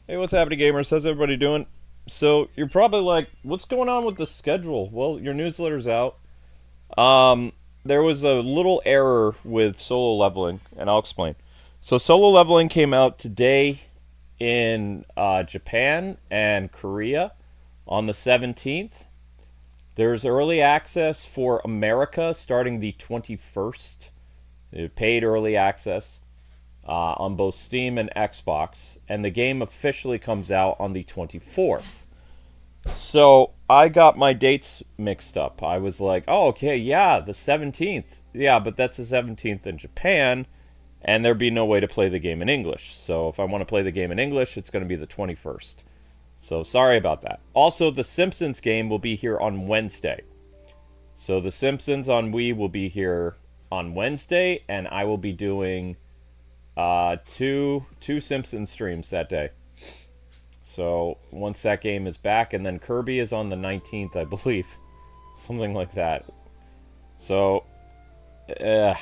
Hey, what's happening, gamers? How's everybody doing? So, you're probably like, what's going on with the schedule? Well, your newsletter's out. Um, there was a little error with solo leveling, and I'll explain. So, solo leveling came out today in Japan and Korea on the 17th. There's early access for America starting the 21st. Paid early access on both Steam and Xbox, and the game officially comes out on the 24th. So I got my dates mixed up. I was like, oh, okay, yeah, the 17th. Yeah, but that's the 17th in Japan, and there'd be no way to play the game in English. So if I want to play the game in English, it's going to be the 21st. So sorry about that. Also, the Simpsons game will be here on Wednesday. So the Simpsons on Wii will be here on Wednesday, and I will be doing two Simpsons streams that day. So once that game is back, and then Kirby is on the 19th, I believe, something like that. So, I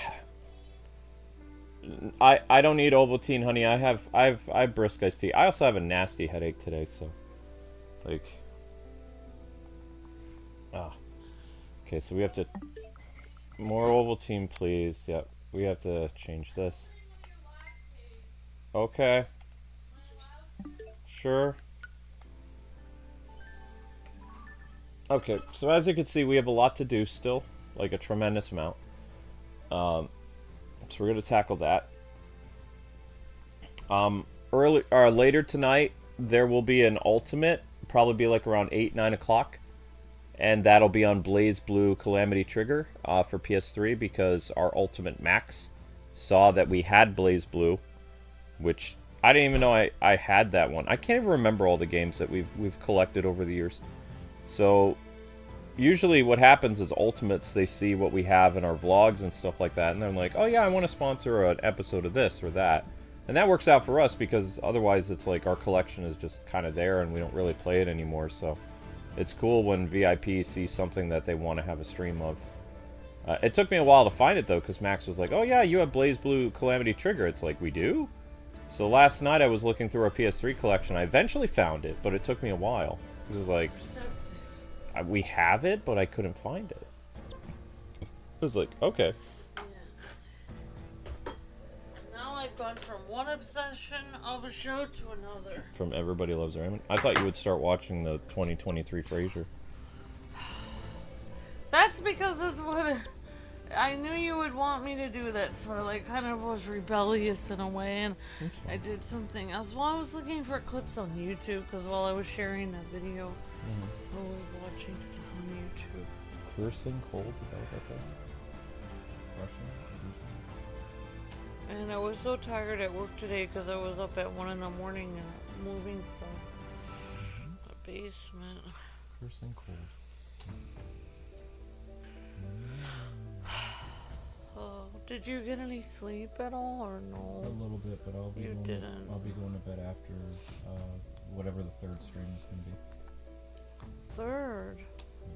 don't need Ovaltine, honey. I have brisk iced tea. I also have a nasty headache today, so like, ah, okay. So we have to more Ovaltine, please. Yep, we have to change this. Okay, sure. Okay, so as you can see, we have a lot to do still, like a tremendous amount. Um, so we're gonna tackle that. Early or later tonight, there will be an ultimate, probably be like around 8, 9 o'clock, and that'll be on Blaze Blue Calamity Trigger for PS3 because our Ultimate Max saw that we had Blaze Blue, which I didn't even know I had that one. I can't even remember all the games that we've collected over the years. So usually what happens is Ultimates, they see what we have in our vlogs and stuff like that, and they're like, oh yeah, I want to sponsor an episode of this or that. And that works out for us because otherwise it's like our collection is just kind of there and we don't really play it anymore. So it's cool when VIP sees something that they want to have a stream of. It took me a while to find it though, because Max was like, oh yeah, you have Blaze Blue Calamity Trigger. It's like, we do? So last night I was looking through our PS3 collection. I eventually found it, but it took me a while. It was like, we have it, but I couldn't find it. It was like, okay. Now I've gone from one obsession of a show to another. From Everybody Loves Raymond. I thought you would start watching the 2023 Frasier. That's because that's what I knew you would want me to do. That sort of like kind of was rebellious in a way, and I did something else. Well, I was looking for clips on YouTube because while I was sharing that video, I was watching stuff on YouTube. Cursing cold? Is that what that says? Russian? And I was so tired at work today because I was up at 1 in the morning and moving stuff. The basement. Cursing cold. Did you get any sleep at all or no? A little bit, but I'll be You going didn't. I'll be going to bed after whatever the third stream is going to be. Third.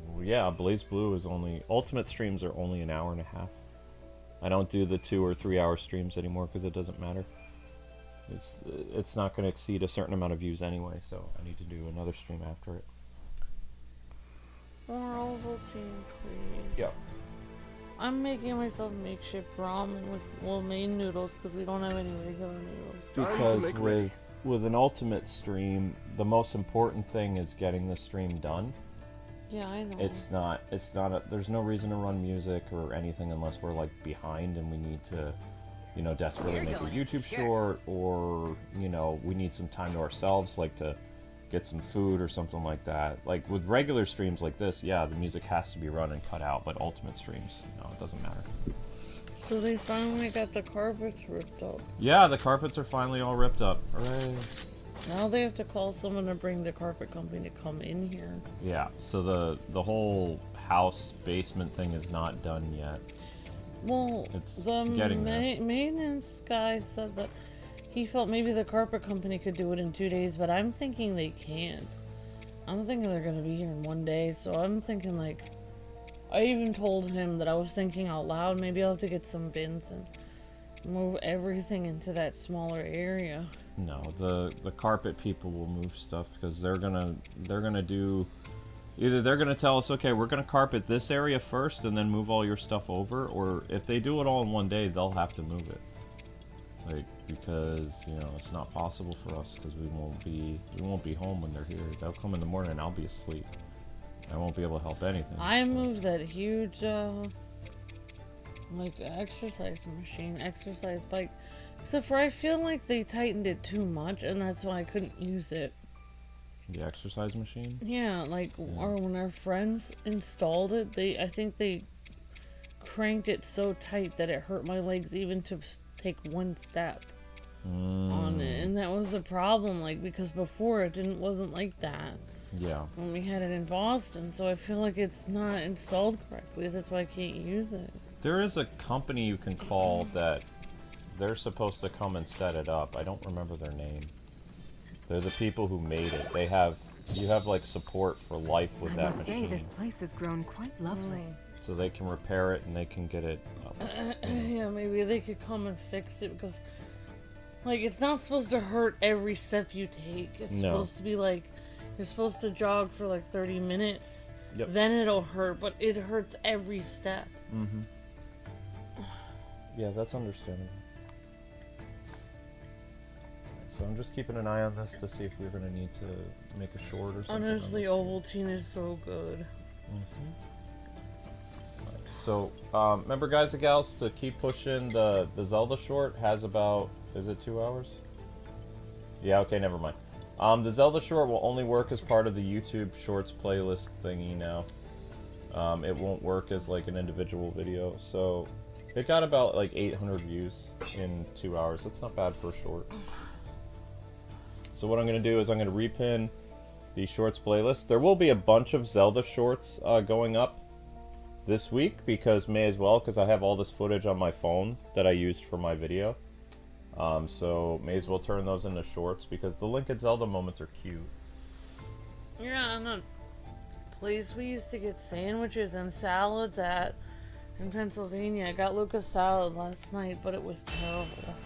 Well, yeah, Blaze Blue is only... Ultimate streams are only an hour and a half. I don't do the 2 or 3 hour streams anymore because it doesn't matter. It's not going to exceed a certain amount of views anyway, so I need to do another stream after it. More Ovaltine, please. Yeah. I'm making myself makeshift ramen with lo mein noodles because we don't have any regular noodles. Because with an ultimate stream, the most important thing is getting the stream done. Yeah, I know. There's no reason to run music or anything unless we're like behind and we need to, desperately make a YouTube short, or, we need some time to ourselves, like to get some food or something like that. Like with regular streams like this, yeah, the music has to be run and cut out, but ultimate streams, no, it doesn't matter. So they finally got the carpets ripped up. Yeah, the carpets are finally all ripped up. Hooray. Now they have to call someone to bring the carpet company to come in here. Yeah, so the whole house basement thing is not done yet. Well, It's the getting there. maintenance guy said that he felt maybe the carpet company could do it in 2 days, but I'm thinking they can't. I'm thinking they're gonna be here in 1 day, so I'm thinking like... I even told him that I was thinking out loud, maybe I'll have to get some bins and move everything into that smaller area. No, the carpet people will move stuff because they're gonna do. Either they're gonna tell us, okay, we're gonna carpet this area first and then move all your stuff over, or if they do it all in one day, they'll have to move it. Like, because it's not possible for us because we won't be home when they're here. They'll come in the morning and I'll be asleep. I won't be able to help anything. I moved that huge like exercise bike, except for I feel like they tightened it too much and that's why I couldn't use it. The exercise machine? Yeah, or when our friends installed it, I think they cranked it so tight that it hurt my legs even to take one step on it, and that was the problem. Like, because before it wasn't like that. Yeah. When we had it in Boston, so I feel like it's not installed correctly. That's why I can't use it. There is a company you can call that they're supposed to come and set it up. I don't remember their name. They're the people who made it. You have like support for life with that machine. I must say this place has grown quite lovely. So they can repair it and they can get it up. Yeah, maybe they could come and fix it because, like, it's not supposed to hurt every step you take. It's supposed to be like, you're supposed to jog for like 30 minutes. Yep. Then it'll hurt, but it hurts every step. Mm-hmm. Yeah, that's understandable. So I'm just keeping an eye on this to see if we're going to need to make a short or something. Honestly, Ovaltine is so good. Mm-hmm. Right, so, remember guys and gals, to keep pushing the Zelda short has about, is it 2 hours? Yeah, okay, never mind. The Zelda short will only work as part of the YouTube Shorts playlist thingy now. It won't work as like an individual video, so it got about like 800 views in 2 hours. That's not bad for a short. So what I'm going to do is I'm going to repin the Shorts playlist. There will be a bunch of Zelda shorts going up this week because I have all this footage on my phone that I used for my video. So may as well turn those into shorts because the Link and Zelda moments are cute. Yeah, and the place we used to get sandwiches and salads at in Pennsylvania. I got Lucas salad last night, but it was terrible.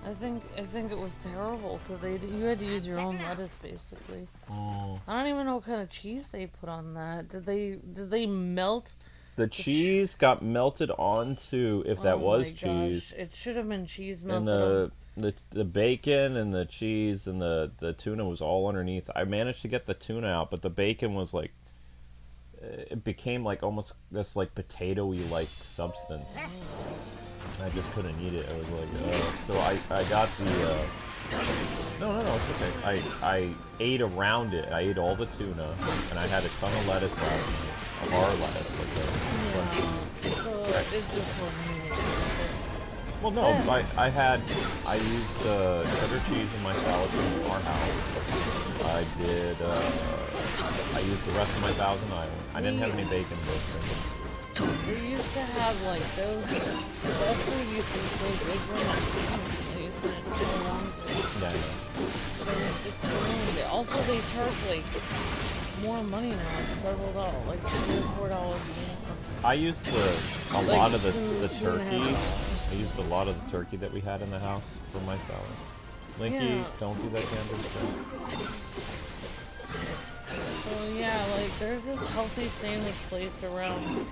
I think it was terrible because you had to use your own lettuce basically. Oh. I don't even know what kind of cheese they put on that. Did they melt? The cheese got melted onto, if that was cheese. It should have been cheese melted. And the bacon and the cheese and the tuna was all underneath. I managed to get the tuna out, but the bacon was like, it became like almost this like potato-y like substance. I just couldn't eat it. I was like, so I got the, no, it's okay. I ate around it. I ate all the tuna, and I had a ton of lettuce out of our lettuce. So it just wasn't. Well, no, I used cheddar cheese in my salad from our house. I used the rest of my Thousand Island. I didn't have any bacon though. They used to have like those. That food used to be so good for my place, and it's so long. Yeah. But then it just ruined it. Also, they charge like more money now, like several dollars, like $3 or $4 more. I used a lot of the turkey. I used a lot of the turkey that we had in the house for my salad. Linky, don't do that Candace. So yeah, like there's this healthy sandwich place around,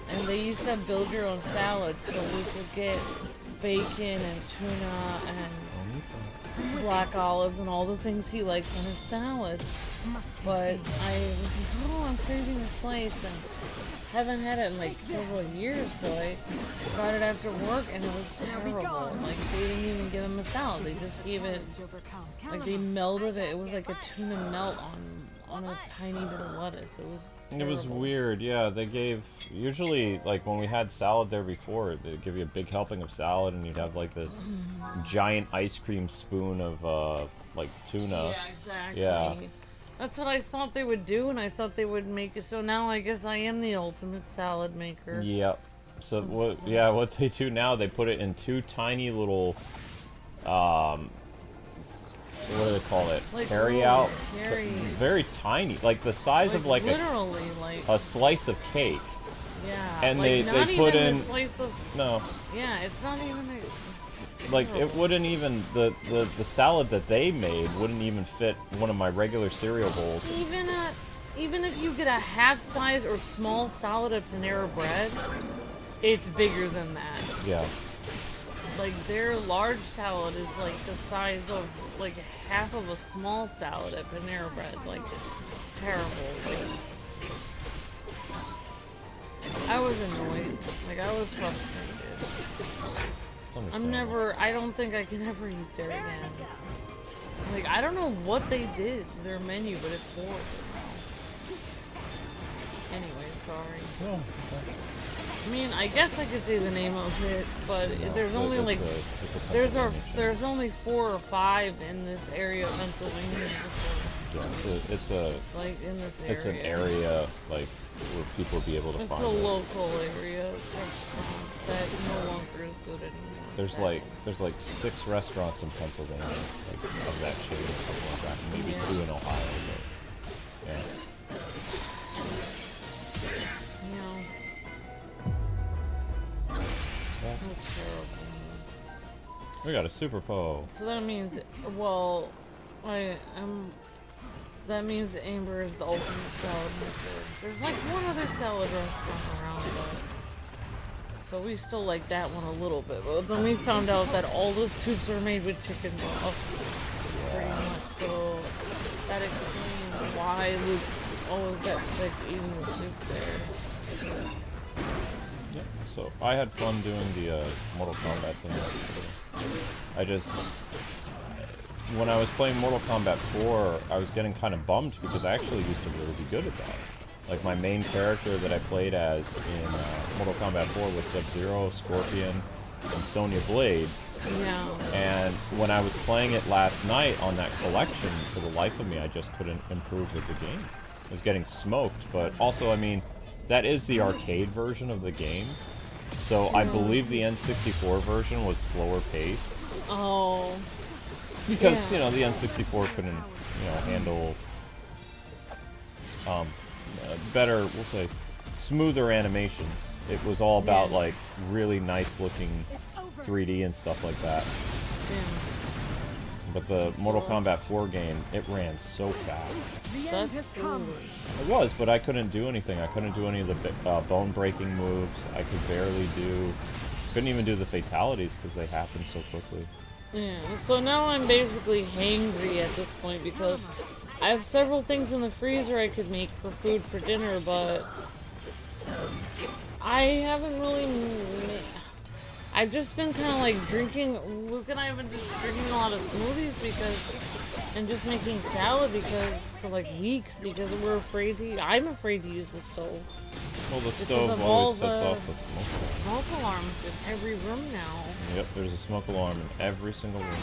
and they used to build your own salad, so we could get bacon and tuna and black olives and all the things he likes on his salad. But I was like, oh, I'm craving this place, and haven't had it in like several years, so I got it after work, and it was terrible. Like, they didn't even give him a salad, they just gave it, like, they melted it. It was like a tuna melt on a tiny bit of lettuce. It was terrible. It was weird, yeah. They gave, usually, like, when we had salad there before, they'd give you a big helping of salad, and you'd have, like, this giant ice cream spoon of, like, tuna. Yeah, exactly. Yeah. That's what I thought they would do, and I thought they would make it. So now I guess I am the ultimate salad maker. Yep. So what they do now, they put it in two tiny little, what do they call it? Like Carry out. Carry. Very tiny, like the size of like literally, like a slice of cake. Yeah. And like, they not put even in the slice of. no. Yeah, it's not even. It's Like, it terrible. wouldn't even, the salad that they made wouldn't even fit one of my regular cereal bowls. Even if you get a half size or small salad of Panera Bread, it's bigger than that. Yeah. Like, their large salad is like the size of like half of a small salad at Panera Bread. Like, it's terrible. Like, I was annoyed. Like, I was frustrated. I don't think I can ever eat there again. Like, I don't know what they did to their menu, but it's horrible now. Anyway, sorry. No, okay. I mean, I guess I could say the name of it, but No, there's only it's like a there's only 4 or 5 in this area of Pennsylvania. Yeah, It's like in this area. it's an area like where people will be able to It's find a it. local area that no longer is good anymore. There's like 6 restaurants in Pennsylvania, like of that chain or something like that. Maybe Yeah. 2 in Ohio, but yeah. You know, Yeah. that's terrible. We got a Super Po. So that means, well, that means Amber is the ultimate salad maker. There's like one other salad restaurant around, but so we still like that one a little bit. But then we found out that all the soups are made with chicken broth, pretty much. So that explains why Luke always got sick eating the soup there. Yep. So I had fun doing the Mortal Kombat thing yesterday. I just, when I was playing Mortal Kombat 4, I was getting kind of bummed because I actually used to really be good at that. Like, my main character that I played as in Mortal Kombat 4 was Sub-Zero, Scorpion, and Sonya Blade. Yeah. And when I was playing it last night on that collection, for the life of me, I just couldn't improve with the game. I was getting smoked, but also, I mean, that is the arcade version of the game. So I believe the N64 version was slower paced. Oh. Because, Yeah. you know, the N64 couldn't, you know, handle better, we'll say, smoother animations. It was all about, Yeah. like, really nice looking 3D and stuff like that. Yeah. But the Mortal Kombat 4 game, it ran so fast. That's cool. It was, but I couldn't do anything. I couldn't do any of the bone-breaking moves. I could barely do... Couldn't even do the fatalities because they happened so quickly. Yeah, so now I'm basically hangry at this point because I have several things in the freezer I could make for food for dinner, but I haven't really... I've just been kind of like drinking... Luke and I have been just drinking a lot of smoothies because... And just making salad because... For like weeks because we're afraid to... I'm afraid to use the stove. Well, the Because stove of all always sets the off the smoke. Smoke alarms in every room now. Yep, there's a smoke alarm in every single room.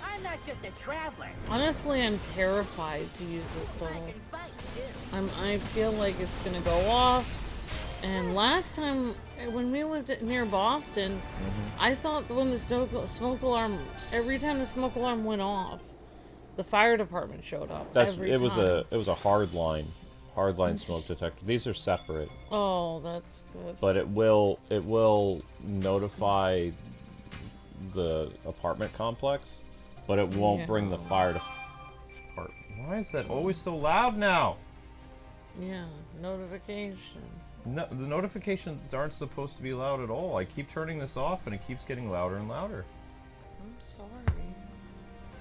I'm not just a traveler. Honestly, I'm terrified to use the stove. I can fight too. I feel like it's gonna go off. And last time, when we lived near Boston, I thought when the smoke alarm, every time the smoke alarm went off, the fire department showed up. It was a hard line smoke detector. These are separate, Oh, that's good. but it will notify the apartment complex, but it won't bring the fire department. Why is that always so loud now? Yeah, notification. No, the notifications aren't supposed to be loud at all. I keep turning this off and it keeps getting louder and louder. I'm sorry.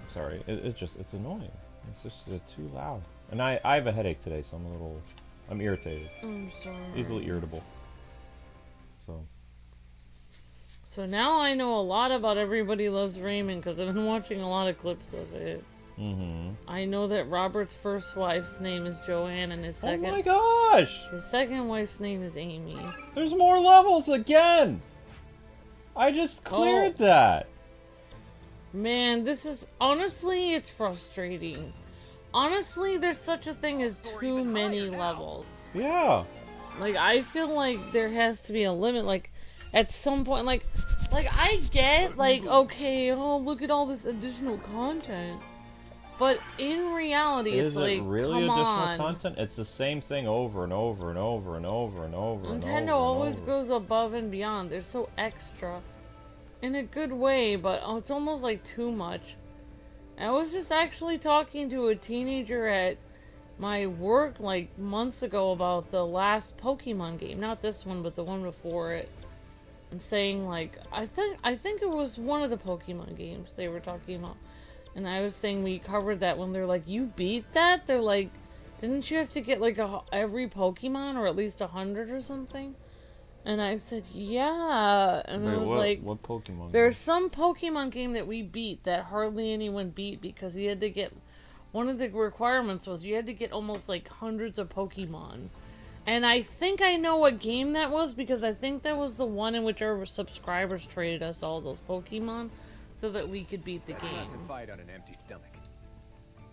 Sorry, it's annoying. It's just too loud. And I have a headache today, so I'm irritated. I'm sorry. Easily irritable. So now I know a lot about Everybody Loves Raymond because I've been watching a lot of clips of it. Mm-hmm. I know that Robert's first wife's name is Joanne and his second Oh my gosh! his second wife's name is Amy. There's more levels again! I just cleared that! Man, this is honestly it's frustrating. Honestly, there's such a thing as too many levels. Yeah. Like I feel like there has to be a limit. Like at some point, like I get like okay, oh look at all this additional content. But in reality, it's Is like, it really come additional on. content? It's the same thing over and over and over and over and over and over. Nintendo always goes above and beyond. They're so extra. In a good way, but it's almost like too much. I was just actually talking to a teenager at my work like months ago about the last Pokemon game. Not this one, but the one before it. And saying like, I think it was one of the Pokemon games they were talking about. And I was saying we covered that when they're like, you beat that? They're like, didn't you have to get like every Pokemon or at least 100 or something? And I said, yeah. And Wait, I was like, what Pokemon there's game? some Pokemon game that we beat that hardly anyone beat because you had to get, one of the requirements was you had to get almost like hundreds of Pokemon. And I think I know what game that was because I think that was the one in which our subscribers traded us all those Pokemon so that we could beat the game. Not to fight on an empty stomach.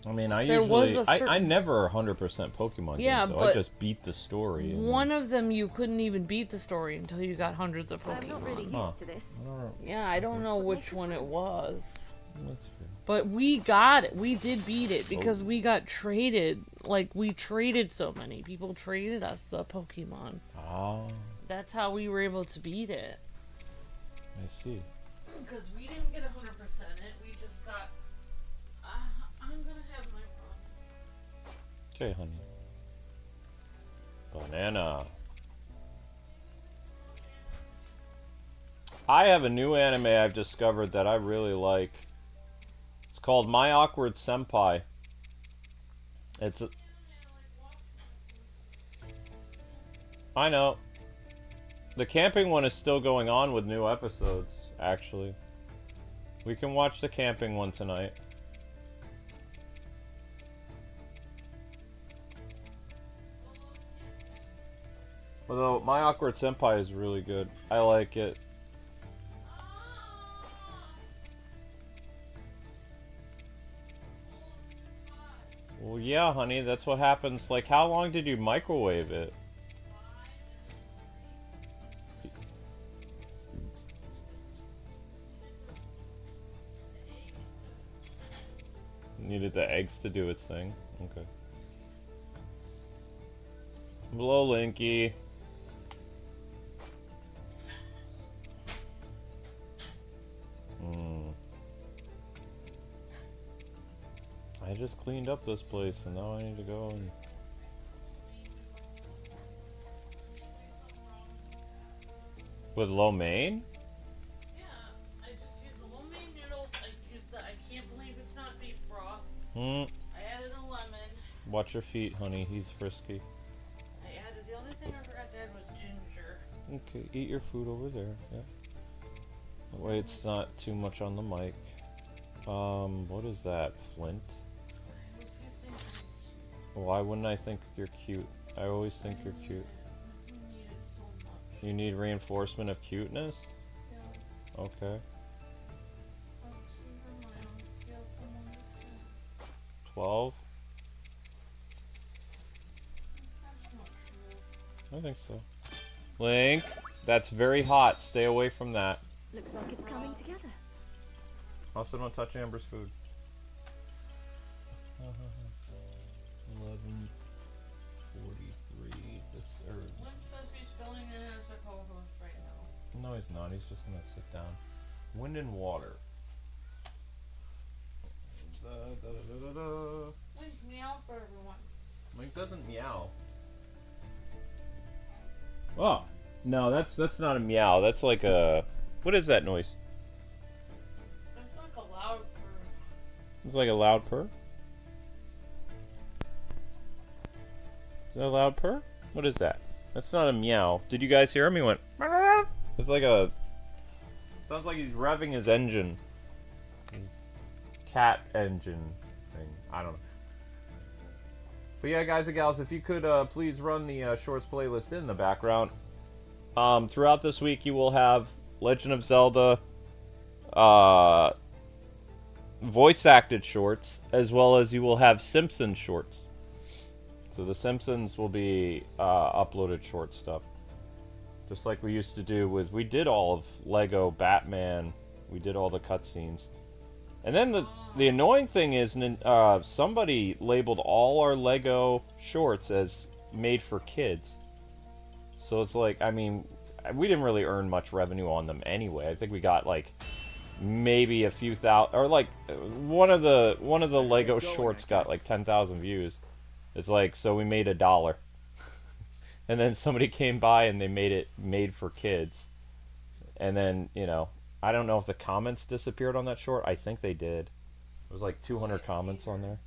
I mean, I There was usually... a certain- I never 100% Pokemon Yeah, games, so but I just beat the story. And one of them you couldn't even beat the story until you got hundreds of Pokemon. I'm not really Huh. used to this. I don't know. Yeah, I don't know which one it was. That's fair. But we got it. We did beat it because we got traded. Like, we traded so many. People traded us the Pokemon. Ah, That's how we were able to beat it. I see. Because we didn't get 100% it. We just got... I'm gonna have my fun. Okay, honey. Banana. I have a new anime I've discovered that I really like. It's called My Awkward Senpai. It's... I know. The camping one is still going on with new episodes, actually. We can watch the camping one tonight. Although, My Awkward Senpai is really good. I like it. Well, yeah, honey, that's what happens. Like, how long did you microwave it? Needed the eggs to do its thing. Okay. Hello, Linky. I just cleaned up this place and now I need to go and... With lo mein? Yeah, I just used the lo mein noodles. I used the... I can't believe it's not beef broth. I added a lemon. Watch your feet, honey. He's frisky. I added... The only thing I forgot to add was ginger. Okay, eat your food over there. Yeah. That way it's not too much on the mic. What is that? Flint? Why wouldn't I think you're cute? I always think you're cute. You need reinforcement of cuteness? Okay. 12? I think so. Link, that's very hot. Stay away from that. Looks like it's coming together. Also, don't touch Amber's food. 11:43. This or Lynn says he's filling in as a co-host right now. no, he's not. He's just gonna sit down. Wind and water. Link, meow for everyone. Link doesn't meow. Oh no, that's not a meow. That's like a... What is that noise? It's like a loud purr. It's like a loud purr? Is that a loud purr? What is that? That's not a meow. Did you guys hear him? He went... It's like a... Sounds like he's revving his engine. His cat engine thing. I don't know. But yeah, guys and gals, if you could please run the shorts playlist in the background. Throughout this week, you will have Legend of Zelda voice-acted shorts, as well as you will have Simpsons shorts. So the Simpsons will be uploaded short stuff. Just like we used to do with... We did all of Lego Batman. We did all the cutscenes. And then the annoying thing is, somebody labeled all our Lego shorts as made for kids. So it's like, I mean, we didn't really earn much revenue on them anyway. I think we got like maybe a few thousand, or like one of the Lego shorts got like 10,000 views. It's like, so we made $1. And then somebody came by and they made it made for kids. And then, you know, I don't know if the comments disappeared on that short. I think they did. It was like 200 comments on there.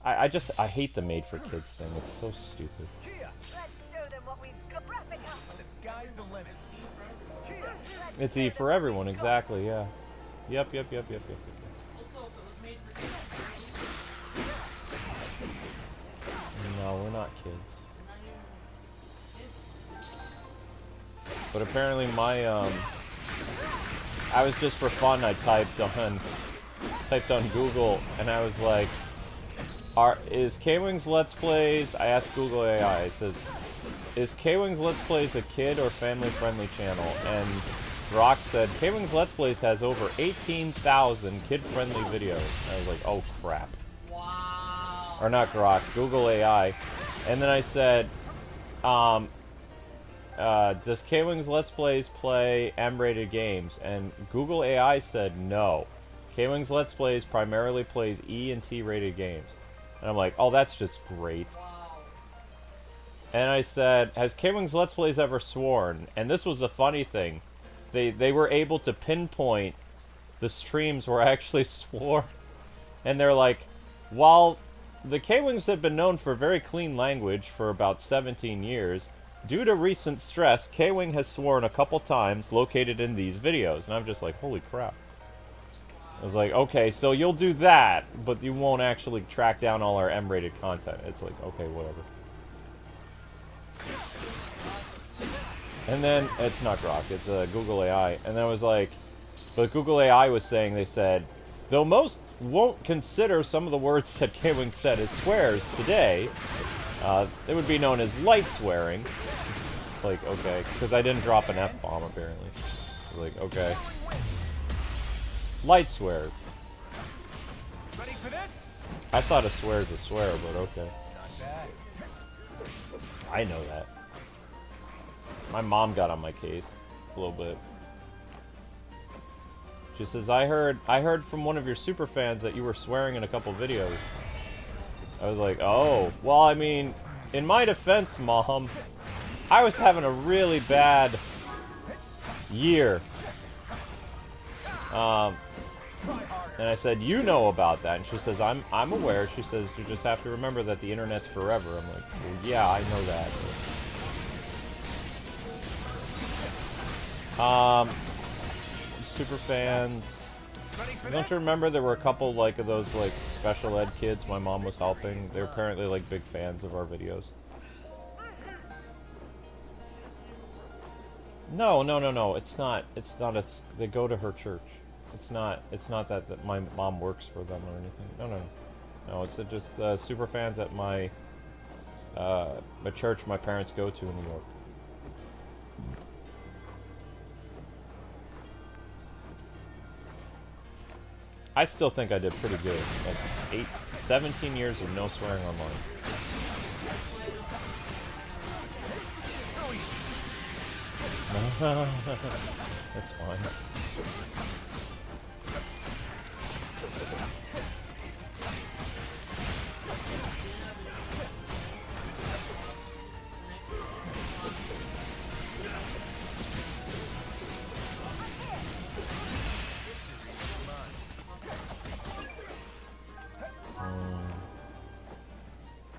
I hate the made for kids thing. It's so stupid. Let's show them what we've got. The sky's the limit. It's E for everyone, exactly, yeah. Yep. Also, if it was made for kids, No, we're not kids. But apparently my, I was just for fun, I typed on Google, and I was like, is Kwings Let's Plays, I asked Google AI, I said, is Kwings Let's Plays a kid or family-friendly channel? And Rock said, Kwings Let's Plays has over 18,000 kid-friendly videos. And I was like, oh crap. wow. Or not Grok, Google AI. And then I said, does Kwings Let's Plays play M-rated games? And Google AI said no. Kwings Let's Plays primarily plays E and T rated games. And I'm like, oh, that's just great. Wow. And I said, has Kwings Let's Plays ever sworn? And this was a funny thing. They were able to pinpoint the streams where I actually swore. And they're like, while the Kwings have been known for very clean language for about 17 years, due to recent stress, Kwing has sworn a couple times located in these videos. And I'm just like, holy crap. I was like, okay, so you'll do that, but you won't actually track down all our M-rated content. It's like, okay, whatever. And then, it's not Grok, it's Google AI. And then I was like, but Google AI was saying, they said, though most won't consider some of the words that Kwing said as swears today, it would be known as light swearing. Like, okay, because I didn't drop an F-bomb, apparently. Like, okay. Light swears. Ready for this? I thought a swear is a swear, but okay. Not bad. I know that. My mom got on my case a little bit. She says, I heard from one of your super fans that you were swearing in a couple videos. I was like, oh, well, I mean, in my defense, Mom, I was having a really bad year. And I said, you know about that. And she says, I'm aware. She says, you just have to remember that the internet's forever. I'm like, well, yeah, I know that. Super fans. Don't you remember there were a couple like of those like special ed kids my mom was helping? They're apparently like big fans of our videos. No. It's not a. They go to her church. It's not that my mom works for them or anything. No. It's just super fans at my a church my parents go to in New York. I still think I did pretty good. Like 17 years of no swearing online. That's fine.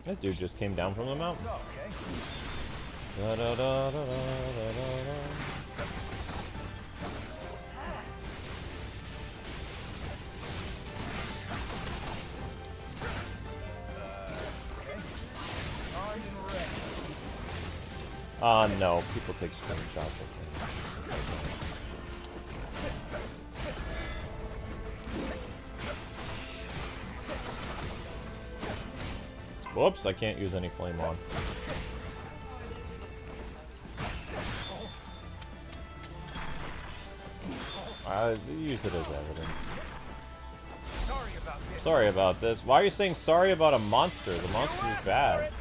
That dude just came down from the mountain. Da, da, da, da, da, da, da. No, people take screenshots of things. Whoops, I can't use any flame on. I use it as evidence. Sorry about this. Why are you saying sorry about a monster? The monster is bad.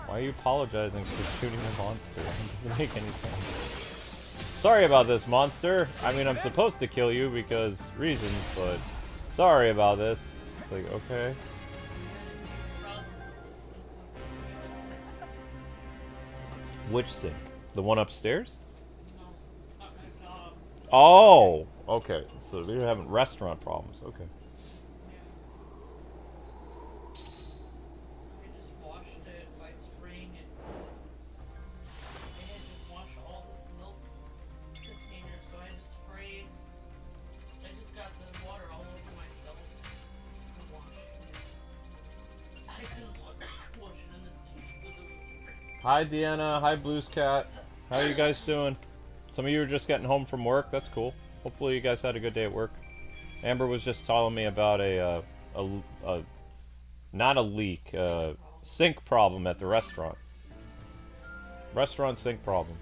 Why are you apologizing for shooting a monster? It doesn't make any sense. Sorry about this, monster. I mean, I'm supposed to kill you because reasons, but sorry about this. It's like, okay. Which sink? The one upstairs? Oh, okay. So they're having restaurant problems. Okay. I just washed it by spraying it. I had to wash all this milk container, so I just sprayed. I just got the water all over myself to wash. I couldn't wash it in the sink. Hi, Deanna. Hi, Blues Cat. How are you guys doing? Some of you are just getting home from work. That's cool. Hopefully you guys had a good day at work. Amber was just telling me about a not a leak, sink problem at the restaurant. Restaurant sink problem.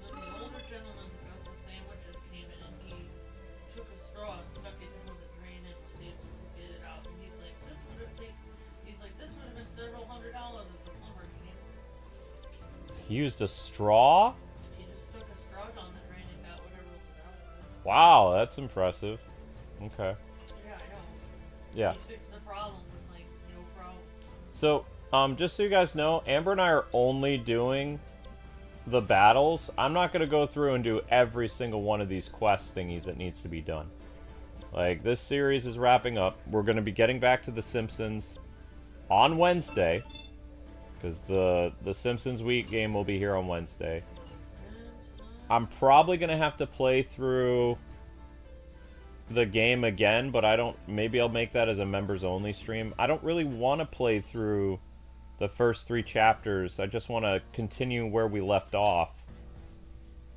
The older gentleman who does the sandwiches came in and he took a straw and stuck it into the drain and was able to get it out. And he's like, this would have been several $100s if the plumber came. He used a straw? He just took a straw down the drain and got whatever was out of it. Wow, that's impressive. Okay. Yeah, I know. Yeah. He fixed the problem with like no problem. So, just so you guys know, Amber and I are only doing the battles. I'm not going to go through and do every single one of these quest thingies that needs to be done. Like, this series is wrapping up. We're going to be getting back to The Simpsons on Wednesday. Because the Simpsons Week game will be here on Wednesday. I'm probably going to have to play through the game again, but maybe I'll make that as a members only stream. I don't really want to play through the first 3 chapters. I just want to continue where we left off,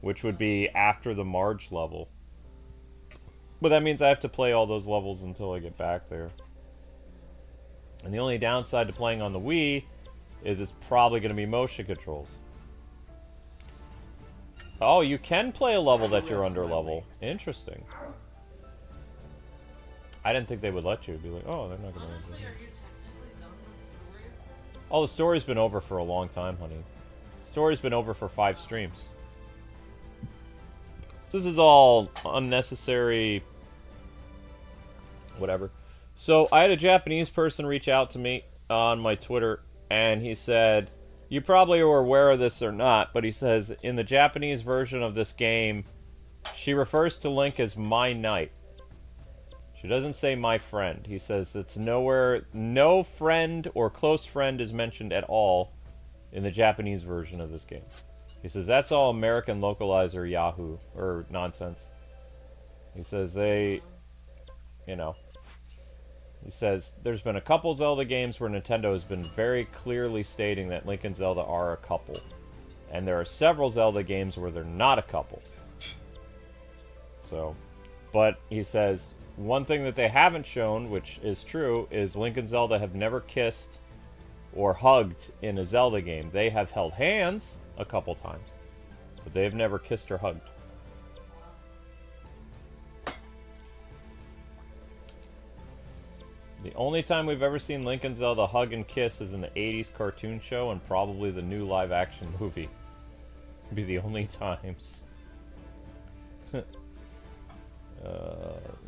which would be after the Marge level. But that means I have to play all those levels until I get back there. And the only downside to playing on the Wii is it's probably going to be motion controls. Oh, you can play a level that you're under level. Interesting. I didn't think they would let you. Be like, oh, they're not going to let you. Honestly, are you technically done with the story of this? Oh, the story's been over for a long time, honey. Story's been over for 5 streams. This is all unnecessary... whatever. So, I had a Japanese person reach out to me on my Twitter, and he said, you probably are aware of this or not, but he says, in the Japanese version of this game, she refers to Link as my knight. She doesn't say my friend. He says it's nowhere, no friend or close friend is mentioned at all in the Japanese version of this game. He says that's all American localizer Yahoo, or nonsense. He says they, you know, he says there's been a couple Zelda games where Nintendo has been very clearly stating that Link and Zelda are a couple. And there are several Zelda games where they're not a couple. So, but he says one thing that they haven't shown, which is true, is Link and Zelda have never kissed or hugged in a Zelda game. They have held hands a couple times, but they have never kissed or hugged. The only time we've ever seen Link and Zelda hug and kiss is in the 80s cartoon show and probably the new live-action movie. Would be the only times.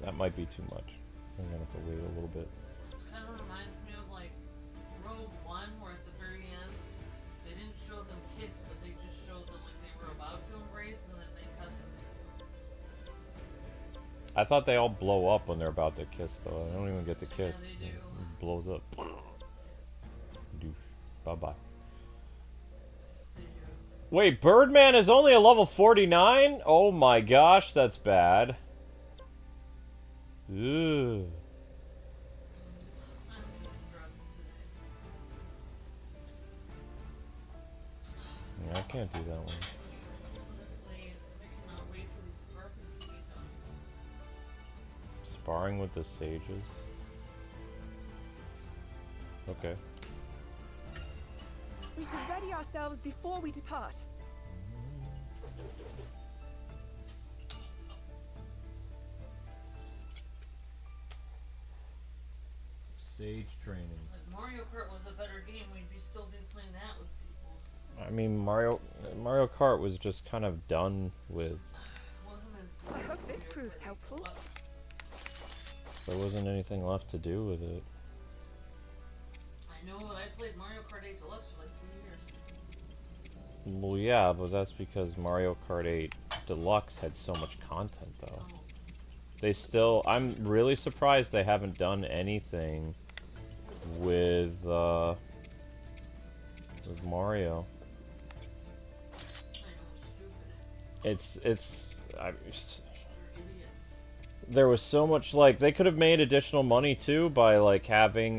That might be too much. I'm gonna have to wait a little bit. This kind of reminds me of like Rogue One, where at the very end they didn't show them kiss, but they just showed them like they were about to embrace, and then they cut them. I thought they all blow up when they're about to kiss, though. I don't even get to kiss. Yeah, they do. It blows up. Doof. Bye-bye. Wait, Birdman is only a level 49? Oh my gosh, that's bad. Ugh. I'm just stressed today. Yeah, I can't do that one. Honestly, I cannot wait for these carpets to be done. Sparring with the sages? Okay. We should ready ourselves before we depart. Sage training. If Mario Kart was a better game, we'd still be playing that with people. I mean, Mario Kart was just kind of done with. It wasn't as good. I hope this proves helpful. There wasn't anything left to do with it. I know, I played Mario Kart 8 Deluxe for like 2 years. Well, yeah, but that's because Mario Kart 8 Deluxe had so much content, though. Oh. They still... I'm really surprised they haven't done anything with Mario. I know, it's stupid. It's... They're idiots. There was so much, like, they could have made additional money, too, by, like, having,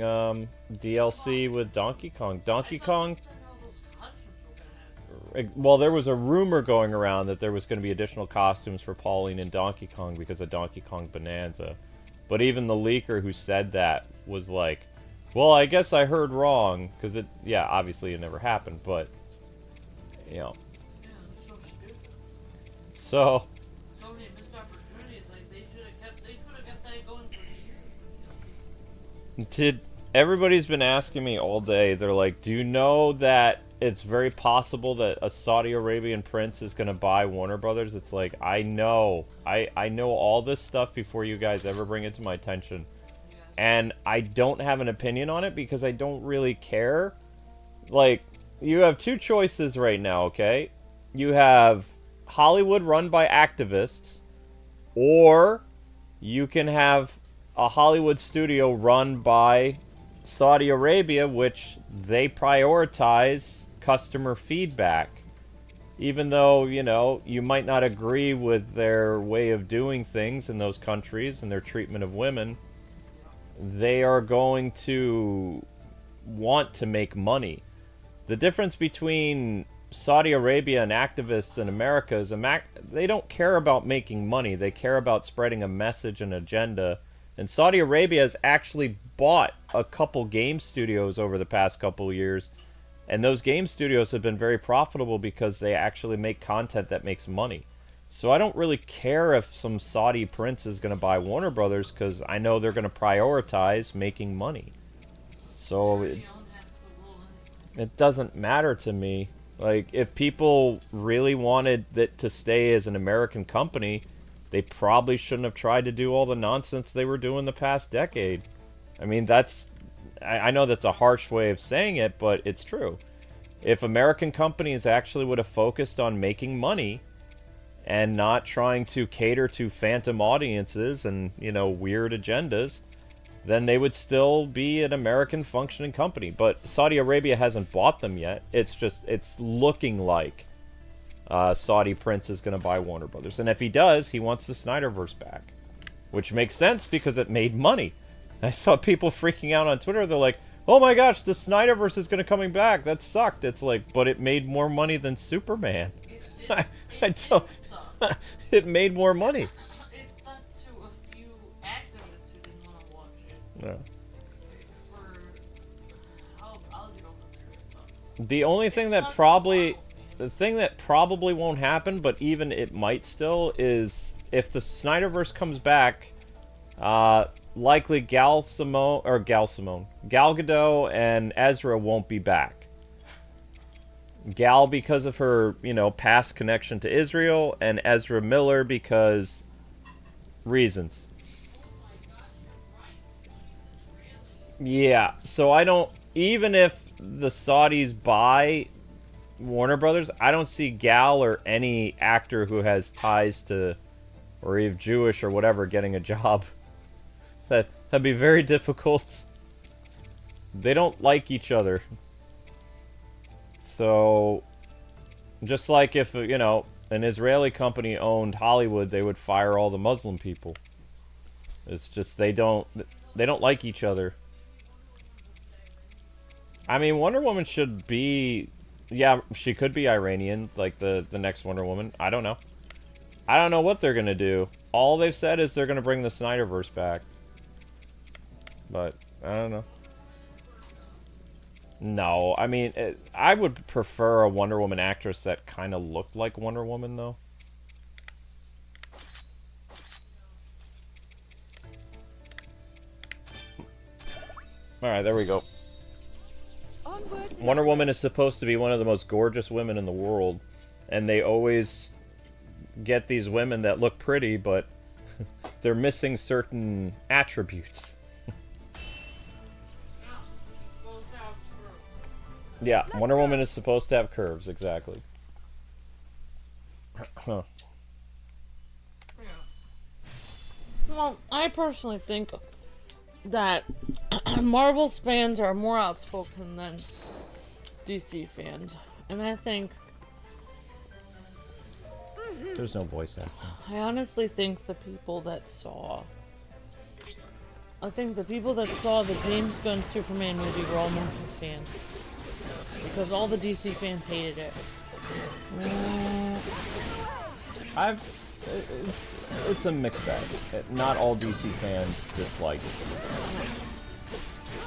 DLC with Donkey Kong. Donkey Kong... Well, there was a rumor going around that there was going to be additional costumes for Pauline and Donkey Kong because of Donkey Kong Bonanza. But even the leaker who said that was like, well, I guess I heard wrong. Because it, yeah, obviously it never happened, but, you know. Yeah, it's so stupid. So many missed opportunities. Like, they should have kept that going for years. everybody's been asking me all day, they're like, do you know that it's very possible that a Saudi Arabian prince is going to buy Warner Brothers? It's like, I know. I know all this stuff before you guys ever bring it to my attention. Yeah. And I don't have an opinion on it because I don't really care. Like, you have two choices right now, okay? You have Hollywood run by activists, or you can have a Hollywood studio run by Saudi Arabia, which they prioritize customer feedback. Even though, you know, you might not agree with their way of doing things in those countries and their treatment of women, they are going to want to make money. The difference between Saudi Arabia and activists in America is they don't care about making money. They care about spreading a message and agenda. And Saudi Arabia has actually bought a couple game studios over the past couple years. And those game studios have been very profitable because they actually make content that makes money. So I don't really care if some Saudi prince is going to buy Warner Brothers because I know they're going to prioritize making money. So it doesn't matter to me. Like, if people really wanted it to stay as an American company, they probably shouldn't have tried to do all the nonsense they were doing the past decade. I mean, I know that's a harsh way of saying it, but it's true. If American companies actually would have focused on making money and not trying to cater to phantom audiences and, you know, weird agendas, then they would still be an American functioning company. But Saudi Arabia hasn't bought them yet. It's looking like Saudi Prince is going to buy Warner Brothers. And if he does, he wants the Snyderverse back. Which makes sense because it made money. I saw people freaking out on Twitter. They're like, oh my gosh, the Snyderverse is going to coming back. That sucked. It's like, but it made more money than Superman. It made more money. It sucked to a few activists who didn't want to watch it. Yeah. I'll get over there. The only thing that probably... The thing that probably won't happen, but even it might still, is if the Snyderverse comes back, likely Gal Gadot and Ezra won't be back. Gal because of her, you know, past connection to Israel, and Ezra Miller because reasons. Yeah, so I don't, even if the Saudis buy Warner Brothers, I don't see Gal or any actor who has ties to, or even Jewish or whatever, getting a job. That'd be very difficult. They don't like each other. So, just like if, you know, an Israeli company owned Hollywood, they would fire all the Muslim people. It's just they don't like each other. I mean, Wonder Woman should be... Yeah, she could be Iranian, like the next Wonder Woman. I don't know. I don't know what they're going to do. All they've said is they're going to bring the Snyderverse back. But, I don't know. No, I mean, I would prefer a Wonder Woman actress that kind of looked like Wonder Woman, though. Alright, there we go. Onward. Wonder Woman is supposed to be one of the most gorgeous women in the world, and they always get these women that look pretty, but they're missing certain attributes. Yeah, Wonder Woman is supposed to have curves, exactly. Huh. Well, I personally think that Marvel's fans are more outspoken than DC fans. And I think, There's no voice acting. I honestly think the people that saw the James Gunn Superman movie were all Marvel fans. Because all the DC fans hated it. It's a mixed bag. Not all DC fans dislike it.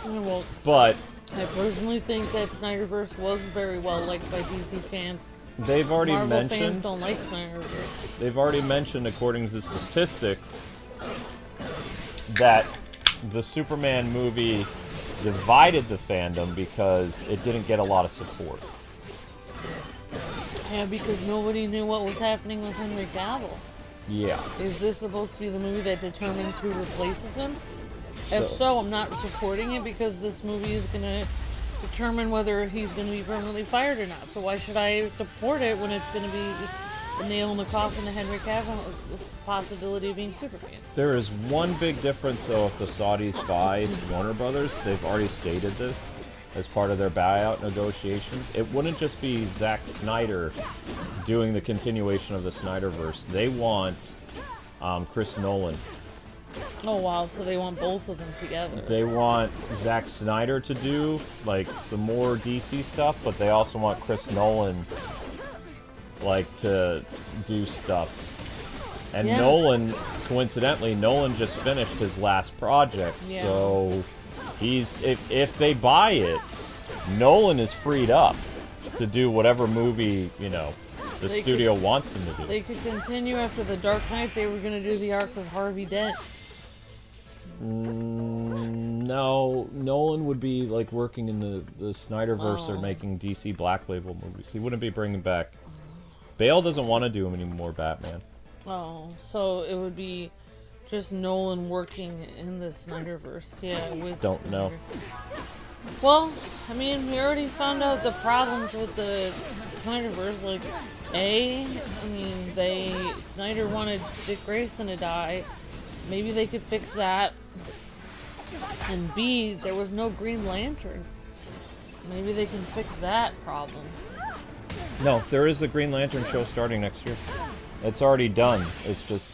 Yeah, well, But I personally think that Snyderverse was very well liked by DC fans. they've already Marvel fans mentioned don't like Snyderverse. they've already mentioned, according to statistics, that the Superman movie divided the fandom because it didn't get a lot of support. Yeah, because nobody knew what was happening with Henry Cavill. Yeah. Is this supposed to be the movie that determines who replaces him? If so, I'm not supporting it because this movie is going to determine whether he's going to be permanently fired or not. So why should I support it when it's going to be a nail in the coffin to Henry Cavill's possibility of being Superman? There is one big difference, though, if the Saudis buy Warner Brothers. They've already stated this as part of their buyout negotiations. It wouldn't just be Zack Snyder doing the continuation of the Snyderverse. They want Chris Nolan. Oh wow, so they want both of them together. They want Zack Snyder to do, like, some more DC stuff, but they also want Chris Nolan, like, to do stuff. And Yeah. Nolan, coincidentally, Nolan just finished his last project, Yeah. so he's, if they buy it, Nolan is freed up to do whatever movie, you know, the They studio wants him to do. They could continue after The Dark Knight. They were going to do the arc of Harvey Dent. No, Nolan would be like working in the Snyderverse or Oh. making DC Black Label movies. He wouldn't be bringing back. Bale doesn't want to do any more Batman. Oh, so it would be just Nolan working in the Snyderverse. Yeah, with Don't know. Snyder. Well, I mean, we already found out the problems with the Snyderverse. Like, Snyder wanted Dick Grayson to die. Maybe they could fix that. And B, there was no Green Lantern. Maybe they can fix that problem. No, there is a Green Lantern show starting next year. It's already done. It's just,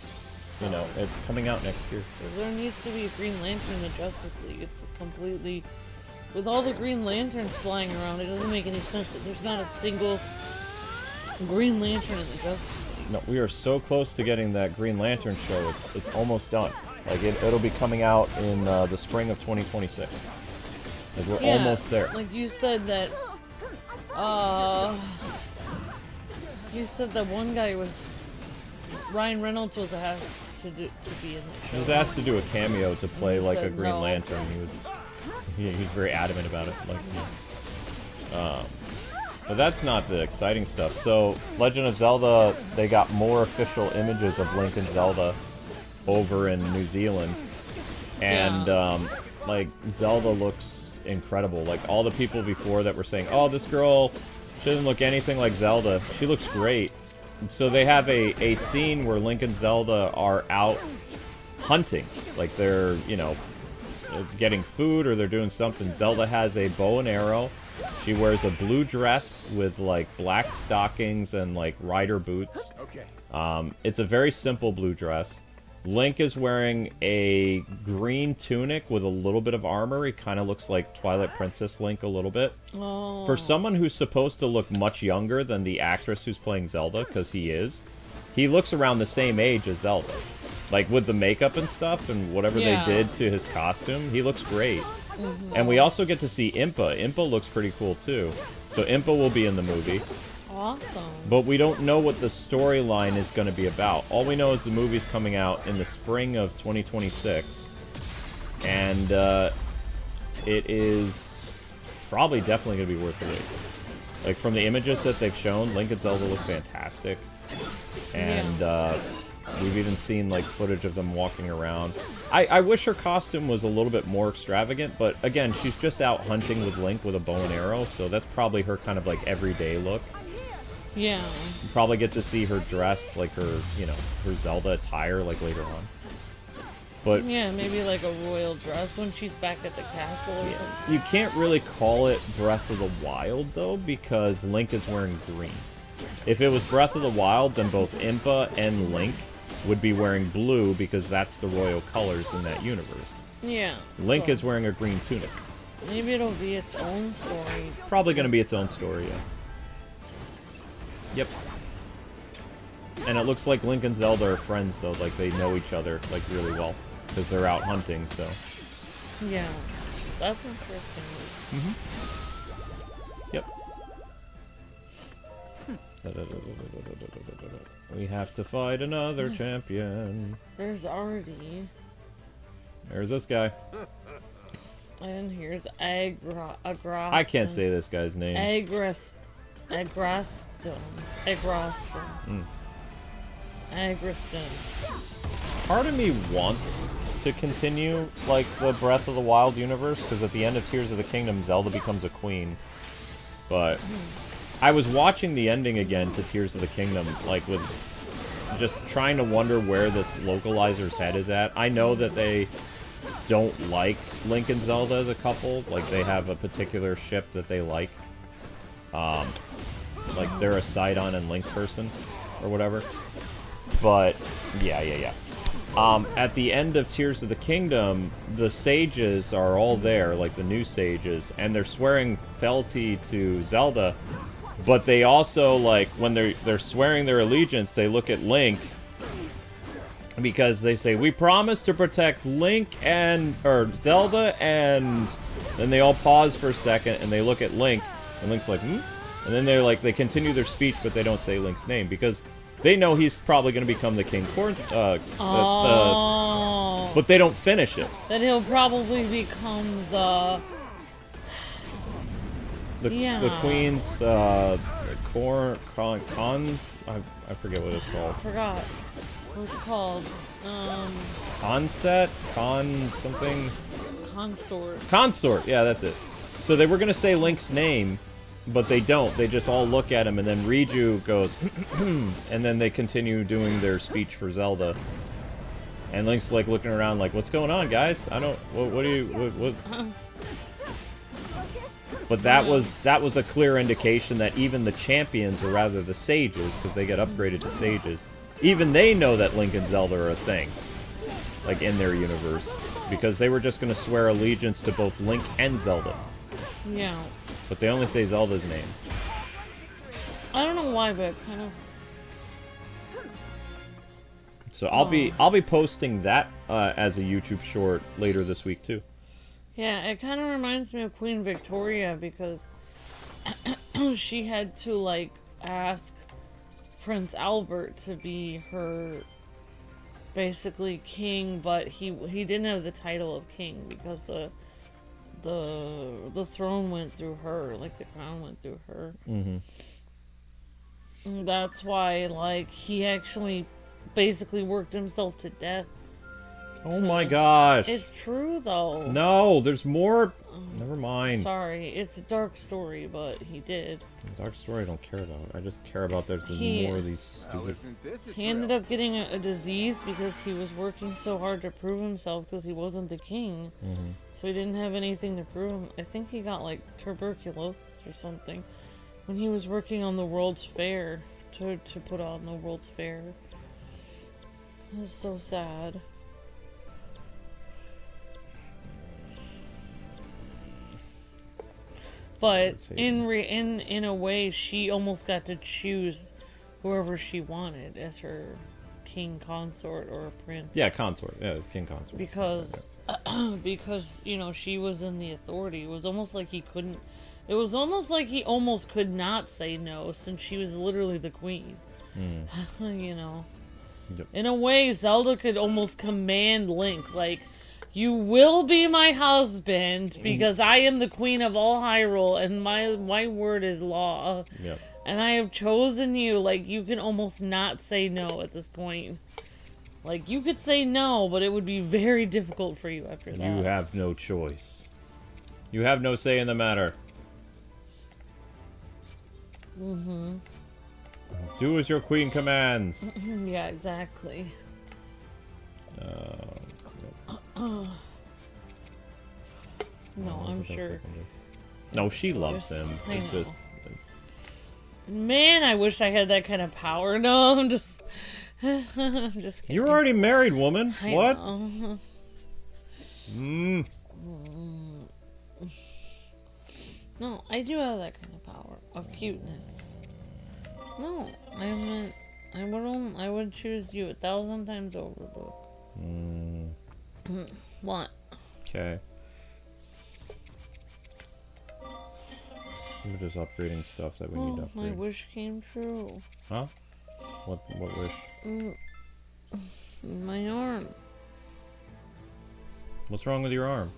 you know, it's coming out next year. There needs to be a Green Lantern in the Justice League. It's a completely... With all the Green Lanterns flying around, it doesn't make any sense that there's not a single Green Lantern in the Justice League. No, we are so close to getting that Green Lantern show. It's almost done. Like, it'll be coming out in the spring of 2026. Like, we're almost there. Like you said that, you said that one guy was, Ryan Reynolds was asked to be in that He show. was asked to do a cameo to play like a said Green no. Lantern. He was very adamant about it. Like, but that's not the exciting stuff. So, Legend of Zelda, they got more official images of Link and Zelda over in New Zealand, and like, Zelda looks incredible. Like, all the people before that were saying, "Oh, this girl, she doesn't look anything like Zelda. She looks great." So they have a scene where Link and Zelda are out hunting, like they're, you know, getting food or they're doing something. Zelda has a bow and arrow. She wears a blue dress with like black stockings and like rider boots. Okay. It's a very simple blue dress. Link is wearing a green tunic with a little bit of armor. He kind of looks like Twilight Princess Link a little bit. Oh. For someone who's supposed to look much younger than the actress who's playing Zelda, because he looks around the same age as Zelda. Like, with the makeup and stuff and whatever Yeah. they did to his costume, he looks great. And we also get to see Impa. Impa looks pretty cool, too. So Impa will be in the movie. Awesome. But we don't know what the storyline is going to be about. All we know is the movie's coming out in the spring of 2026. And it is probably definitely going to be worth the wait. Like, from the images that they've shown, Link and Zelda look fantastic. And we've even seen, like, footage of them walking around. I wish her costume was a little bit more extravagant, but again, she's just out hunting with Link with a bow and arrow, so that's probably her kind of, like, everyday look. Yeah. You probably get to see her dress, like her, you know, her Zelda attire, like, later on. But Yeah, maybe like a royal dress when she's back at the castle or something. you can't really call it Breath of the Wild, though, because Link is wearing green. If it was Breath of the Wild, then both Impa and Link would be wearing blue, because that's the royal colors in that universe. Yeah. Link so is wearing a green tunic. maybe it'll be its own story. Probably going to be its own story, yeah. Yep. And it looks like Link and Zelda are friends, though. Like, they know each other, like, really well. Because they're out hunting, so... Yeah. That's interesting. Yep. We have to fight another champion. There's already... There's this guy. And here's Agraston. I can't say this guy's name. Agraston. Part of me wants to continue, like, the Breath of the Wild universe, because at the end of Tears of the Kingdom, Zelda becomes a queen. But I was watching the ending again to Tears of the Kingdom, like, with just trying to wonder where this localizer's head is at. I know that they don't like Link and Zelda as a couple. Like, they have a particular ship that they like. Like, they're a Sidon and Link person, or whatever. But, yeah. At the end of Tears of the Kingdom, the sages are all there, like the new sages, and they're swearing fealty to Zelda, but they also, like, when they're swearing their allegiance, they look at Link, because they say, we promise to protect Link or Zelda, and then they all pause for a second, and they look at Link, and Link's like, hmm? And then they continue their speech, but they don't say Link's name, because they know he's probably going to become the King Corn, but they don't finish it. That he'll probably become the Queen's, I forget what it's called. I forgot what it's called. Something? Consort. Yeah, that's it. So they were going to say Link's name, but they don't. They just all look at him, and then Riju goes, and then they continue doing their speech for Zelda. And Link's, like, looking around like, what's going on, guys? I don't... What do you... What? But that was a clear indication that even the champions, or rather the sages, because they get upgraded to sages, even they know that Link and Zelda are a thing. Like, in their universe. Because they were just going to swear allegiance to both Link and Zelda. Yeah. But they only say Zelda's name. I don't know why, but kind of. So I'll be posting that as a YouTube short later this week too. Yeah, it kind of reminds me of Queen Victoria, because she had to, like, ask Prince Albert to be her basically king, but he didn't have the title of king because the throne went through her, like the crown went through her. Mm-hmm. And that's why, like, he actually basically worked himself to death. Oh my gosh. It's true, though. No, there's more. Never mind. Sorry, it's a dark story, but he did. Dark story I don't care about. I just care about there's more of these stupid... He ended up getting a disease because he was working so hard to prove himself because he wasn't the king. Mm-hmm. So he didn't have anything to prove. I think he got, like, tuberculosis or something when he was working on the World's Fair, to put on the World's Fair. It was so sad. But in a way, she almost got to choose whoever she wanted as her king consort or a prince. Yeah, consort. Yeah, king consort. Because you know, she was in the authority. It was almost like he couldn't. It was almost like he almost could not say no, since she was literally the queen. You know. Yep. In a way, Zelda could almost command Link, like, You will be my husband because I am the queen of all Hyrule and my word is law. Yep. And I have chosen you. Like, you can almost not say no at this point. Like, you could say no, but it would be very difficult for you after that. You have no choice. You have no say in the matter. Mm-hmm. Do as your queen commands. Yeah, exactly. No, I'm sure. No, she loves him. I It's know. just... Man, I wish I had that kind of power. No, I'm just... I'm just kidding. You're already married, woman. I What? know. No, I do have that kind of power. Of cuteness. No, I would choose you 1,000 times over, Book. What? Okay. We're just upgrading stuff that we need to Oh, my upgrade. wish came true. Huh? What wish? My arm. What's wrong with your arm?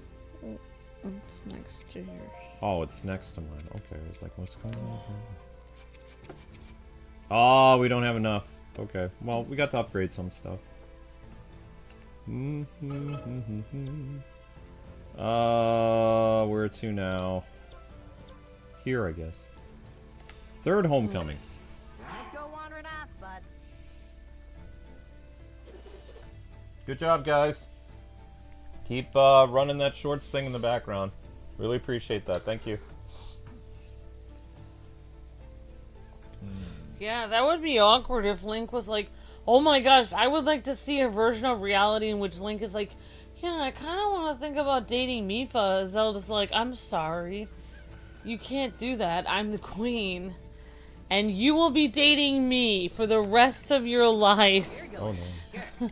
It's next to yours. Oh, it's next to mine. Okay, I was like, what's going on here? Oh, we don't have enough. Okay, well, we got to upgrade some stuff. Where to now? Here, I guess. Third homecoming. I'd go wandering off, bud. Good job, guys. Keep running that shorts thing in the background. Really appreciate that. Thank you. Yeah, that would be awkward if Link was like, oh my gosh, I would like to see a version of reality in which Link is like, yeah, I kind of want to think about dating Mipha. Zelda's like, I'm sorry. You can't do that. I'm the queen. And you will be dating me for the rest of your life. Oh, no.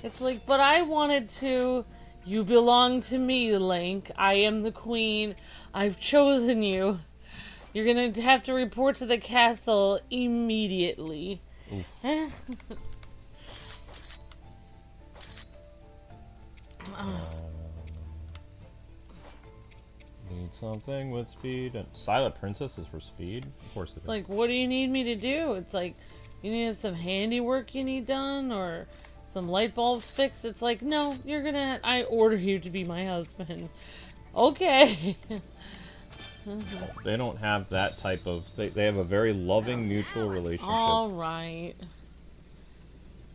It's like, but I wanted to. You belong to me, Link. I am the queen. I've chosen you. You're gonna have to report to the castle immediately. Need something with speed. And Silent Princess is for speed? Of course it It's is. like, what do you need me to do? It's like, you need some handiwork you need done, or some light bulbs fixed. It's like, no, I order you to be my husband. Okay. They don't have that type of... They have a very loving, mutual relationship. Alright.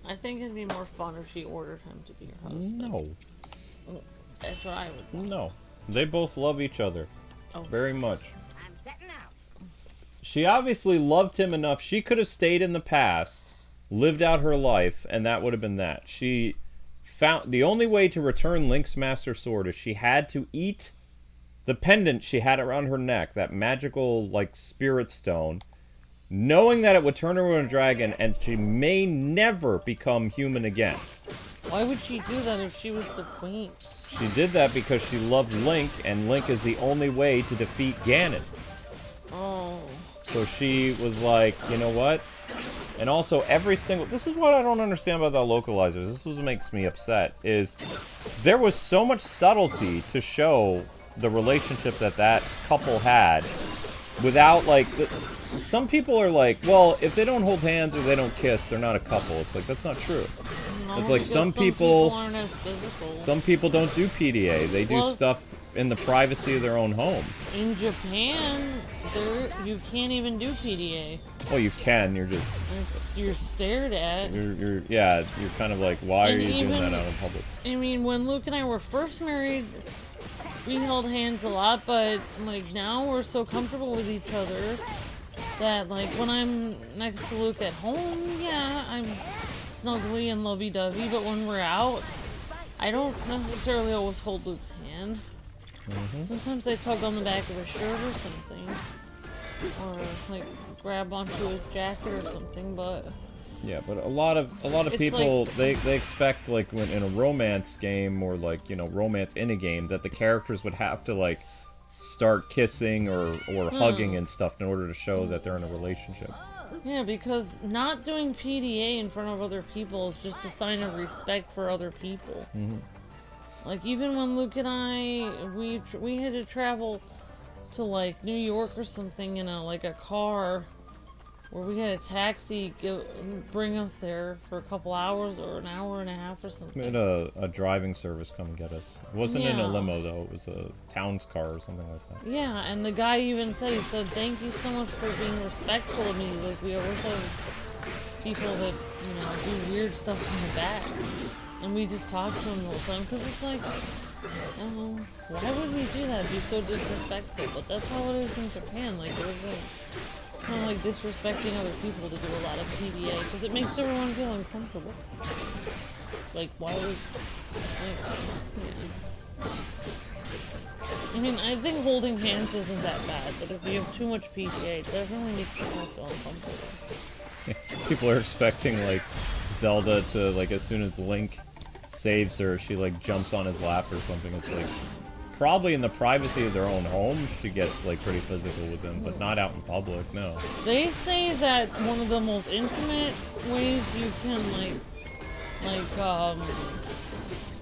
I think it'd be more fun if she ordered him to be her husband. No. That's what I would want. No. They both love each other. Oh. Very much. I'm setting out. She obviously loved him enough. She could have stayed in the past, lived out her life, and that would have been that. She found... The only way to return Link's Master Sword is she had to eat the pendant she had around her neck, that magical, like, spirit stone, knowing that it would turn her into a dragon, and she may never become human again. Why would she do that if she was the queen? She did that because she loved Link, and Link is the only way to defeat Ganon. Oh. So she was like, you know what? And also, every single... This is what I don't understand about the localizers. This is what makes me upset, is there was so much subtlety to show the relationship that couple had without, like... Some people are like, well, if they don't hold hands or they don't kiss, they're not a couple. It's like, that's not true. No, It's like because some people aren't as physical. Some people don't do PDA. They do Well, stuff in the privacy of their own home. In Japan, you can't even do PDA. Well, you can. You're just... You're stared at. You're kind of like, why are And you doing even- that out in public? I mean, when Luke and I were first married, we held hands a lot, but like now we're so comfortable with each other that like when I'm next to Luke at home, yeah, I'm snuggly and lovey-dovey, but when we're out, I don't necessarily always hold Luke's hand. Sometimes I tug on the back of his shirt or something, or like grab onto his jacket or something, but Yeah, but a lot of It's people like- they expect, like, when in a romance game or, like, you know, romance in a game, that the characters would have to, like, start kissing or hugging and stuff in order to show that they're in a relationship. yeah, because not doing PDA in front of other people is just a sign of respect for other people. Like, even when Luke and I, we had to travel to, like, New York or something in a car, where we had a taxi bring us there for a couple hours or an hour and a half or something. We had a driving service come and get us. It wasn't in a Yeah. limo, though. It was a town's car or something like that. Yeah, and the guy even said, he said, thank you so much for being respectful of me. Like, we always have people that, you know, do weird stuff in the back. And we just talk to him the whole time, because it's like, why would we do that? Be so disrespectful. But that's how it is in Japan. Like, it's kind of like disrespecting other people to do a lot of PDA, because it makes everyone feel uncomfortable. It's like, why would... yeah. I mean, I think holding hands isn't that bad, but if you have too much PDA, it definitely makes people feel uncomfortable. People are expecting, like, Zelda to, like, as soon as Link saves her, she, like, jumps on his lap or something. It's like, probably in the privacy of their own home, she gets, like, pretty physical with them, but not out in public, no. They say that one of the most intimate ways you can,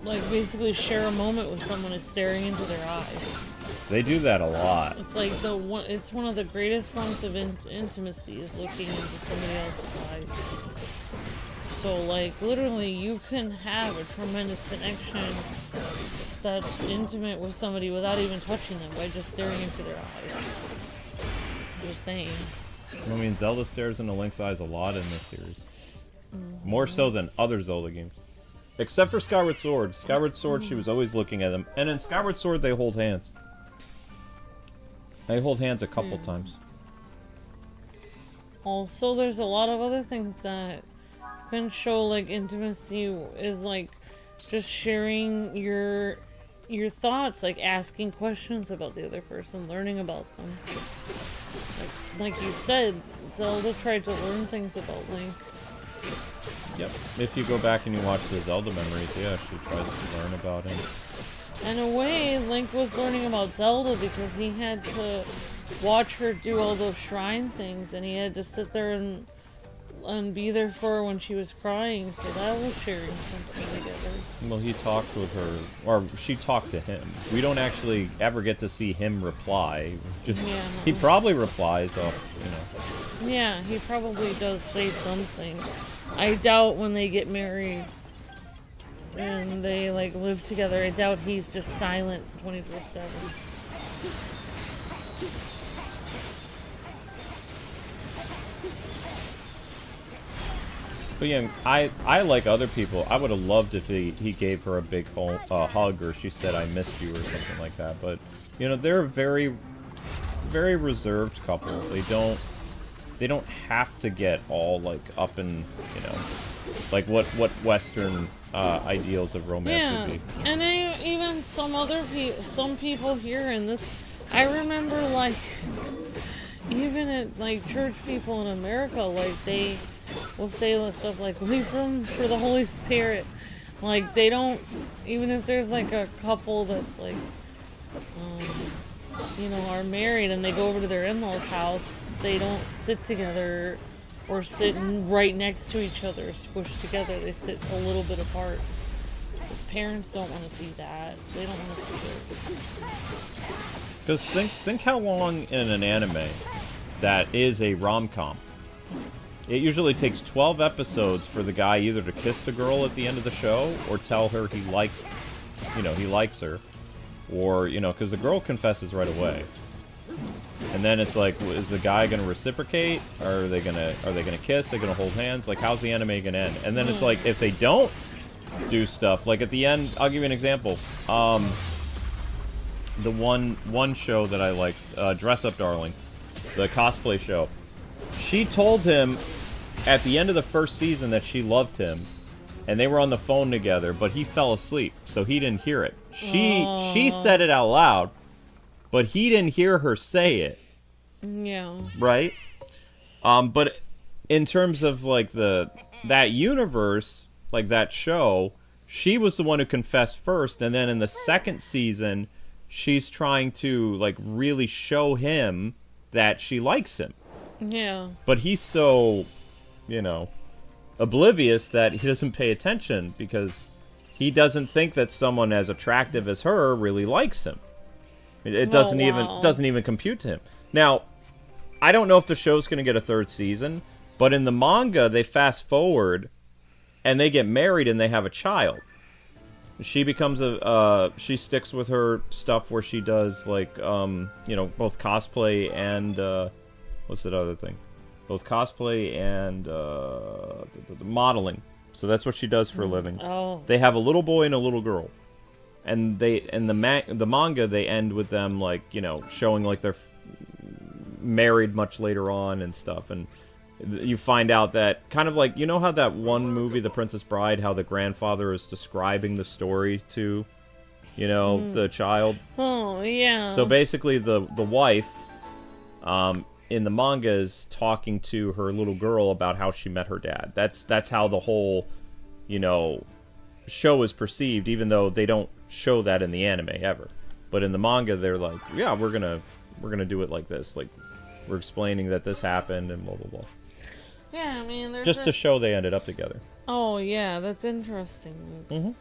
like basically share a moment with someone is staring into their eyes. They do that a lot. It's like it's one of the greatest forms of intimacy is looking into somebody else's eyes. So, like, literally, you can have a tremendous connection that's intimate with somebody without even touching them by just staring into their eyes. Just saying. I mean, Zelda stares into Link's eyes a lot in this series. More so than other Zelda games. Except for Skyward Sword. Skyward Sword, she was always looking at him. And in Skyward Sword, they hold hands. They hold hands a couple times. Also, there's a lot of other things that can show, like, intimacy is, like, just sharing your thoughts, like asking questions about the other person, learning about them. Like you said, Zelda tried to learn things about Link. Yep. If you go back and you watch the Zelda memories, yeah, she tries to learn about him. In a way, Link was learning about Zelda because he had to watch her do all those shrine things, and he had to sit there and be there for her when she was crying, so that was sharing something together. Well, he talked with her, or she talked to him. We don't actually ever get to see him reply. Just Yeah. He probably replies off, you know. Yeah, he probably does say something. I doubt when they get married and they, like, live together, I doubt he's just silent 24/7. But yeah, I like other people. I would have loved if he gave her a big hug, or she said "I missed you" or something like that. But you know, they're a very, very reserved couple. They don't have to get all like up in, you know, like what Western ideals of romance would be. And even some people here in this, I remember, like, even at, like, church people in America, like, they will say stuff like, leave room for the Holy Spirit. Like, they don't, even if there's, like, a couple that's, like, you know, are married and they go over to their in-laws' house, they don't sit together or sit right next to each other, squished together. They sit a little bit apart. Because parents don't want to see that. They don't want to see it. Because think how long in an anime that is a rom-com. It usually takes 12 episodes for the guy either to kiss the girl at the end of the show or tell her he likes her, or, you know, because the girl confesses right away. And then it's like, is the guy gonna reciprocate? Are they gonna kiss? They're gonna hold hands? Like, how's the anime gonna end? And then it's like, if they don't do stuff, like at the end, I'll give you an example. The one show that I liked, Dress Up Darling, the cosplay show. She told him at the end of the first season that she loved him, and they were on the phone together, but he fell asleep, so he didn't hear it. She said it out loud, but he didn't hear her say it. Yeah. Right? But in terms of, like, that universe, like that show, she was the one who confessed first, and then in the second season, she's trying to, like, really show him that she likes him. Yeah. But he's so, you know, oblivious that he doesn't pay attention because he doesn't think that someone as attractive as her really likes him. It Oh, doesn't wow. even compute to him. Now, I don't know if the show's going to get a third season, but in the manga, they fast forward, and they get married and they have a child. She becomes she sticks with her stuff where she does, like, both cosplay and, what's that other thing? Both cosplay and, modeling. So that's what she does for a living. Oh. They have a little boy and a little girl. And the manga, they end with them, like, showing, like, they're married much later on and stuff. And you find out that, kind of like, how that one movie, The Princess Bride, how the grandfather is describing the story to, the child? Oh, yeah. So basically, the wife, in the manga, is talking to her little girl about how she met her dad. That's how the whole, show is perceived, even though they don't show that in the anime ever. But in the manga, they're like, yeah, we're gonna do it like this. Like, we're explaining that this happened and blah blah blah. Yeah, I mean, there's Just to show they ended up together. Oh, yeah, that's interesting. Mm-hmm.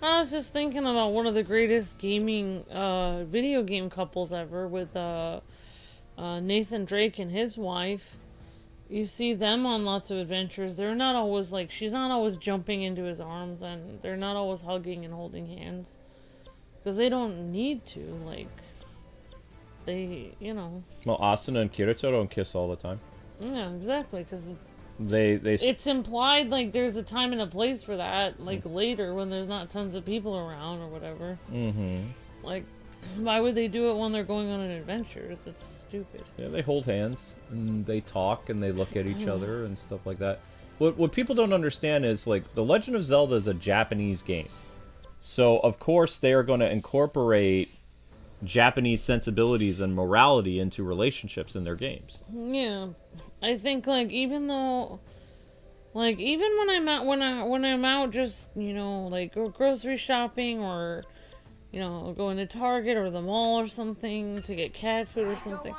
I was just thinking about one of the greatest video game couples ever with Nathan Drake and his wife. You see them on lots of adventures. They're not always like, she's not always jumping into his arms, and they're not always hugging and holding hands. Because they don't need to, like, Well, Asuna and Kirito don't kiss all the time. Yeah, exactly, because They it's implied, like, there's a time and a place for that, like, later when there's not tons of people around or whatever. Mm-hmm. Like, why would they do it when they're going on an adventure? That's stupid. Yeah, they hold hands and they talk and they look at each other and stuff like that. What people don't understand is, like, The Legend of Zelda is a Japanese game. So, of course, they are going to incorporate Japanese sensibilities and morality into relationships in their games. Yeah. I think, like, even though, like, even when I'm out just, like, grocery shopping or, going to Target or the mall or something to get cat food or something,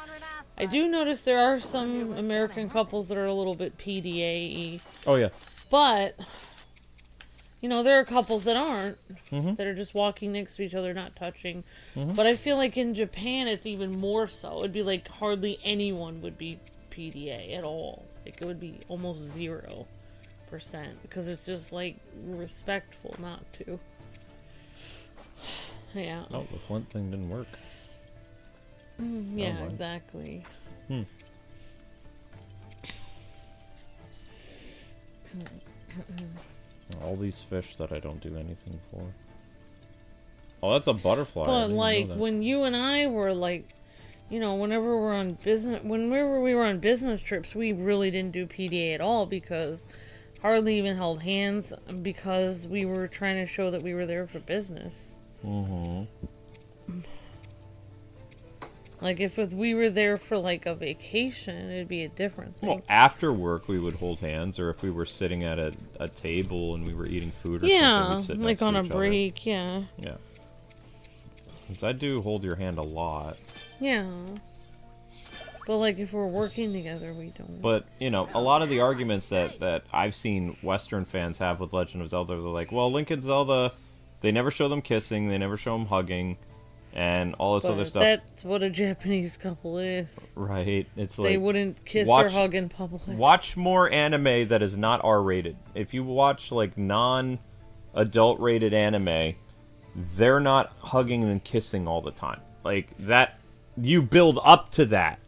I do notice there are some American couples that are a little bit PDA-y. Oh, yeah. But, there are couples that aren't, that are just walking next to each other, not touching. But I feel like in Japan, it's even more so. It'd be like hardly anyone would be PDA at all. Like, it would be almost 0%, because it's just, like, respectful not to. Yeah. Oh, the Flint thing didn't work. Yeah, Oh, exactly. All these fish that I don't do anything for. Oh, that's a butterfly. I But, didn't even like, know that. when you and I were, like, whenever we were on business trips, we really didn't do PDA at all, because hardly even held hands, because we were trying to show that we were there for business. Like, if we were there for, like, a vacation, it'd be a different thing. Well, after work, we would hold hands, or if we were sitting at a table and we were eating food or something, Yeah, we'd sit like next to on a each other. break, yeah. Yeah. Because I do hold your hand a lot. Yeah. But, like, if we're working together, we don't. But, a lot of the arguments that I've seen Western fans have with Legend of Zelda, they're like, well, Link and Zelda, they never show them kissing, they never show them hugging, and all this other But stuff. that's what a Japanese couple is. Right. It's like, They wouldn't kiss or watch- hug in public. watch more anime that is not R-rated. If you watch, like, non-adult rated anime, they're not hugging and kissing all the time. Like, that, you build up to that.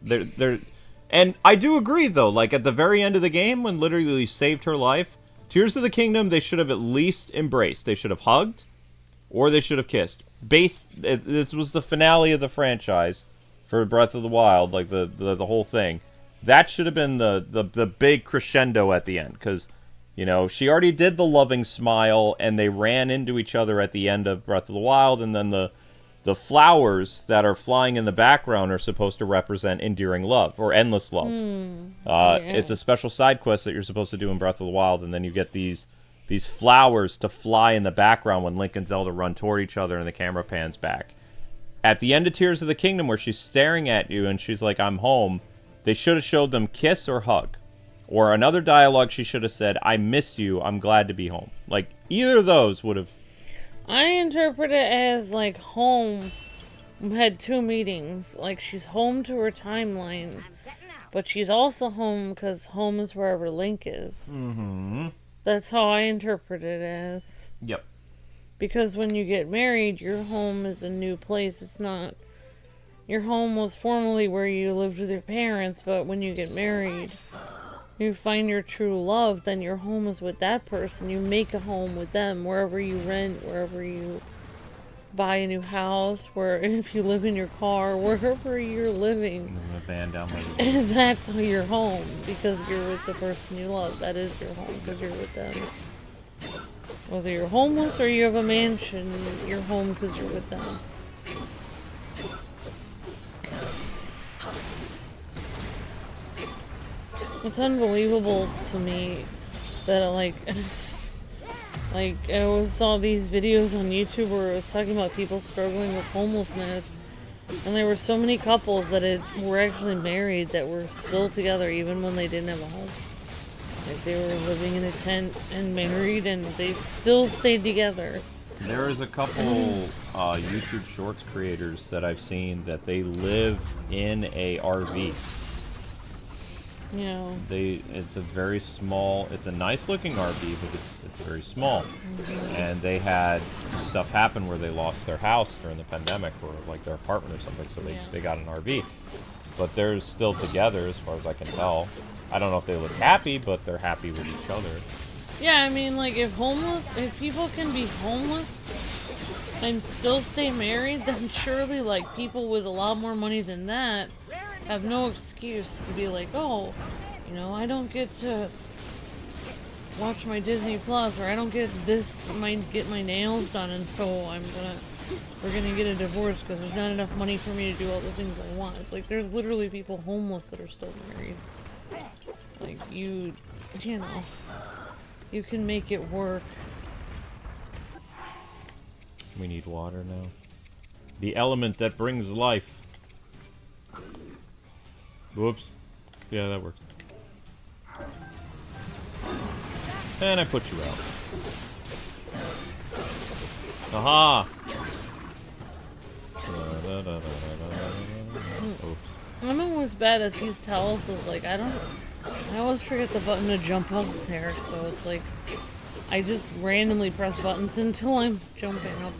And I do agree, though, like, at the very end of the game, when literally you saved her life, Tears of the Kingdom, they should have at least embraced. They should have hugged, or they should have kissed. This was the finale of the franchise for Breath of the Wild, like, the whole thing. That should have been the big crescendo at the end, because, she already did the loving smile, and they ran into each other at the end of Breath of the Wild, and then the flowers that are flying in the background are supposed to represent endearing love, or endless love. It's a special side quest that you're supposed to do in Breath of the Wild, and then you get these flowers to fly in the background when Link and Zelda run toward each other and the camera pans back. At the end of Tears of the Kingdom, where she's staring at you and she's like, I'm home, they should have showed them kiss or hug. Or another dialogue, she should have said, I miss you, I'm glad to be home. Like, either of those would have I interpret it as like home had two meetings. Like she's home to her timeline, but she's also home because home is wherever Link is. Mm-hmm. That's how I interpret it as. Yep. Because when you get married, your home is a new place. It's not... Your home was formerly where you lived with your parents, but when you get married, you find your true love, then your home is with that person. You make a home with them, wherever you rent, wherever you buy a new house, where if you live in your car, wherever you're living. I'm a van down my That's your home, because you're with the person you love. That is your home, because you're with them. Whether you're homeless or you have a mansion, you're home because you're with them. It's unbelievable to me that I always saw these videos on YouTube where it was talking about people struggling with homelessness, and there were so many couples that were actually married that were still together even when they didn't have a home. Like they were living in a tent and married, and they still stayed together. There is a couple YouTube Shorts creators that I've seen that they live in a RV. You know. It's a very small. It's a nice looking RV, but it's very small. And they had stuff happen where they lost their house during the pandemic, or like their apartment or something. So they got an RV, but they're still together as far as I can tell. I don't know if they look happy, but they're happy with each other. Yeah, I mean, like, if people can be homeless and still stay married, then surely, like, people with a lot more money than that have no excuse to be like, oh, you know, I don't get to watch my Disney Plus, or I don't get get my nails done, and so we're gonna get a divorce because there's not enough money for me to do all the things I want. It's like, there's literally people homeless that are still married. Like, you know, you can make it work. We need water now. The element that brings life. Whoops. Yeah, that works. And I put you out. Aha! Oops. I'm always bad at these tells. Is like, I always forget the button to jump up there, so it's like I just randomly press buttons until I'm jumping up.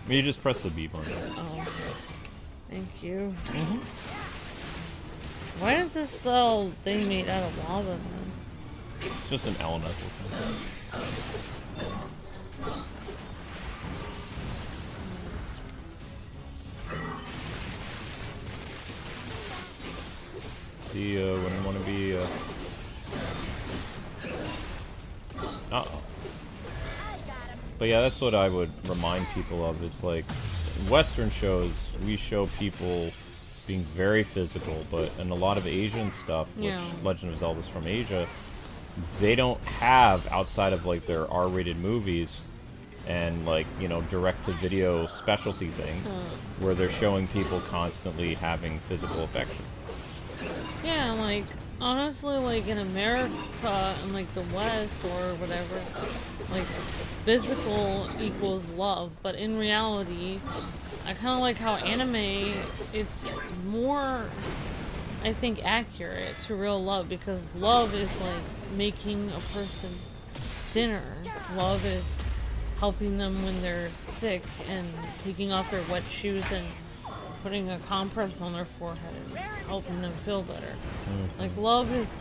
You just press the B button. Oh, thank you. Mm-hmm. Why is this thing made out of lava then? It's just an elemental thing. See, when I want to be, uh-oh. But yeah, that's what I would remind people of, is like, in Western shows, we show people being very physical, but in a lot of Asian stuff, which Legend of Zelda is from Asia, they don't have, outside of like their R-rated movies and like, you know, direct-to-video specialty things, where they're showing people constantly having physical affection. Yeah, like, honestly, like, in America and, like, the West or whatever, like, physical equals love, but in reality, I kind of like how anime, it's more, I think, accurate to real love, because love is, like, making a person dinner. Love is helping them when they're sick and taking off their wet shoes and putting a compress on their forehead and helping them feel better. Like, love is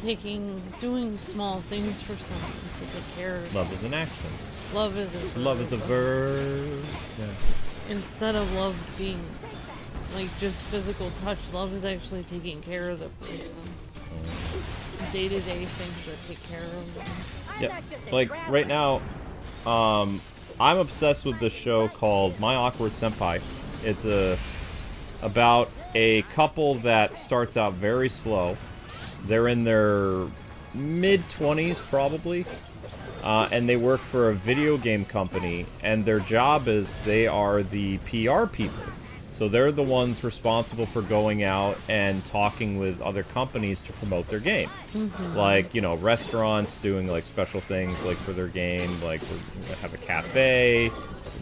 doing small things for someone to take care of them. Love is an action. Love is a verb. Love is a verb. Yeah. Instead of love being, like, just physical touch, love is actually taking care of the person. Day-to-day things that take care of them. Yeah, like, right now, I'm obsessed with this show called My Awkward Senpai. It's about a couple that starts out very slow. They're in their mid-20s, probably. And they work for a video game company, and their job is they are the PR people. So they're the ones responsible for going out and talking with other companies to promote their game. Like, you know, restaurants doing, like, special things, like, for their game. Like, they have a cafe,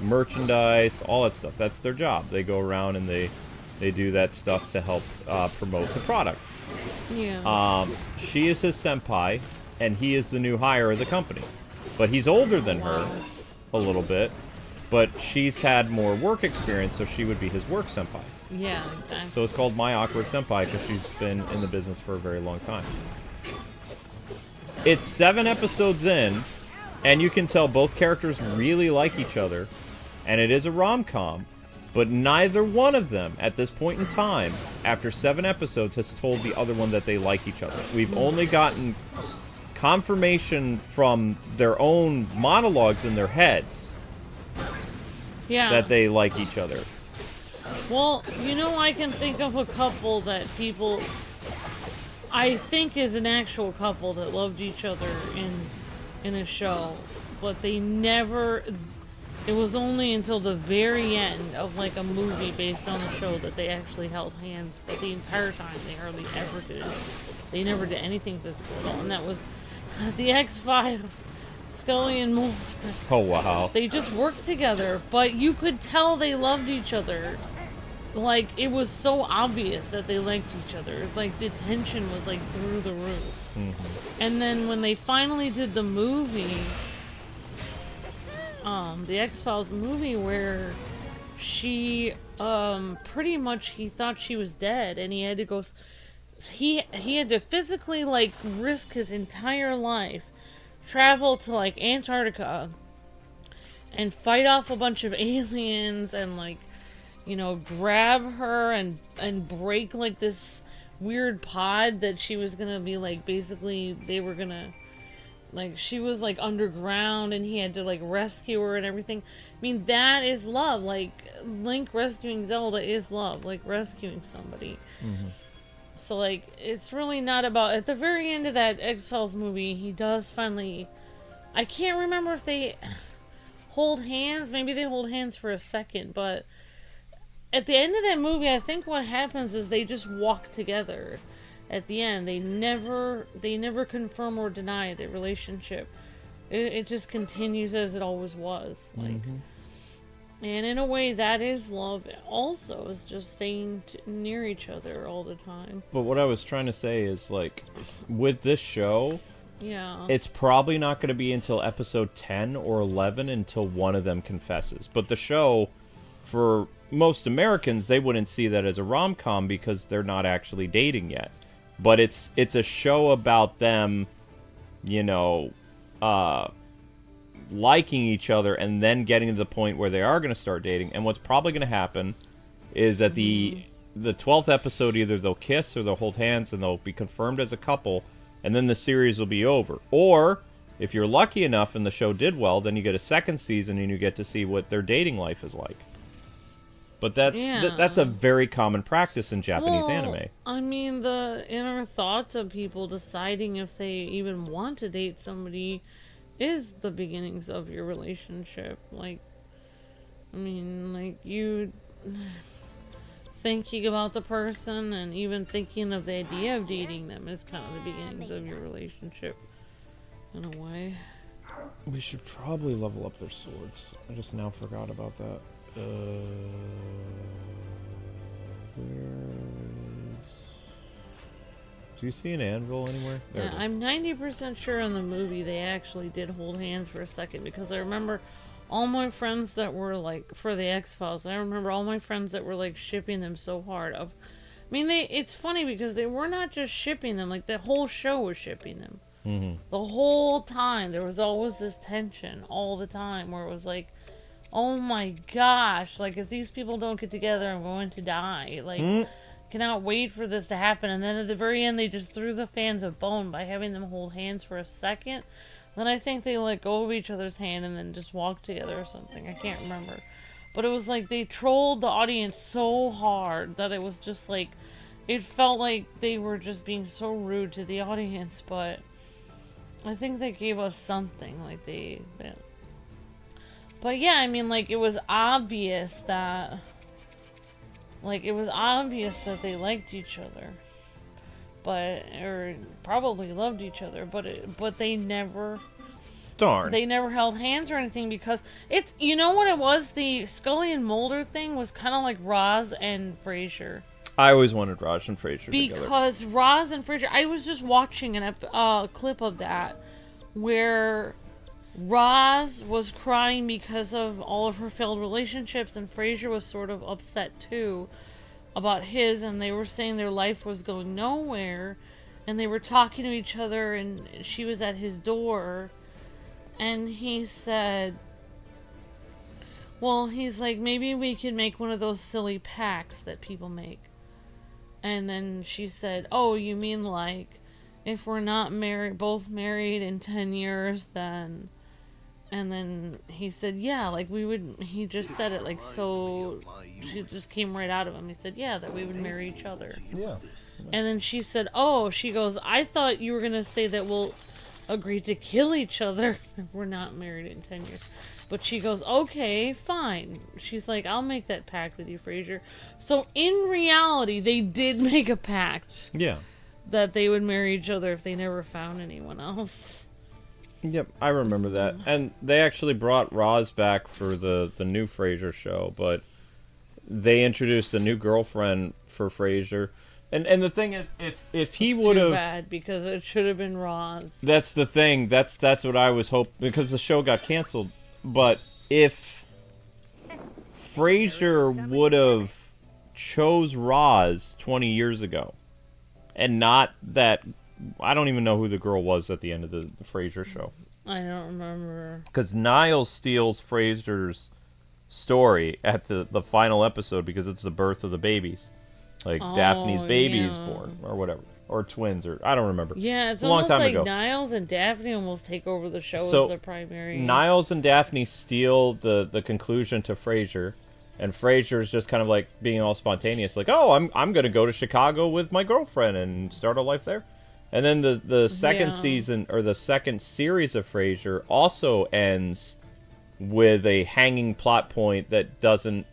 merchandise, all that stuff. That's their job. They go around and they do that stuff to help promote the product. Yeah. She is his senpai, and he is the new hire of the company. But he's older than her a little bit. But she's had more work experience, so she would be his work senpai. Yeah, exactly. So it's called My Awkward Senpai because she's been in the business for a very long time. It's 7 episodes in, and you can tell both characters really like each other, and it is a rom-com, but neither one of them, at this point in time, after 7 episodes, has told the other one that they like each other. We've only gotten confirmation from their own monologues in their heads that they like each other. Well, you know, I can think of a couple that people, I think, is an actual couple that loved each other in a show, but they never. It was only until the very end of like a movie based on the show that they actually held hands. But the entire time, they hardly ever did. They never did anything physical at all, and that was the X-Files. Scully and Mulder. Oh, wow. They just worked together, but you could tell they loved each other. Like, it was so obvious that they liked each other. Like, the tension was, like, through the roof. And then when they finally did the movie, the X-Files movie, where she, pretty much, he thought she was dead, and he had to go, he had to physically, like, risk his entire life, travel to, like, Antarctica, and fight off a bunch of aliens, and, like, you know, grab her and break, like, this weird pod that she was gonna be, like, basically, they were gonna, like, she was, like, underground, and he had to, like, rescue her and everything. I mean, that is love. Like, Link rescuing Zelda is love. Like, rescuing somebody. So, like, it's really not about... At the very end of that X-Files movie, he does finally... I can't remember if they hold hands. Maybe they hold hands for a second, but... At the end of that movie, I think what happens is they just walk together. At the end, they never confirm or deny their relationship. It just continues as it always was. Like, and in a way, that is love. Also, is just staying near each other all the time. But what I was trying to say is, like, with this show, Yeah, it's probably not going to be until episode 10 or 11 until one of them confesses. But the show, for most Americans, they wouldn't see that as a rom-com because they're not actually dating yet. But it's a show about them, you know, liking each other and then getting to the point where they are going to start dating. And what's probably going to happen is at the 12th episode, either they'll kiss or they'll hold hands and they'll be confirmed as a couple, and then the series will be over. Or, if you're lucky enough and the show did well, then you get a second season and you get to see what their dating life is like. But that's a very common practice in Japanese anime. I mean, the inner thoughts of people deciding if they even want to date somebody is the beginnings of your relationship. Like, I mean, like, you thinking about the person and even thinking of the idea of dating them is kind of the beginnings of your relationship, in a way. We should probably level up their swords. I just now forgot about that. Do you see an anvil anywhere? There Yeah, I'm 90% sure in the movie they actually did hold hands for a second, because I remember all my friends that were like, for the X-Files, I remember all my friends that were like shipping them so hard. I mean, it's funny because they were not just shipping them, like the whole show was shipping them. The whole time there was always this tension all the time where it was like, oh my gosh, like, if these people don't get together, I'm going to die. Like, cannot wait for this to happen. And then at the very end, they just threw the fans a bone by having them hold hands for a second. Then I think they let go of each other's hand and then just walked together or something. I can't remember. But it was like they trolled the audience so hard that it was just like, it felt like they were just being so rude to the audience. But I think they gave us something. Like, But yeah, I mean, like, it was obvious that Like, it was obvious that they liked each other. Or probably loved each other, but they never... Darn. They never held hands or anything because it's... You know what it was? The Scully and Mulder thing was kind of like Roz and Frasier. I always wanted Raj and Frasier together. Because Roz and Frasier... I was just watching a clip of that where Roz was crying because of all of her failed relationships, and Frasier was sort of upset too about his, and they were saying their life was going nowhere, and they were talking to each other, and she was at his door, and he said, well, he's like, maybe we could make one of those silly pacts that people make. And then she said, oh, you mean like, if we're not both married in 10 years, then... And then he said, yeah, like we would, he just said it like so, it just came right out of him. He said, yeah, that we would marry each other. Yeah. And then she said, oh, she goes, I thought you were going to say that we'll agree to kill each other if we're not married in 10 years. But she goes, okay, fine. She's like, I'll make that pact with you, Frasier. So in reality, they did make a pact. Yeah. That they would marry each other if they never found anyone else. Yep, I remember that. And they actually brought Roz back for the new Frasier show, but they introduced a new girlfriend for Frasier. And the thing is, if he would have... Too bad, because it should have been Roz. That's the thing. That's what I was hoping, because the show got canceled. But if Frasier would have chose Roz 20 years ago, and not that... I don't even know who the girl was at the end of the Frasier show. I don't remember. Because Niles steals Frasier's story at the final episode because it's the birth of the babies. Like, Daphne's baby is born, or whatever. Or twins, or I don't remember. Yeah, it's a long almost time like ago. Niles and Daphne almost take over the show So, as the primary. Niles and Daphne steal the conclusion to Frasier. And Frasier's just kind of like being all spontaneous. Like, oh, I'm going to go to Chicago with my girlfriend and start a life there. And then the second season, or the second series of Frasier, also ends with a hanging plot point that doesn't,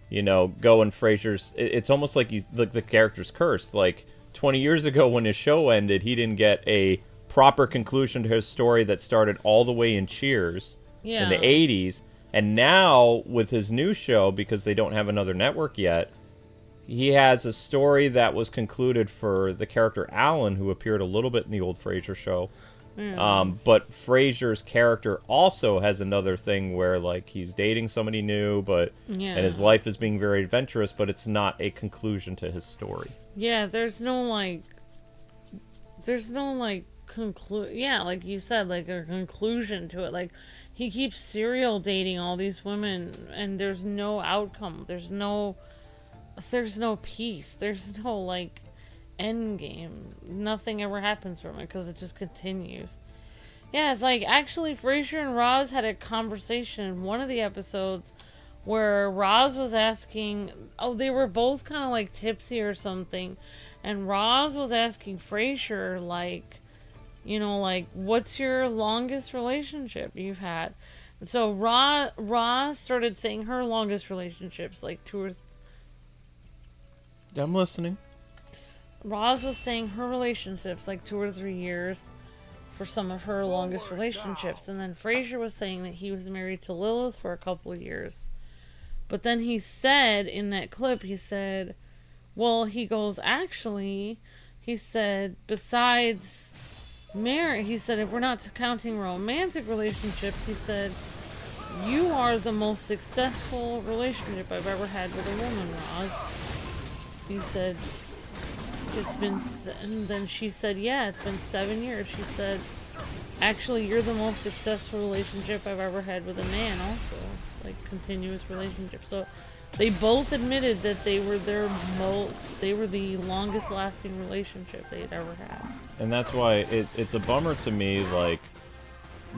go in Frasier's... It's almost like the character's cursed. Like, 20 years ago when his show ended, he didn't get a proper conclusion to his story that started all the way in Cheers in the 80s. And now, with his new show, because they don't have another network yet... He has a story that was concluded for the character Alan, who appeared a little bit in the old Frasier show. But Frasier's character also has another thing where, like, he's dating somebody new, and his life is being very adventurous, but it's not a conclusion to his story. Yeah, there's no like you said, like a conclusion to it. Like, he keeps serial dating all these women, and there's no outcome. There's no peace. There's no, like, end game. Nothing ever happens from it because it just continues. Yeah, it's like, actually, Frasier and Roz had a conversation in one of the episodes where Roz was asking... Oh, they were both kind of, like, tipsy or something. And Roz was asking Frasier, like, what's your longest relationship you've had? And so Roz started saying her longest relationships, like 2 or 3. I'm listening. Roz was saying her relationships, like 2 or 3 years for some of her longest relationships. And then Frasier was saying that he was married to Lilith for a couple of years. But then he said in that clip, he said, besides marriage, he said, if we're not counting romantic relationships, he said, you are the most successful relationship I've ever had with a woman, Roz. He said, and then she said, yeah, it's been 7 years. She said, actually, you're the most successful relationship I've ever had with a man also. Like, continuous relationship. So, they both admitted that they were the longest lasting relationship they had ever had. And that's why it's a bummer to me, like,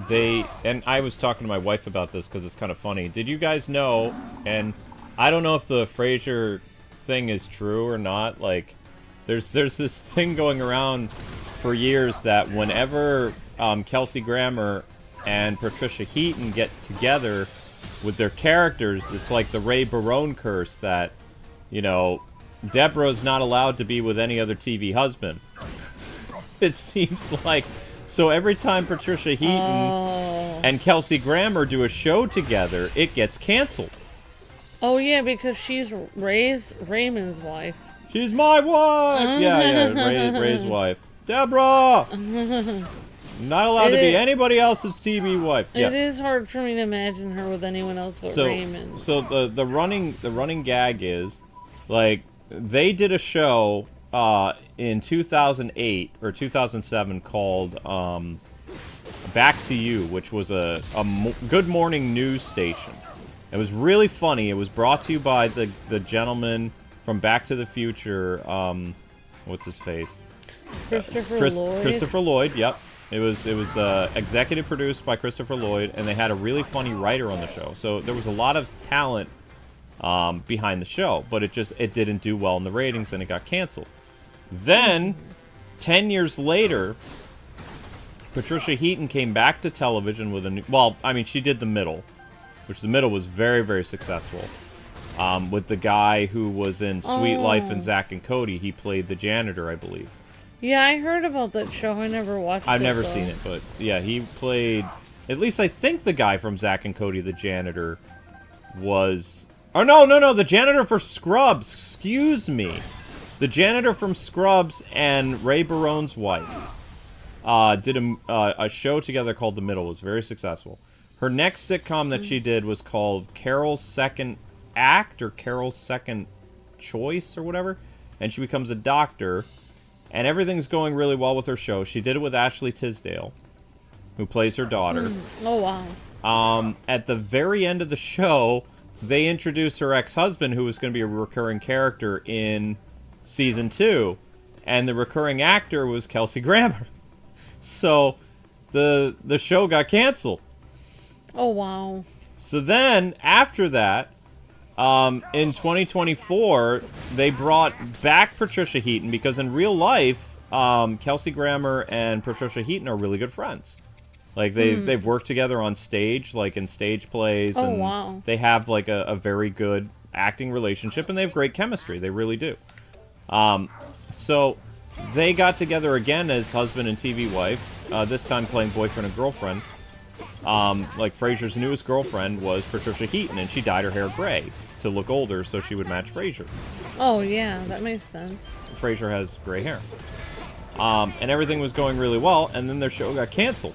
and I was talking to my wife about this because it's kind of funny. Did you guys know, and I don't know if the Frasier thing is true or not, like, there's this thing going around for years that whenever Kelsey Grammer and Patricia Heaton get together with their characters, it's like the Ray Barone curse that you know, Deborah's not allowed to be with any other TV husband. It seems like. So every time Patricia Heaton and Kelsey Grammer do a show together, it gets canceled. Oh yeah, because she's Raymond's wife. She's my wife! Yeah, Ray's wife. Deborah! Not allowed to be anybody else's TV wife. It is hard for me to imagine her with anyone else but Raymond. So the running gag is, like, they did a show in 2008 or 2007 called Back to You, which was a Good Morning news station. It was really funny. It was brought to you by the gentleman from Back to the Future. What's his face? Christopher Lloyd. Christopher Lloyd. Yep. It was executive produced by Christopher Lloyd, and they had a really funny writer on the show. So there was a lot of talent behind the show, but it didn't do well in the ratings, and it got canceled. Then, 10 years later, Patricia Heaton came back to television with a new... Well, I mean, she did The Middle, which The Middle was very, very successful. With the guy who was in Sweet Life and Zack and Cody. He played the janitor, I believe. Yeah, I heard about that show. I never watched it. I've never seen it, but yeah, he played... At least I think the guy from Zack and Cody, the janitor, was... Oh, no, the janitor for Scrubs. Excuse me. The janitor from Scrubs and Ray Barone's wife did a show together called The Middle. It was very successful. Her next sitcom that she did was called Carol's Second Act or Carol's Second Choice or whatever. And she becomes a doctor. And everything's going really well with her show. She did it with Ashley Tisdale, who plays her daughter. Oh, wow. At the very end of the show, they introduce her ex-husband, who was going to be a recurring character in Season 2. And the recurring actor was Kelsey Grammer. So, the show got canceled. Oh, wow. So then, after that, in 2024, they brought back Patricia Heaton because in real life, Kelsey Grammer and Patricia Heaton are really good friends. Like they've worked together on stage, like in stage plays, and wow. They have like a very good acting relationship, and they have great chemistry. They really do. So they got together again as husband and TV wife. This time playing boyfriend and girlfriend. Like Frasier's newest girlfriend was Patricia Heaton, and she dyed her hair gray to look older so she would match Frasier. Oh, yeah, that makes sense. Frasier has gray hair. And everything was going really well, and then their show got canceled.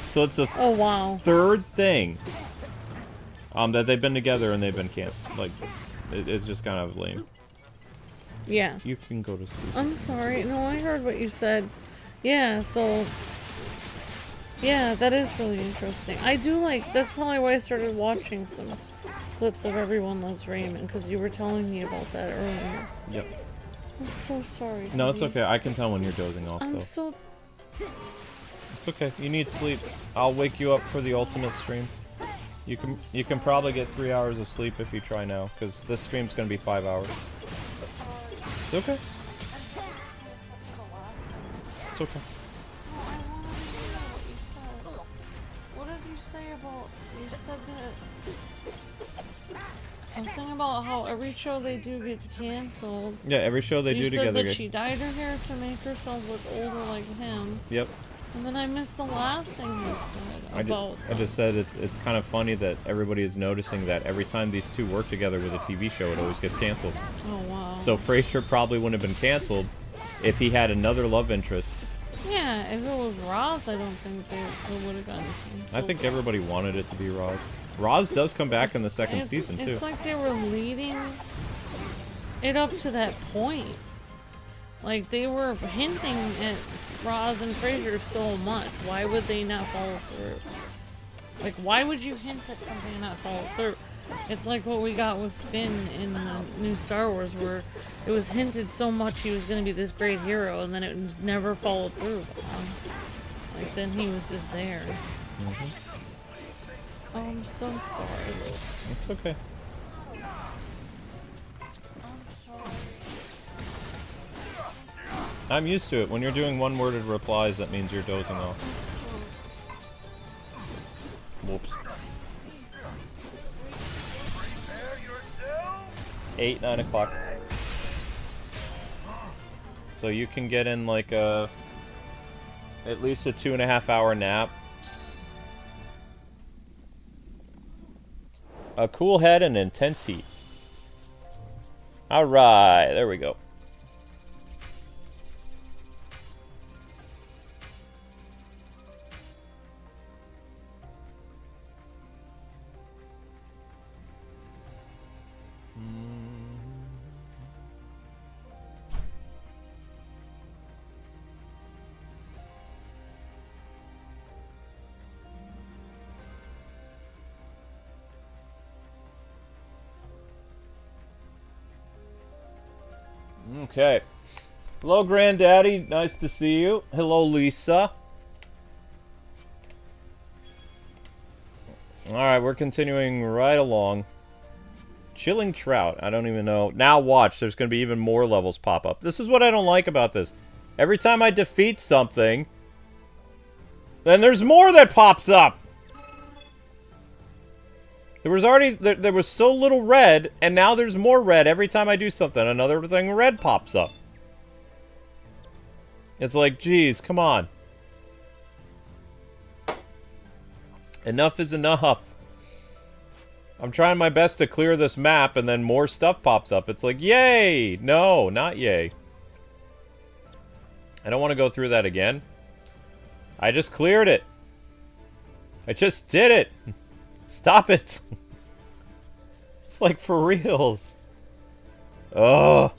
So it's a third thing that they've been together and they've been canceled. Like, it's just kind of lame. Yeah. You can go to sleep. I'm sorry. No, I heard what you said. Yeah, so... Yeah, that is really interesting. I do like... That's probably why I started watching some clips of Everyone Loves Raymond, because you were telling me about that earlier. Yep. I'm so sorry. No, it's okay. I can tell when you're dozing off, though. I'm so... It's okay. You need sleep. I'll wake you up for the ultimate stream. You can probably get 3 hours of sleep if you try now, because this stream's going to be 5 hours. It's okay. It's okay. What did you say about... You said that... Something about how every show they do gets canceled. Yeah, every show they do together You said that gets... she dyed her hair to make herself look older like him. Yep. And then I missed the last thing you said about... I just said it's kind of funny that everybody is noticing that every time these two work together with a TV show, it always gets canceled. Oh, wow. So Frasier probably wouldn't have been canceled if he had another love interest. Yeah, if it was Roz, I don't think it would have gotten canceled. I think everybody wanted it to be Roz. Roz does come back in the second season, too. It's like they were leading it up to that point. Like, they were hinting at Roz and Frasier so much. Why would they not follow through? Like, why would you hint at something and not follow through? It's like what we got with Finn in the new Star Wars, where it was hinted so much he was going to be this great hero, and then it was never followed through. Like, then he was just there. Oh, I'm so sorry, Luke. It's okay. I'm used to it. When you're doing one-worded replies, that means you're dozing off. Whoops. 8, 9 o'clock. So you can get in like a at least a 2.5 hour nap. A cool head and intense heat. Alright, there we go. Okay. Hello, Granddaddy. Nice to see you. Hello, Lisa. Alright, we're continuing right along. Chilling Trout. I don't even know. Now watch. There's going to be even more levels pop up. This is what I don't like about this. Every time I defeat something, then there's more that pops up. There was already... There was so little red, and now there's more red every time I do something. Another thing red pops up. It's like, geez, come on. Enough is enough. I'm trying my best to clear this map, and then more stuff pops up. It's like, yay! No, not yay. I don't want to go through that again. I just cleared it. I just did it. Stop it. It's like for reals. Ugh.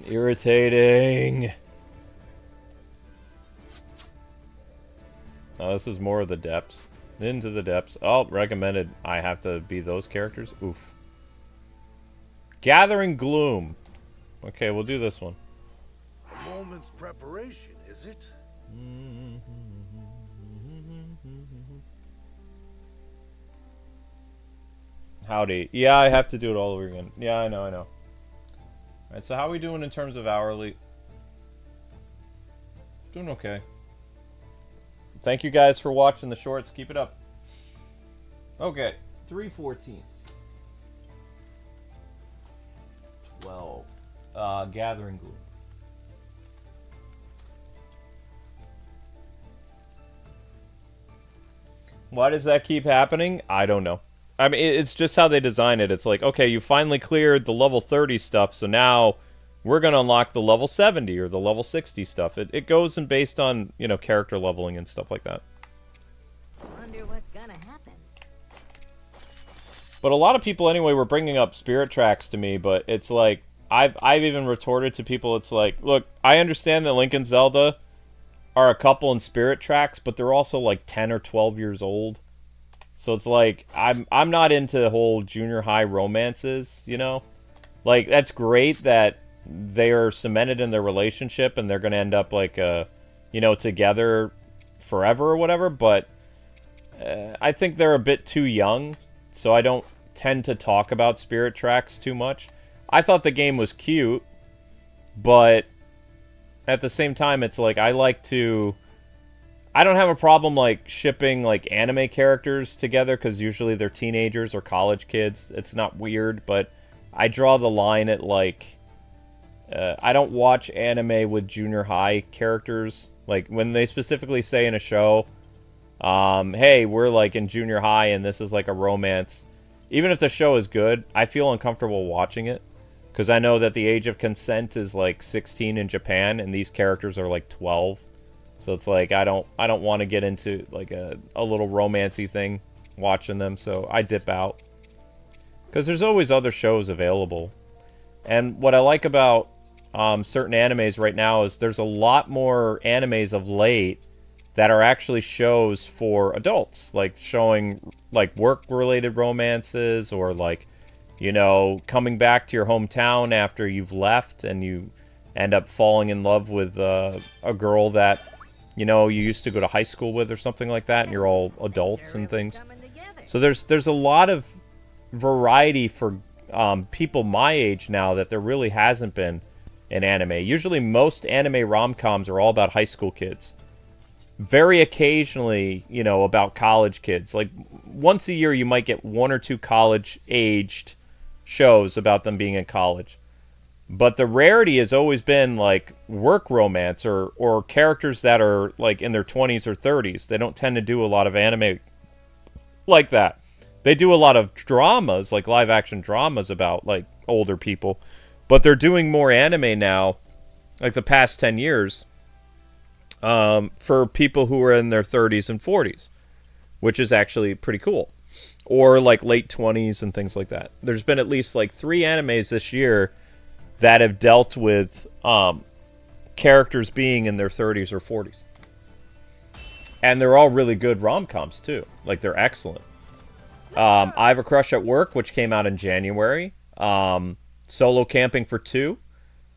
Irritating. Oh, this is more of the depths. Into the depths. Oh, recommended. I have to be those characters. Oof. Gathering Gloom. Okay, we'll do this one. A moment's preparation, is it? Howdy. Yeah, I have to do it all over again. Yeah, I know, I know. Alright, so how are we doing in terms of hourly? Doing okay. Thank you guys for watching the shorts. Keep it up. Okay, 3:14. 12. Gathering Gloom. Why does that keep happening? I don't know. I mean, it's just how they design it. It's like, okay, you finally cleared the level 30 stuff, so now we're going to unlock the level 70 or the level 60 stuff. It goes and based on, you know, character leveling and stuff like that. Wonder what's gonna happen. But a lot of people, anyway, were bringing up Spirit Tracks to me, but it's like, I've even retorted to people, it's like, look, I understand that Link and Zelda are a couple in Spirit Tracks, but they're also like 10 or 12 years old. So it's like, I'm not into whole junior high romances, you know? Like, that's great that they are cemented in their relationship and they're going to end up like, you know, together forever or whatever, but I think they're a bit too young, so I don't tend to talk about Spirit Tracks too much. I thought the game was cute, but at the same time, it's like, I like to... I don't have a problem, like, shipping, like, anime characters together, because usually they're teenagers or college kids. It's not weird, but I draw the line at, like... I don't watch anime with junior high characters. Like, when they specifically say in a show, hey, we're, like, in junior high, and this is, like, a romance. Even if the show is good, I feel uncomfortable watching it. Because I know that the age of consent is, like, 16 in Japan, and these characters are, like, 12. So it's like, I don't want to get into, like, a little romancy thing watching them, so I dip out. Because there's always other shows available. And what I like about certain animes right now is there's a lot more animes of late that are actually shows for adults. Like, showing, like, work-related romances, or, like, you know, coming back to your hometown after you've left and you end up falling in love with a girl that... you know, you used to go to high school with or something like that, and you're all adults and things. So there's a lot of variety for people my age now that there really hasn't been in anime. Usually most anime rom-coms are all about high school kids. very occasionally, you know, about college kids. Like, once a year you might get 1 or 2 college-aged shows about them being in college. But the rarity has always been, like, work romance or characters that are, like, in their 20s or 30s. They don't tend to do a lot of anime like that. They do a lot of dramas, like live-action dramas about, like, older people. But they're doing more anime now, like the past 10 years, for people who are in their 30s and 40s, which is actually pretty cool. Or, like, late 20s and things like that. There's been at least, like, 3 animes this year that have dealt with characters being in their 30s or 40s. And they're all really good rom-coms, too. Like, they're excellent. I Have a Crush at Work, which came out in January. Solo Camping for Two.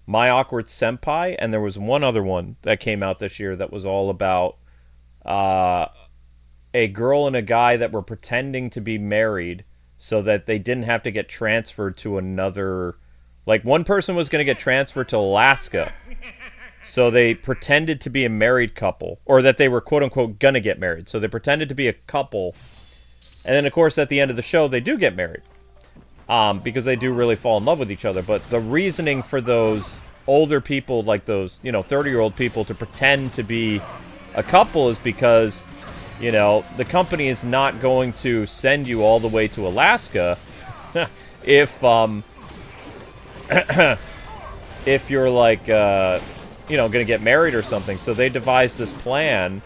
My Awkward Senpai. And there was one other one that came out this year that was all about a girl and a guy that were pretending to be married so that they didn't have to get transferred to another... Like, one person was going to get transferred to Alaska, so they pretended to be a married couple, or that they were, quote-unquote, gonna get married. So they pretended to be a couple, and then, of course, at the end of the show, they do get married, because they do really fall in love with each other. But the reasoning for those older people, like those, you know, 30-year-old people, to pretend to be a couple is because, you know, the company is not going to send you all the way to Alaska if, if you're like, you know, going to get married or something. So they devised this plan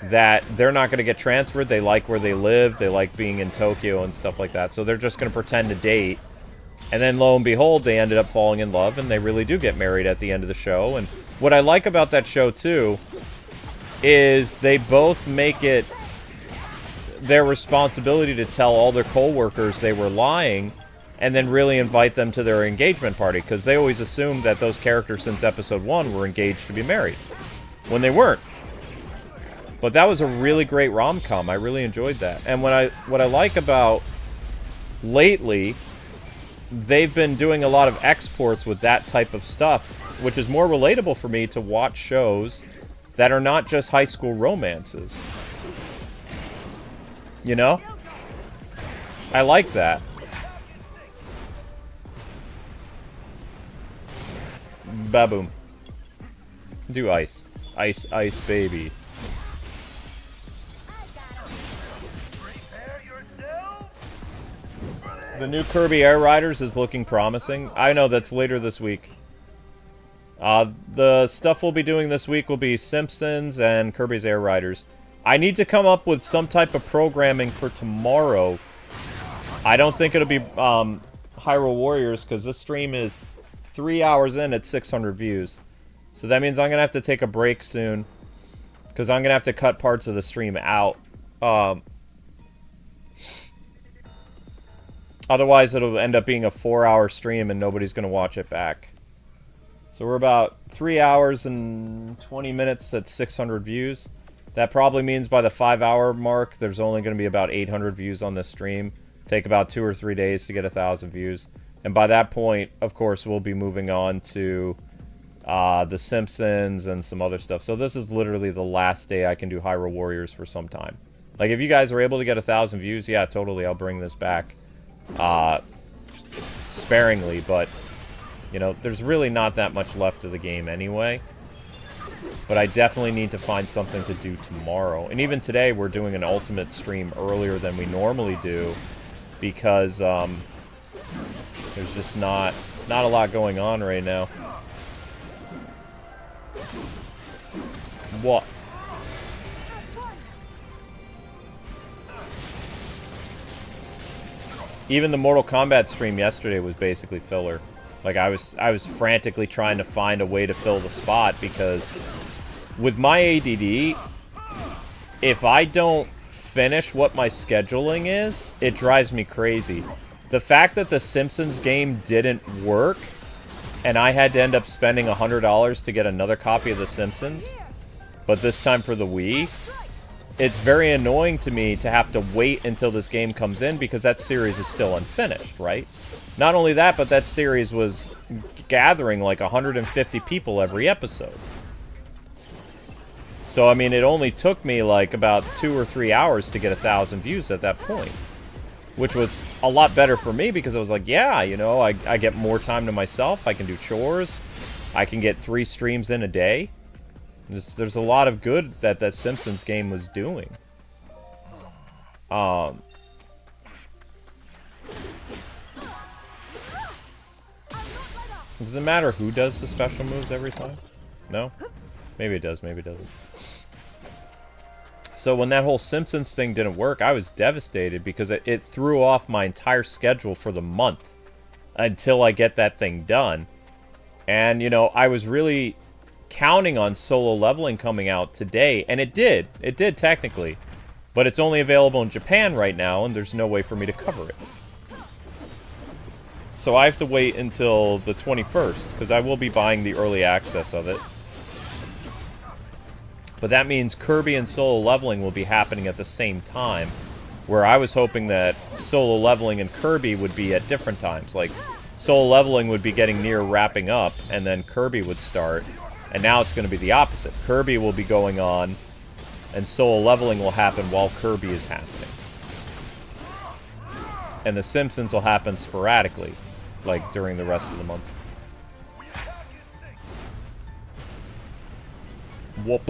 that they're not going to get transferred. They like where they live. They like being in Tokyo and stuff like that. So they're just going to pretend to date. And then lo and behold, they ended up falling in love, and they really do get married at the end of the show. And what I like about that show, too, is they both make it their responsibility to tell all their co-workers they were lying, and then really invite them to their engagement party, because they always assumed that those characters since episode 1 were engaged to be married, when they weren't. But that was a really great rom-com. I really enjoyed that. And what I like about lately, they've been doing a lot of exports with that type of stuff, which is more relatable for me to watch shows that are not just high school romances. You know? I like that. Baboom. Do ice. Ice, ice, baby. The new Kirby Air Riders is looking promising. I know that's later this week. The stuff we'll be doing this week will be Simpsons and Kirby's Air Riders. I need to come up with some type of programming for tomorrow. I don't think it'll be Hyrule Warriors, because this stream is 3 hours in at 600 views. So that means I'm going to have to take a break soon, because I'm going to have to cut parts of the stream out. Otherwise, it'll end up being a 4-hour stream and nobody's going to watch it back. So we're about 3 hours and 20 minutes at 600 views. That probably means by the 5-hour mark, there's only going to be about 800 views on this stream. Take about 2 or 3 days to get 1,000 views. And by that point, of course, we'll be moving on to The Simpsons and some other stuff. So this is literally the last day I can do Hyrule Warriors for some time. Like, if you guys are able to get 1,000 views, yeah, totally, I'll bring this back. Sparingly, but, you know, there's really not that much left of the game anyway. But I definitely need to find something to do tomorrow. And even today, we're doing an Ultimate stream earlier than we normally do, because, there's just not a lot going on right now. What? Even the Mortal Kombat stream yesterday was basically filler. Like, I was frantically trying to find a way to fill the spot, because with my ADD, if I don't finish what my scheduling is, it drives me crazy. The fact that the Simpsons game didn't work, and I had to end up spending $100 to get another copy of The Simpsons, but this time for the Wii, it's very annoying to me to have to wait until this game comes in, because that series is still unfinished, right? Not only that, but that series was gathering like 150 people every episode. So, I mean, it only took me, like, about 2 or 3 hours to get 1,000 views at that point. Which was a lot better for me because I was like, yeah, you know, I get more time to myself. I can do chores. I can get 3 streams in a day. There's a lot of good that Simpsons game was doing. Does it matter who does the special moves every time? No? Maybe it does, maybe it doesn't. So when that whole Simpsons thing didn't work, I was devastated because it threw off my entire schedule for the month until I get that thing done. And, you know, I was really counting on solo leveling coming out today, and it did. It did, technically. But it's only available in Japan right now, and there's no way for me to cover it. So I have to wait until the 21st, because I will be buying the early access of it. But that means Kirby and solo leveling will be happening at the same time, where I was hoping that solo leveling and Kirby would be at different times. Like, solo leveling would be getting near wrapping up, and then Kirby would start. And now it's going to be the opposite. Kirby will be going on, and solo leveling will happen while Kirby is happening. And the Simpsons will happen sporadically, like during the rest of the month. Whoop.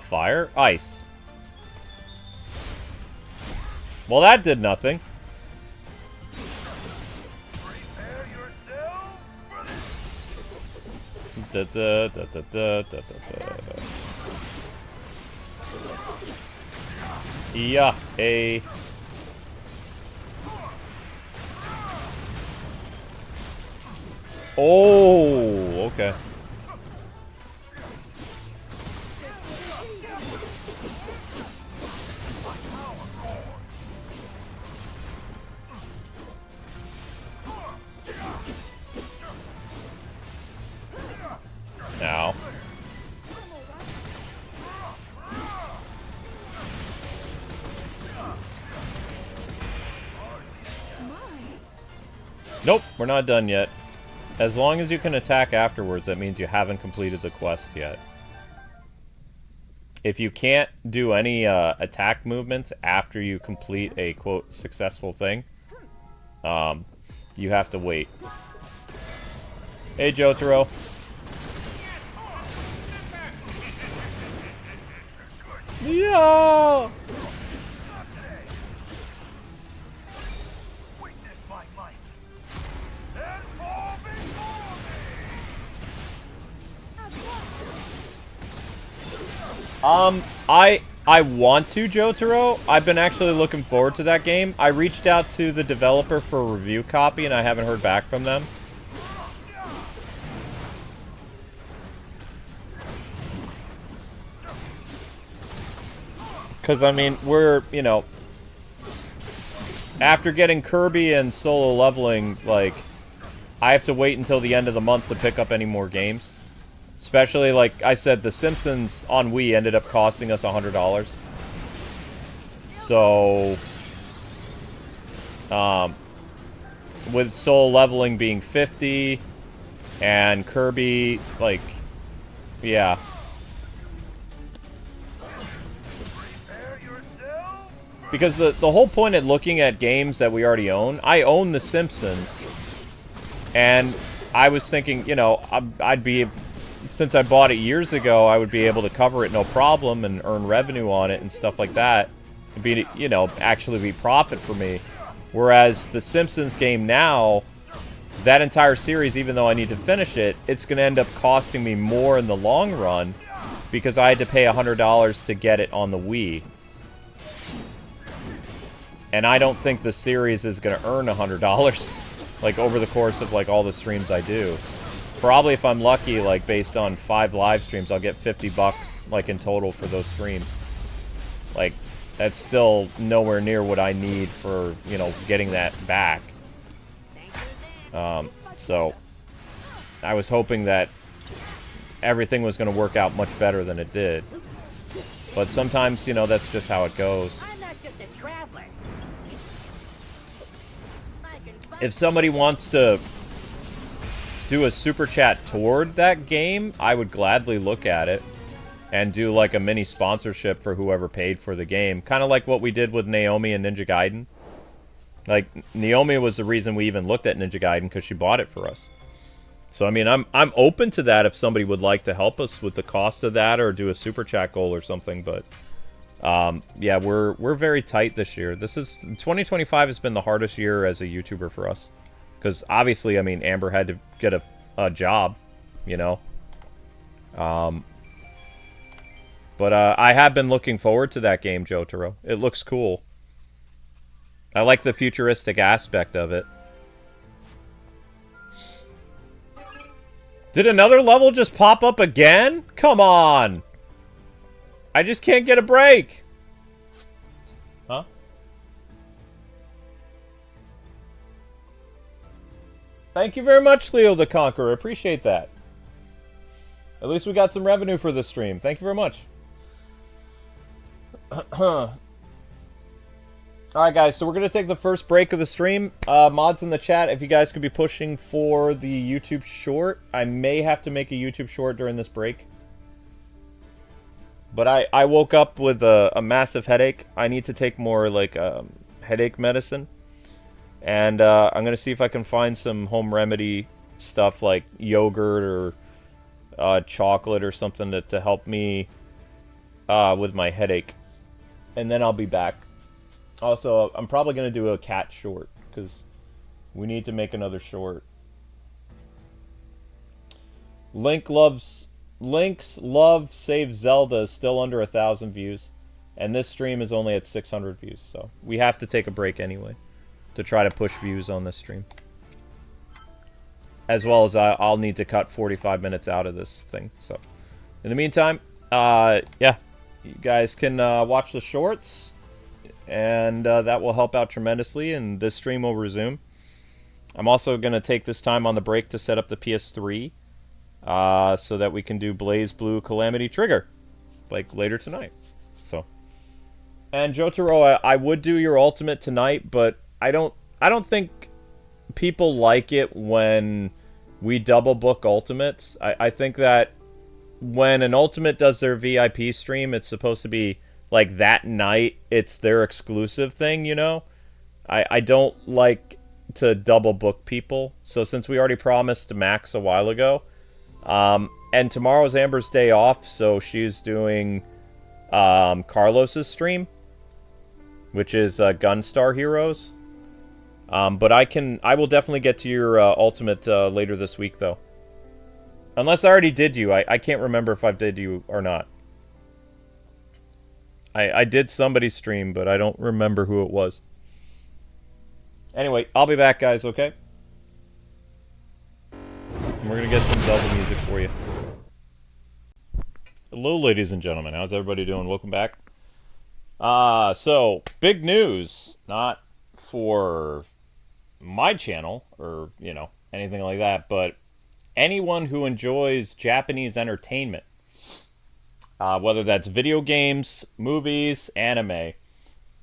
Fire? Ice. Well, that did nothing. Da, da, da, da, da, da, da. Yeah, hey. Oh, okay. Now. Nope, we're not done yet. As long as you can attack afterwards, that means you haven't completed the quest yet. If you can't do any attack movements after you complete a, quote, successful thing, you have to wait. Hey, Jotaro. Yeah! I want to, Jotaro. I've been actually looking forward to that game. I reached out to the developer for a review copy, and I haven't heard back from them. Because, I mean, we're, you know, after getting Kirby and solo leveling, like, I have to wait until the end of the month to pick up any more games. Especially, like I said, The Simpsons on Wii ended up costing us $100. So, with solo leveling being $50, and Kirby, like, yeah. Because the whole point of looking at games that we already own, I own The Simpsons, and I was thinking, you know, I'd be... Since I bought it years ago, I would be able to cover it no problem and earn revenue on it and stuff like that. It'd be, you know, actually be profit for me. Whereas the Simpsons game now, that entire series, even though I need to finish it, it's going to end up costing me more in the long run because I had to pay $100 to get it on the Wii. And I don't think the series is going to earn $100 like over the course of like all the streams I do. Probably if I'm lucky, like based on 5 live streams, I'll get $50 like in total for those streams. Like that's still nowhere near what I need for, you know, getting that back. So I was hoping that everything was going to work out much better than it did. But sometimes, you know, that's just how it goes. I'm not just a traveler. If somebody wants to do a super chat toward that game, I would gladly look at it and do like a mini sponsorship for whoever paid for the game. Kind of like what we did with Naomi and Ninja Gaiden. Like, Naomi was the reason we even looked at Ninja Gaiden because she bought it for us. So, I mean, I'm open to that if somebody would like to help us with the cost of that or do a super chat goal or something, but yeah, we're very tight this year. 2025 has been the hardest year as a YouTuber for us. Because obviously, I mean, Amber had to get a job, you know. But I have been looking forward to that game, Jotaro. It looks cool. I like the futuristic aspect of it. Did another level just pop up again? Come on! I just can't get a break! Huh? Thank you very much, Leo the Conqueror. Appreciate that. At least we got some revenue for this stream. Thank you very much. Alright, guys, so we're going to take the first break of the stream. Mods in the chat, if you guys could be pushing for the YouTube short. I may have to make a YouTube short during this break. But I woke up with a massive headache. I need to take more, like, headache medicine. And I'm going to see if I can find some home remedy stuff like yogurt or chocolate or something to help me with my headache. And then I'll be back. Also, I'm probably going to do a cat short, because we need to make another short. Link's Love Save Zelda is still under 1,000 views. And this stream is only at 600 views, so we have to take a break anyway to try to push views on this stream. As well as I'll need to cut 45 minutes out of this thing. So, in the meantime, yeah, you guys can watch the shorts. And that will help out tremendously, and this stream will resume. I'm also going to take this time on the break to set up the PS3 so that we can do Blaze Blue Calamity Trigger, like, later tonight. So, and Jotaro, I would do your ultimate tonight, but I don't think people like it when we double book ultimates. I think that when an ultimate does their VIP stream, it's supposed to be like that night, it's their exclusive thing, you know? I don't like to double book people. So since we already promised Max a while ago, and tomorrow's Amber's day off, so she's doing Carlos's stream, which is Gunstar Heroes. But I will definitely get to your ultimate later this week, though. Unless I already did you. I can't remember if I did you or not. I did somebody's stream, but I don't remember who it was. Anyway, I'll be back, guys, okay? And we're going to get some Zelda music for you. Hello, ladies and gentlemen. How's everybody doing? Welcome back. So, big news. Not for my channel, or, you know, anything like that, but anyone who enjoys Japanese entertainment. Whether that's video games, movies, anime.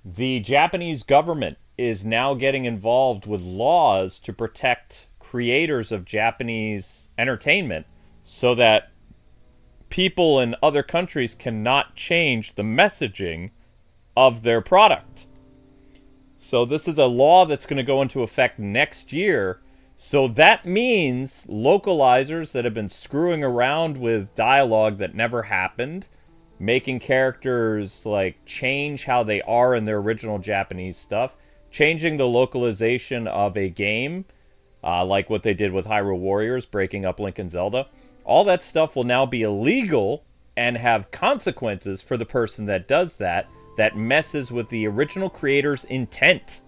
The Japanese government is now getting involved with laws to protect creators of Japanese entertainment so that people in other countries cannot change the messaging of their product. So this is a law that's going to go into effect next year. So that means localizers that have been screwing around with dialogue that never happened, making characters like change how they are in their original Japanese stuff, changing the localization of a game, like what they did with Hyrule Warriors, breaking up Link and Zelda. All that stuff will now be illegal and have consequences for the person that does that messes with the original creator's intent.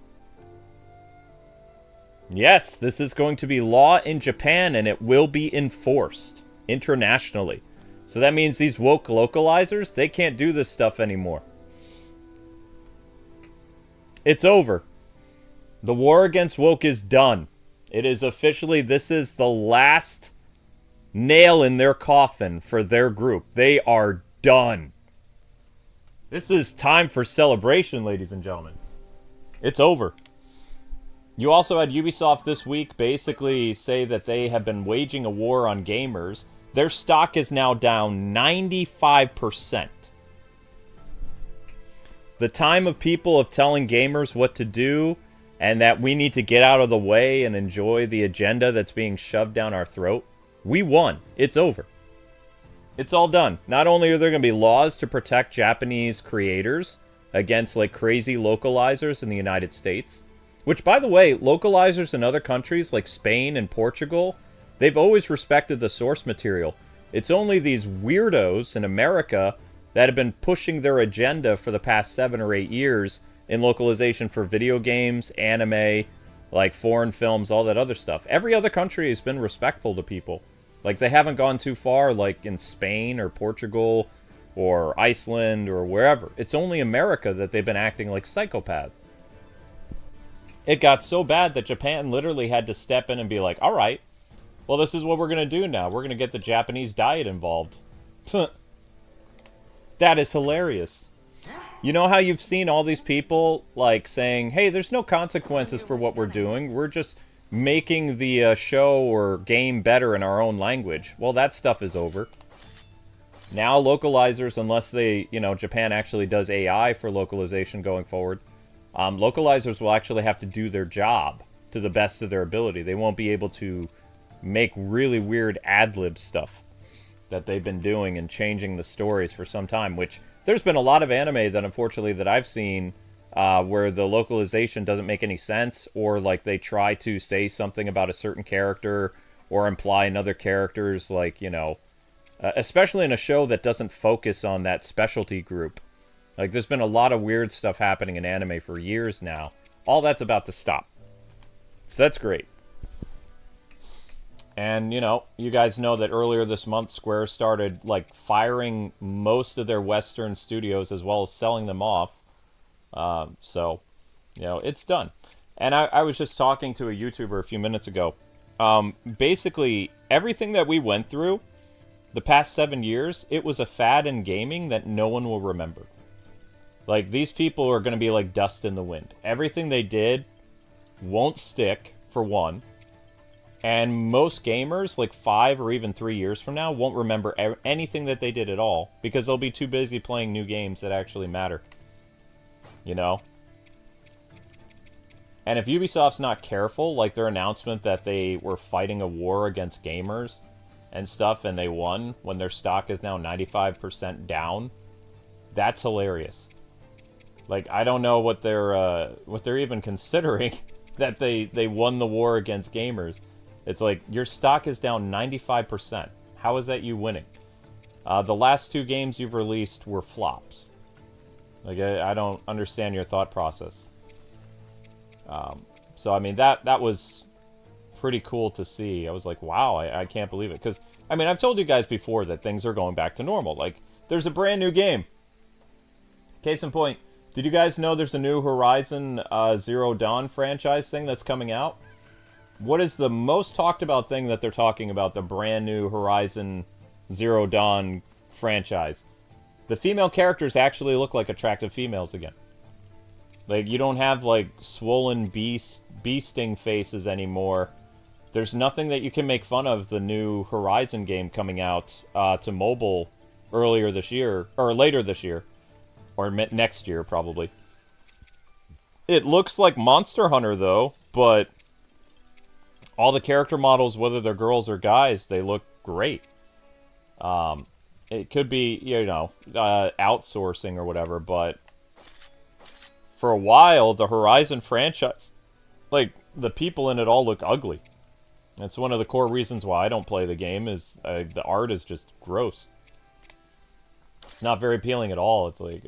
Yes, this is going to be law in Japan, and it will be enforced internationally. So that means these woke localizers, they can't do this stuff anymore. It's over. The war against woke is done. It is officially, this is the last nail in their coffin for their group. They are done. This is time for celebration, ladies and gentlemen. It's over. You also had Ubisoft this week basically say that they have been waging a war on gamers. Their stock is now down 95%. The time of people of telling gamers what to do and that we need to get out of the way and enjoy the agenda that's being shoved down our throat, we won. It's over. It's all done. Not only are there going to be laws to protect Japanese creators against like crazy localizers in the United States, which, by the way, localizers in other countries like Spain and Portugal, they've always respected the source material. It's only these weirdos in America that have been pushing their agenda for the past 7 or 8 years in localization for video games, anime, like foreign films, all that other stuff. Every other country has been respectful to people. Like, they haven't gone too far, like in Spain or Portugal or Iceland or wherever. It's only America that they've been acting like psychopaths. It got so bad that Japan literally had to step in and be like, all right, well, this is what we're going to do now. We're going to get the Japanese diet involved. That is hilarious. You know how you've seen all these people, like, saying, hey, there's no consequences for what we're doing. We're just making the show or game better in our own language. Well, that stuff is over. Now localizers, unless they, you know, Japan actually does AI for localization going forward, localizers will actually have to do their job to the best of their ability. They won't be able to make really weird ad-lib stuff that they've been doing and changing the stories for some time, which there's been a lot of anime that unfortunately that I've seen where the localization doesn't make any sense, or like they try to say something about a certain character or imply another character's, like, you know, especially in a show that doesn't focus on that specialty group. Like, there's been a lot of weird stuff happening in anime for years now. All that's about to stop. So that's great. And, you know, you guys know that earlier this month, Square started, like, firing most of their Western studios as well as selling them off. So, you know, it's done. And I was just talking to a YouTuber a few minutes ago. Basically, everything that we went through the past 7 years, it was a fad in gaming that no one will remember. Like, these people are going to be like dust in the wind. Everything they did won't stick, for one. And most gamers, like 5 or even 3 years from now, won't remember anything that they did at all, because they'll be too busy playing new games that actually matter. You know? And if Ubisoft's not careful, like their announcement that they were fighting a war against gamers and stuff, and they won when their stock is now 95% down, that's hilarious. Like, I don't know what they're even considering that they won the war against gamers. It's like, your stock is down 95%. How is that you winning? The last 2 games you've released were flops. Like, I don't understand your thought process. So, I mean, that was pretty cool to see. I was like, wow, I can't believe it. Because, I mean, I've told you guys before that things are going back to normal. Like, there's a brand new game. Case in point, did you guys know there's a new Horizon Zero Dawn franchise thing that's coming out? What is the most talked about thing that they're talking about the brand new Horizon Zero Dawn franchise? The female characters actually look like attractive females again. Like, you don't have, like, swollen bee sting faces anymore. There's nothing that you can make fun of the new Horizon game coming out to mobile earlier this year, or later this year, or next year, probably. It looks like Monster Hunter, though, but all the character models, whether they're girls or guys, they look great. It could be, you know, outsourcing or whatever, but for a while, the Horizon franchise, like, the people in it all look ugly. That's one of the core reasons why I don't play the game, is the art is just gross. It's not very appealing at all. It's like,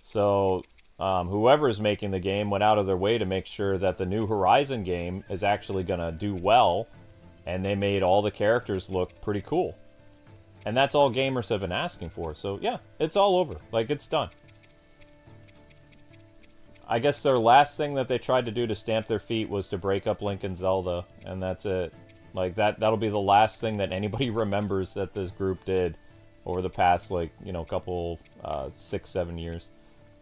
So, whoever's making the game went out of their way to make sure that the new Horizon game is actually going to do well, and they made all the characters look pretty cool. And that's all gamers have been asking for. So, yeah, it's all over. Like, it's done. I guess their last thing that they tried to do to stamp their feet was to break up Link and Zelda, and that's it. Like, that'll be the last thing that anybody remembers that this group did over the past, like, you know, couple, 6-7 years.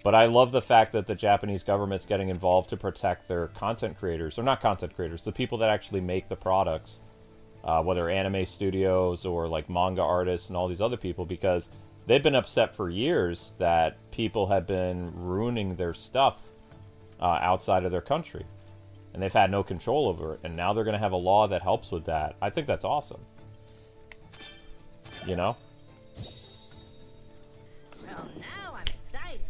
But I love the fact that the Japanese government's getting involved to protect their content creators. Or not content creators, the people that actually make the products. Whether anime studios or like manga artists and all these other people, because they've been upset for years that people have been ruining their stuff outside of their country. And they've had no control over it. And now they're going to have a law that helps with that. I think that's awesome. You know? Well, now I'm excited.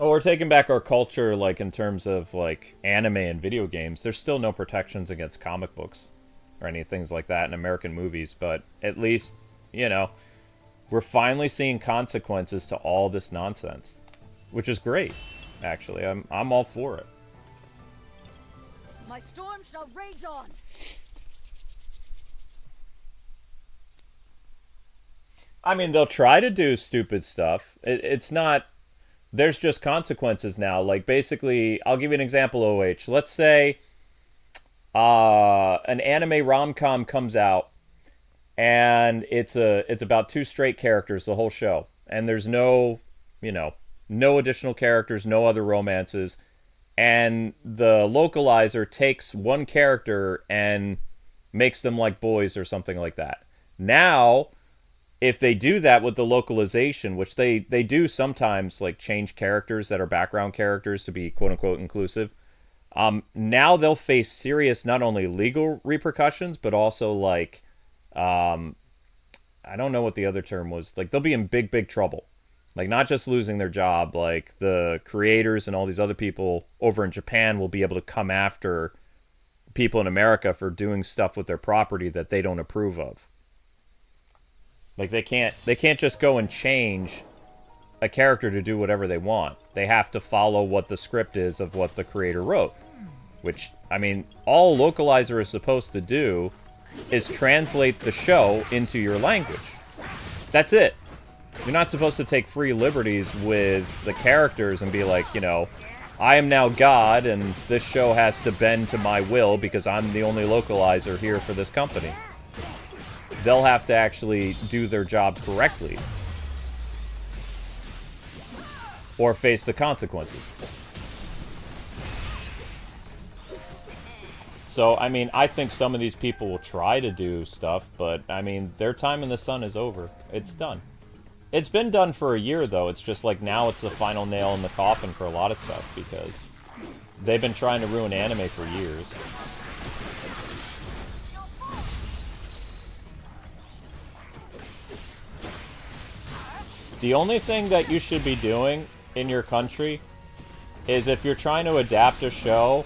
Oh, we're taking back our culture, like, in terms of, like, anime and video games. There's still no protections against comic books or any things like that in American movies, but at least, you know, we're finally seeing consequences to all this nonsense, which is great, actually. I'm all for it. My storm shall rage on. I mean, they'll try to do stupid stuff. It's not... There's just consequences now. Like, basically, I'll give you an example, OH. Let's say an anime rom-com comes out, and it's about 2 straight characters the whole show. And there's no, you know, no additional characters, no other romances. And the localizer takes one character and makes them like boys or something like that. Now... if they do that with the localization, which they do sometimes, like, change characters that are background characters to be quote-unquote inclusive, now they'll face serious not only legal repercussions, but also, like, I don't know what the other term was. Like, they'll be in big, big trouble. Like, not just losing their job, like, the creators and all these other people over in Japan will be able to come after people in America for doing stuff with their property that they don't approve of. Like, they can't just go and change a character to do whatever they want. They have to follow what the script is of what the creator wrote. Which, I mean, all a localizer is supposed to do is translate the show into your language. That's it. You're not supposed to take free liberties with the characters and be like, you know, I am now God and this show has to bend to my will because I'm the only localizer here for this company. They'll have to actually do their job correctly. Or face the consequences. So, I mean, I think some of these people will try to do stuff, but, I mean, their time in the sun is over. It's done. It's been done for a year, though. It's just like now it's the final nail in the coffin for a lot of stuff, because they've been trying to ruin anime for years. The only thing that you should be doing in your country is if you're trying to adapt a show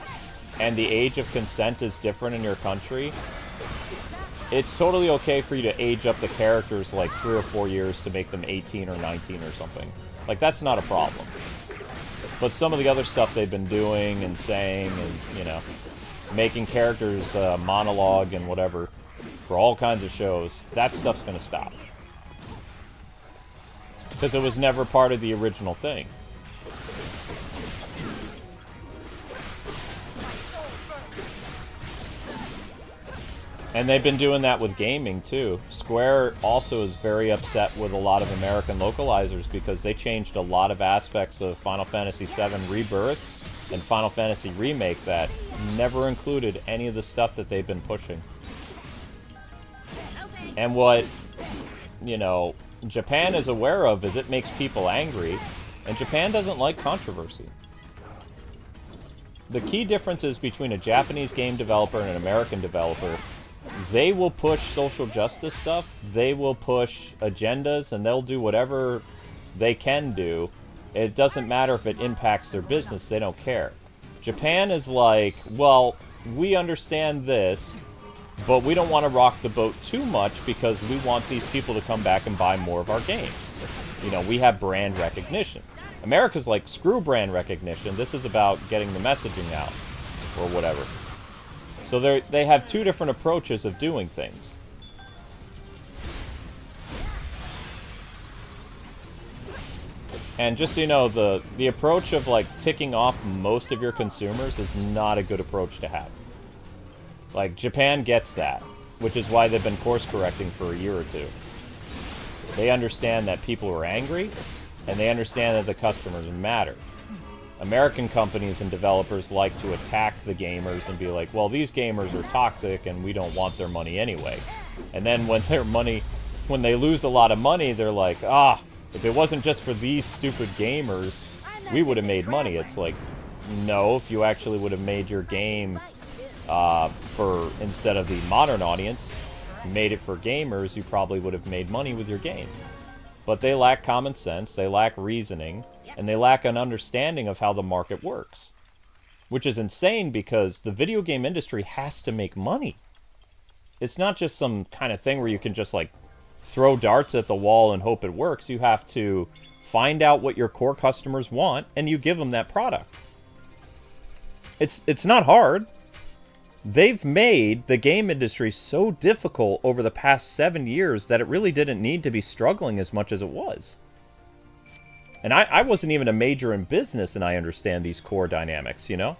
and the age of consent is different in your country, it's totally okay for you to age up the characters like 3 or 4 years to make them 18 or 19 or something. Like, that's not a problem. But some of the other stuff they've been doing and saying and, you know, making characters monologue and whatever for all kinds of shows, that stuff's going to stop. Because it was never part of the original thing. And they've been doing that with gaming, too. Square also is very upset with a lot of American localizers because they changed a lot of aspects of Final Fantasy VII Rebirth and Final Fantasy Remake that never included any of the stuff that they've been pushing. And what, you know, Japan is aware of is it makes people angry, and Japan doesn't like controversy. The key differences between a Japanese game developer and an American developer: they will push social justice stuff, they will push agendas, and they'll do whatever they can do. It doesn't matter if it impacts their business, they don't care. Japan is like, well, we understand this, but we don't want to rock the boat too much because we want these people to come back and buy more of our games. You know, we have brand recognition. America's like, screw brand recognition, this is about getting the messaging out, or whatever. So they have two different approaches of doing things. And just so you know, the approach of like ticking off most of your consumers is not a good approach to have. Like, Japan gets that. which is why they've been course correcting for a year or two. They understand that people are angry, and they understand that the customers matter. American companies and developers like to attack the gamers and be like, well, these gamers are toxic and we don't want their money anyway. And then when they lose a lot of money, they're like, if it wasn't just for these stupid gamers, we would have made money. It's like, no, if you actually would have made your game instead of the modern audience, made it for gamers, you probably would have made money with your game. But they lack common sense, they lack reasoning, and they lack an understanding of how the market works. Which is insane because the video game industry has to make money. It's not just some kind of thing where you can just like throw darts at the wall and hope it works. You have to find out what your core customers want and you give them that product. It's not hard. They've made the game industry so difficult over the past 7 years that it really didn't need to be struggling as much as it was. And I wasn't even a major in business, and I understand these core dynamics, you know?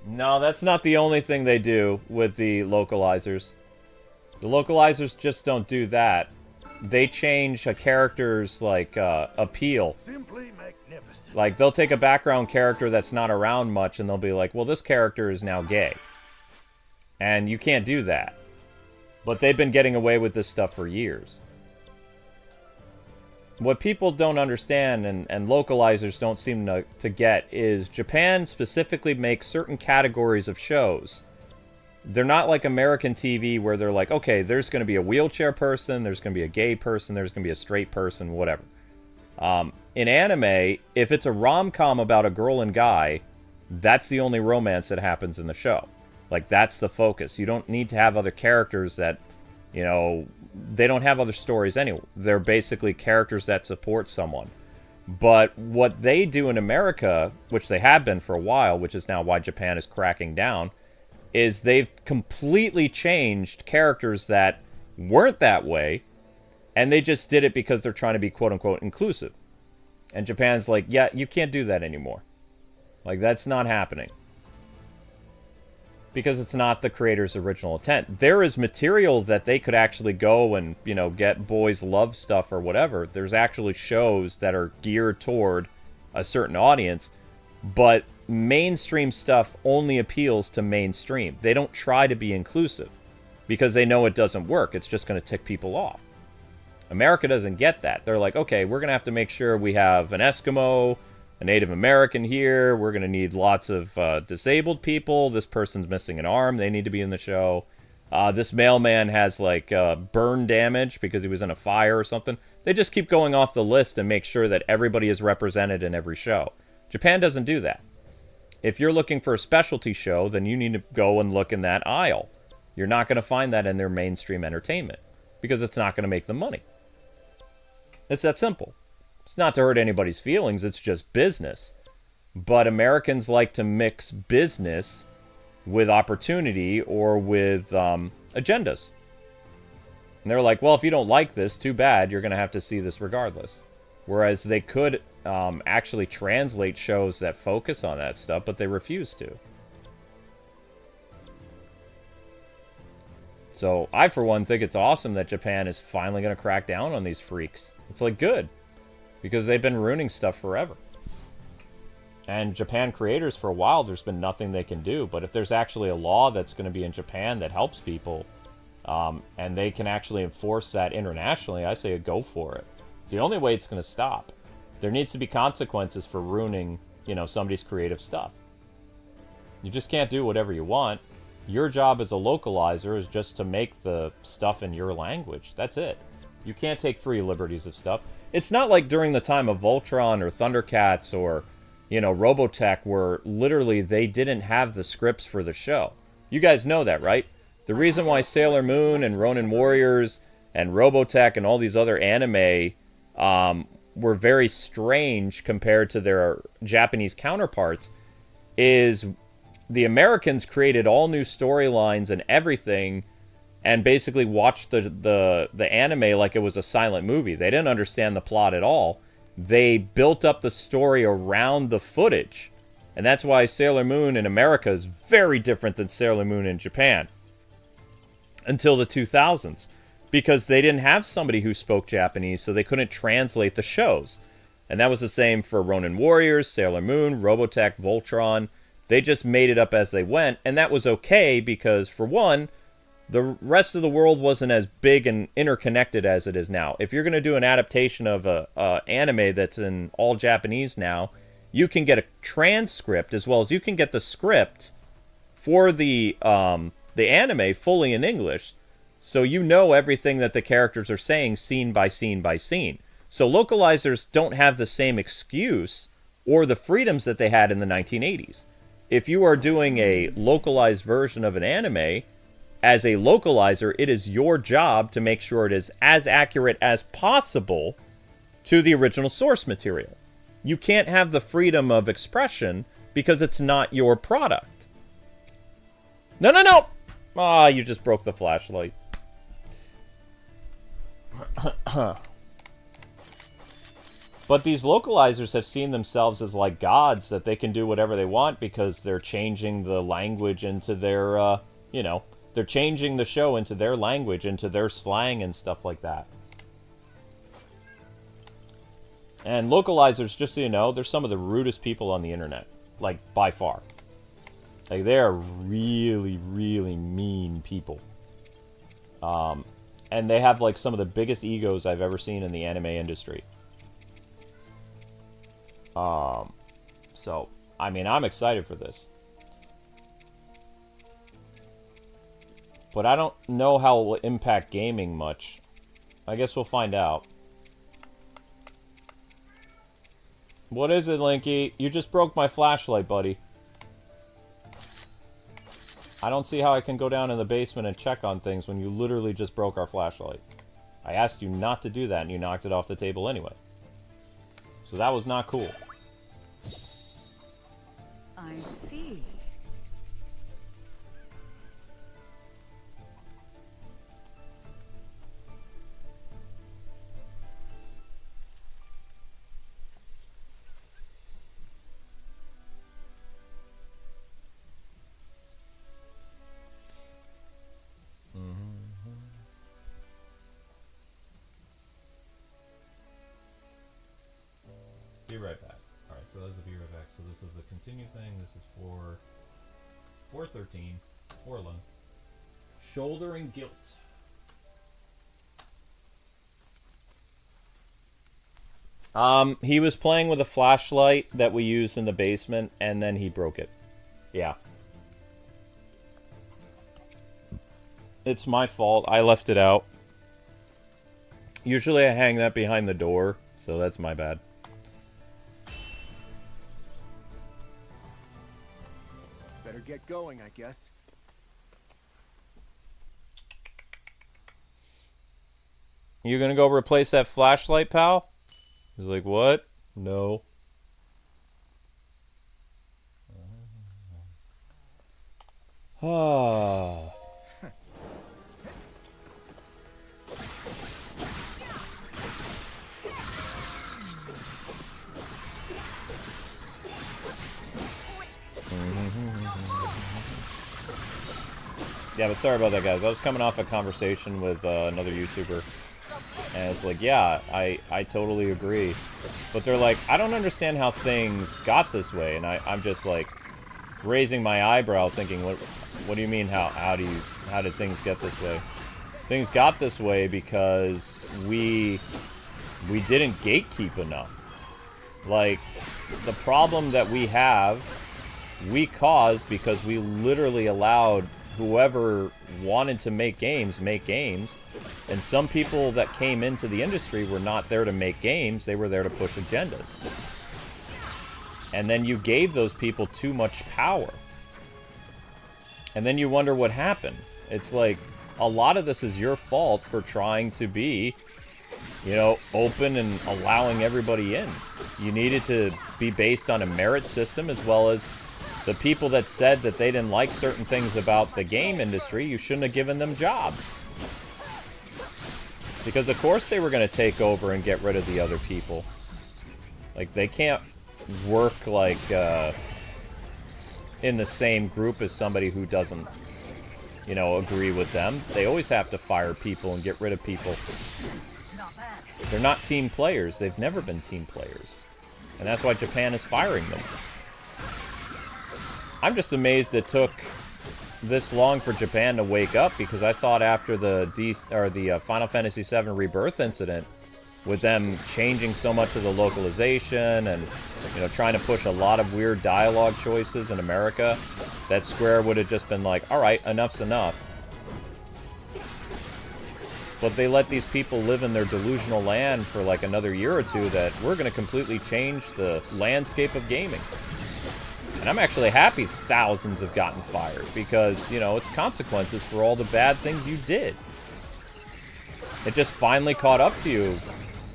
No, that's not the only thing they do with the localizers. The localizers just don't do that. They change a character's, like, appeal. Simply magnificent. Like, they'll take a background character that's not around much, and they'll be like, well, this character is now gay. And you can't do that. But they've been getting away with this stuff for years. What people don't understand, and localizers don't seem to get, is Japan specifically makes certain categories of shows. They're not like American TV where they're like, okay, there's going to be a wheelchair person, there's going to be a gay person, there's going to be a straight person, whatever. In anime, if it's a rom-com about a girl and guy, that's the only romance that happens in the show. Like, that's the focus. You don't need to have other characters that, you know, they don't have other stories anyway. They're basically characters that support someone. But what they do in America, which they have been for a while, which is now why Japan is cracking down, is they've completely changed characters that weren't that way, and they just did it because they're trying to be quote-unquote inclusive. And Japan's like, yeah, you can't do that anymore. Like, that's not happening. Because it's not the creator's original intent. There is material that they could actually go and, you know, get boys love stuff or whatever. There's actually shows that are geared toward a certain audience, but mainstream stuff only appeals to mainstream. They don't try to be inclusive because they know it doesn't work. It's just going to tick people off. America doesn't get that. They're like, okay, we're going to have to make sure we have an Eskimo, a Native American here. We're going to need lots of disabled people. This person's missing an arm. They need to be in the show. This mailman has, like, burn damage because he was in a fire or something. They just keep going off the list and make sure that everybody is represented in every show. Japan doesn't do that. If you're looking for a specialty show, then you need to go and look in that aisle. You're not going to find that in their mainstream entertainment because it's not going to make them money. It's that simple. It's not to hurt anybody's feelings, it's just business. But Americans like to mix business with opportunity or with agendas. And they're like, well, if you don't like this, too bad, you're going to have to see this regardless. Whereas they could actually translate shows that focus on that stuff, but they refuse to. So I, for one, think it's awesome that Japan is finally going to crack down on these freaks. It's like good. Because they've been ruining stuff forever. And Japan creators, for a while, there's been nothing they can do. But if there's actually a law that's going to be in Japan that helps people, and they can actually enforce that internationally, I say go for it. It's the only way it's going to stop. There needs to be consequences for ruining, you know, somebody's creative stuff. You just can't do whatever you want. Your job as a localizer is just to make the stuff in your language. That's it. You can't take free liberties of stuff. It's not like during the time of Voltron or Thundercats or, you know, Robotech where literally they didn't have the scripts for the show. You guys know that, right? The reason why Sailor Moon and Ronin Warriors and Robotech and all these other anime were very strange compared to their Japanese counterparts is the Americans created all new storylines and everything and basically watched the anime like it was a silent movie. They didn't understand the plot at all. They built up the story around the footage. And that's why Sailor Moon in America is very different than Sailor Moon in Japan. Until the 2000s. Because they didn't have somebody who spoke Japanese, so they couldn't translate the shows. And that was the same for Ronin Warriors, Sailor Moon, Robotech, Voltron. They just made it up as they went, and that was okay because, for one, the rest of the world wasn't as big and interconnected as it is now. If you're going to do an adaptation of a anime that's in all Japanese now, you can get a transcript as well as you can get the script for the anime fully in English, so you know everything that the characters are saying scene by scene by scene. So localizers don't have the same excuse or the freedoms that they had in the 1980s. If you are doing a localized version of an anime, as a localizer, it is your job to make sure it is as accurate as possible to the original source material. You can't have the freedom of expression because it's not your product. No, no, no! Ah, you just broke the flashlight. But these localizers have seen themselves as like gods, that they can do whatever they want because they're changing the language into their, they're changing the show into their language, into their slang and stuff like that. And localizers, just so you know, they're some of the rudest people on the internet. Like, by far. Like, they are really, really mean people. And they have, like, some of the biggest egos I've ever seen in the anime industry. So, I mean, I'm excited for this. But I don't know how it will impact gaming much. I guess we'll find out. What is it, Linky? You just broke my flashlight, buddy. I don't see how I can go down in the basement and check on things when you literally just broke our flashlight. I asked you not to do that, and you knocked it off the table anyway. So that was not cool. I see. Be right back. Alright, so that's a be right back. So this is a continue thing. This is for 413, 411. Shouldering guilt. He was playing with a flashlight that we used in the basement, and then he broke it. Yeah. It's my fault. I left it out. Usually I hang that behind the door, so that's my bad. Better get going, I guess. You gonna go replace that flashlight, pal? He's like, what? No. Ah. Yeah, but sorry about that, guys. I was coming off a conversation with another YouTuber, and it's like, yeah, I totally agree. But they're like, I don't understand how things got this way, and I'm just like raising my eyebrow, thinking, what do you mean? How did things get this way? Things got this way because we didn't gatekeep enough. Like, the problem that we have, we caused because we literally allowed whoever wanted to make games, and some people that came into the industry were not there to make games, they were there to push agendas. And then you gave those people too much power. And then you wonder what happened. It's like, a lot of this is your fault for trying to be, open and allowing everybody in. You needed to be based on a merit system as well as The people that said that they didn't like certain things about the game industry, you shouldn't have given them jobs. Because of course they were going to take over and get rid of the other people. Like, they can't work, like, in the same group as somebody who doesn't, you know, agree with them. They always have to fire people and get rid of people. They're not team players. They've never been team players. And that's why Japan is firing them. I'm just amazed it took this long for Japan to wake up, because I thought after the Final Fantasy VII Rebirth incident, with them changing so much of the localization and, you know, trying to push a lot of weird dialogue choices in America, that Square would have just been like, alright, enough's enough. But they let these people live in their delusional land for like another year or two that we're going to completely change the landscape of gaming. And I'm actually happy thousands have gotten fired, because, you know, it's consequences for all the bad things you did. It just finally caught up to you.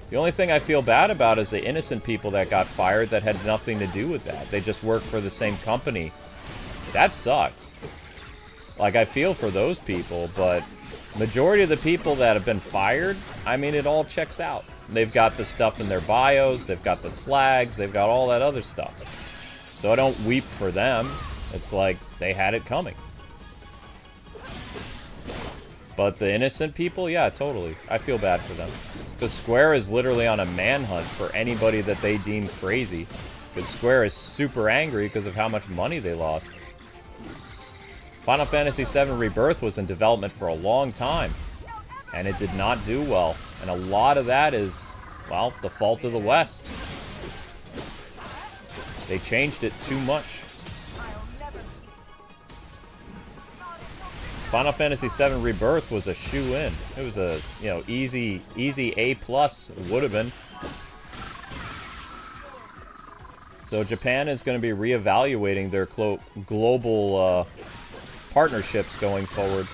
The only thing I feel bad about is the innocent people that got fired that had nothing to do with that. They just worked for the same company. That sucks. Like, I feel for those people, but majority of the people that have been fired, I mean, it all checks out. They've got the stuff in their bios, they've got the flags, they've got all that other stuff. So I don't weep for them. It's like, they had it coming. But the innocent people, yeah, totally. I feel bad for them. Because Square is literally on a manhunt for anybody that they deem crazy. Because Square is super angry because of how much money they lost. Final Fantasy VII Rebirth was in development for a long time. And it did not do well. And a lot of that is, well, the fault of the West. They changed it too much. Final Fantasy VII Rebirth was a shoe-in. It was a, you know, easy A+, would have been. So Japan is going to be reevaluating their global partnerships going forward.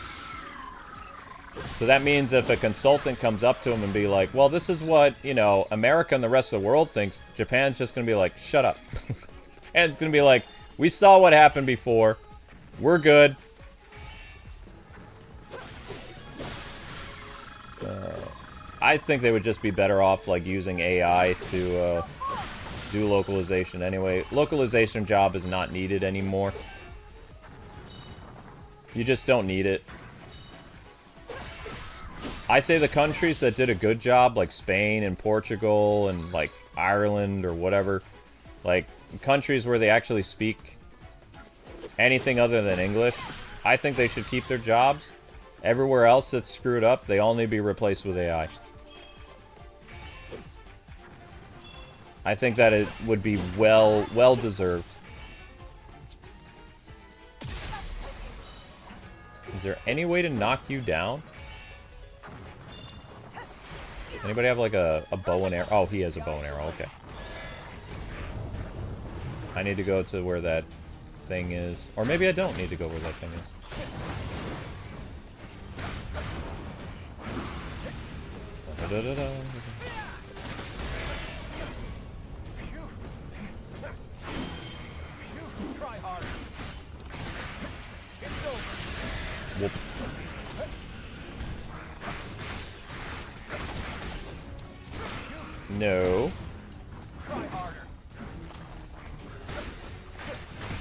So that means if a consultant comes up to them and be like, well, this is what, you know, America and the rest of the world thinks, Japan's just going to be like, shut up. Japan's going to be like, we saw what happened before. We're good. I think they would just be better off, like, using AI to do localization anyway. Localization job is not needed anymore. You just don't need it. I say the countries that did a good job, like Spain and Portugal and, like, Ireland or whatever, like, countries where they actually speak anything other than English, I think they should keep their jobs. Everywhere else that's screwed up, they all need to be replaced with AI. I think that it would be well deserved. Is there any way to knock you down? Anybody have like a bow and arrow? Oh, he has a bow and arrow, okay. I need to go to where that thing is. Or maybe I don't need to go where that thing is. Da-da-da-da. Try harder. It's over. Whoop. No. Try harder.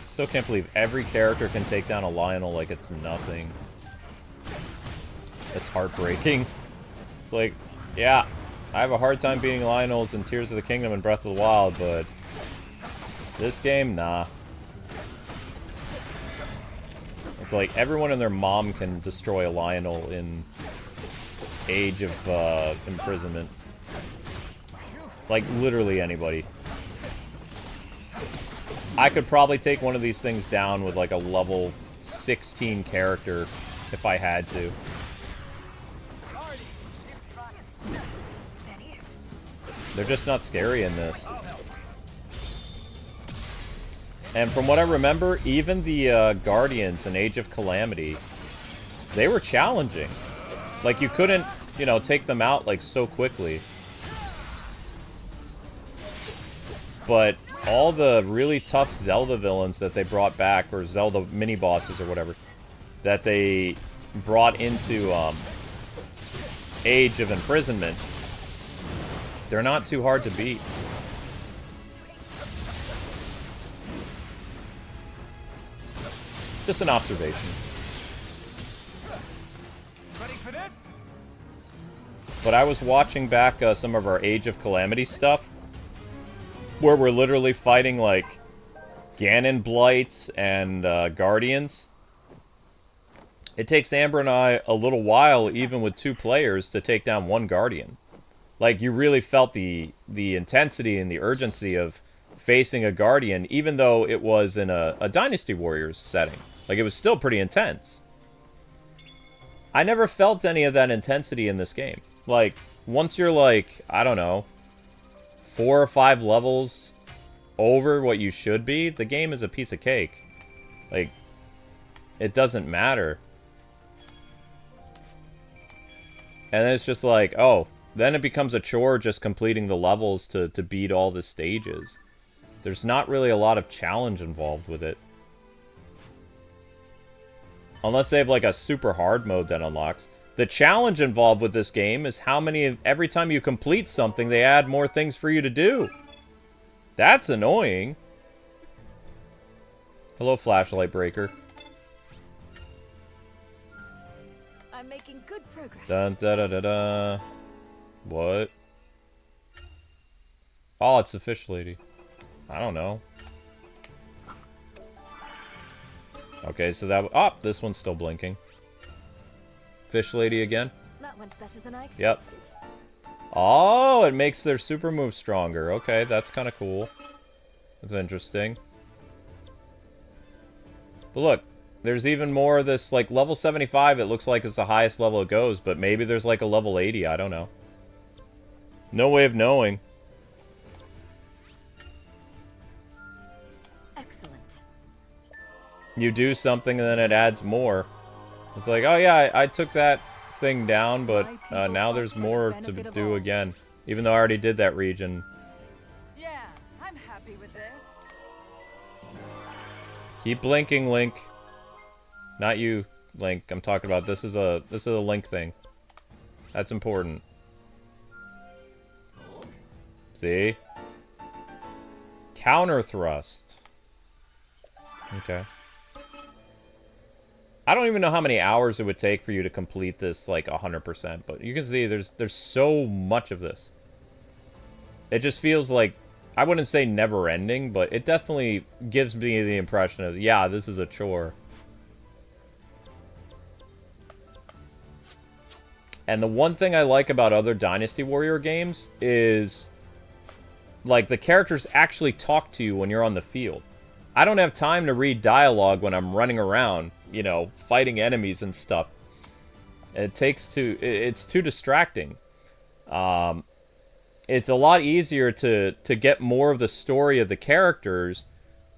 Still can't believe every character can take down a Lionel like it's nothing. It's heartbreaking. It's like, yeah, I have a hard time beating Lionels in Tears of the Kingdom and Breath of the Wild, but this game, nah. It's like everyone and their mom can destroy a Lionel in Age of Imprisonment. Like, literally anybody. I could probably take one of these things down with like a level 16 character if I had to. They're just not scary in this. And from what I remember, even the Guardians in Age of Calamity, they were challenging. Like, you couldn't, you know, take them out like so quickly. But all the really tough Zelda villains that they brought back, or Zelda mini-bosses or whatever, that they brought into Age of Imprisonment, they're not too hard to beat. Just an observation. Ready for this? But I was watching back some of our Age of Calamity stuff, where we're literally fighting, like, Ganon Blights and Guardians. It takes Amber and I a little while, even with 2 players, to take down 1 Guardian. Like, you really felt the intensity and the urgency of facing a Guardian, even though it was in a Dynasty Warriors setting. Like, it was still pretty intense. I never felt any of that intensity in this game. Like, once you're, like, I don't know, 4 or 5 levels over what you should be, the game is a piece of cake. Like, it doesn't matter. And then it's just like, oh, then it becomes a chore just completing the levels to beat all the stages. There's not really a lot of challenge involved with it. Unless they have like a super hard mode that unlocks. The challenge involved with this game is how many, every time you complete something, they add more things for you to do. That's annoying. Hello, Flashlight Breaker. I'm making good progress. Dun da da da da. What? Oh, it's the fish lady. I don't know. Okay, so that... Oh, this one's still blinking. Fish lady again. That went better than I Yep. expected. Oh, it makes their super move stronger. Okay, that's kind of cool. That's interesting. But look, there's even more of this, like, level 75, it looks like it's the highest level it goes, but maybe there's, like, a level 80, I don't know. No way of knowing. Excellent. You do something and then it adds more. It's like, oh yeah, I took that thing down, but now there's more to do again. Even though I already did that region. Yeah, I'm happy with this. Keep blinking, Link. Not you, Link. I'm talking about this is a Link thing. That's important. See? Counter thrust. Okay. I don't even know how many hours it would take for you to complete this, like, 100%, but you can see there's so much of this. It just feels like, I wouldn't say never-ending, but it definitely gives me the impression of, yeah, this is a chore. And the one thing I like about other Dynasty Warrior games is, like, the characters actually talk to you when you're on the field. I don't have time to read dialogue when I'm running around, you know, fighting enemies and stuff. It's too distracting. It's a lot easier to get more of the story of the characters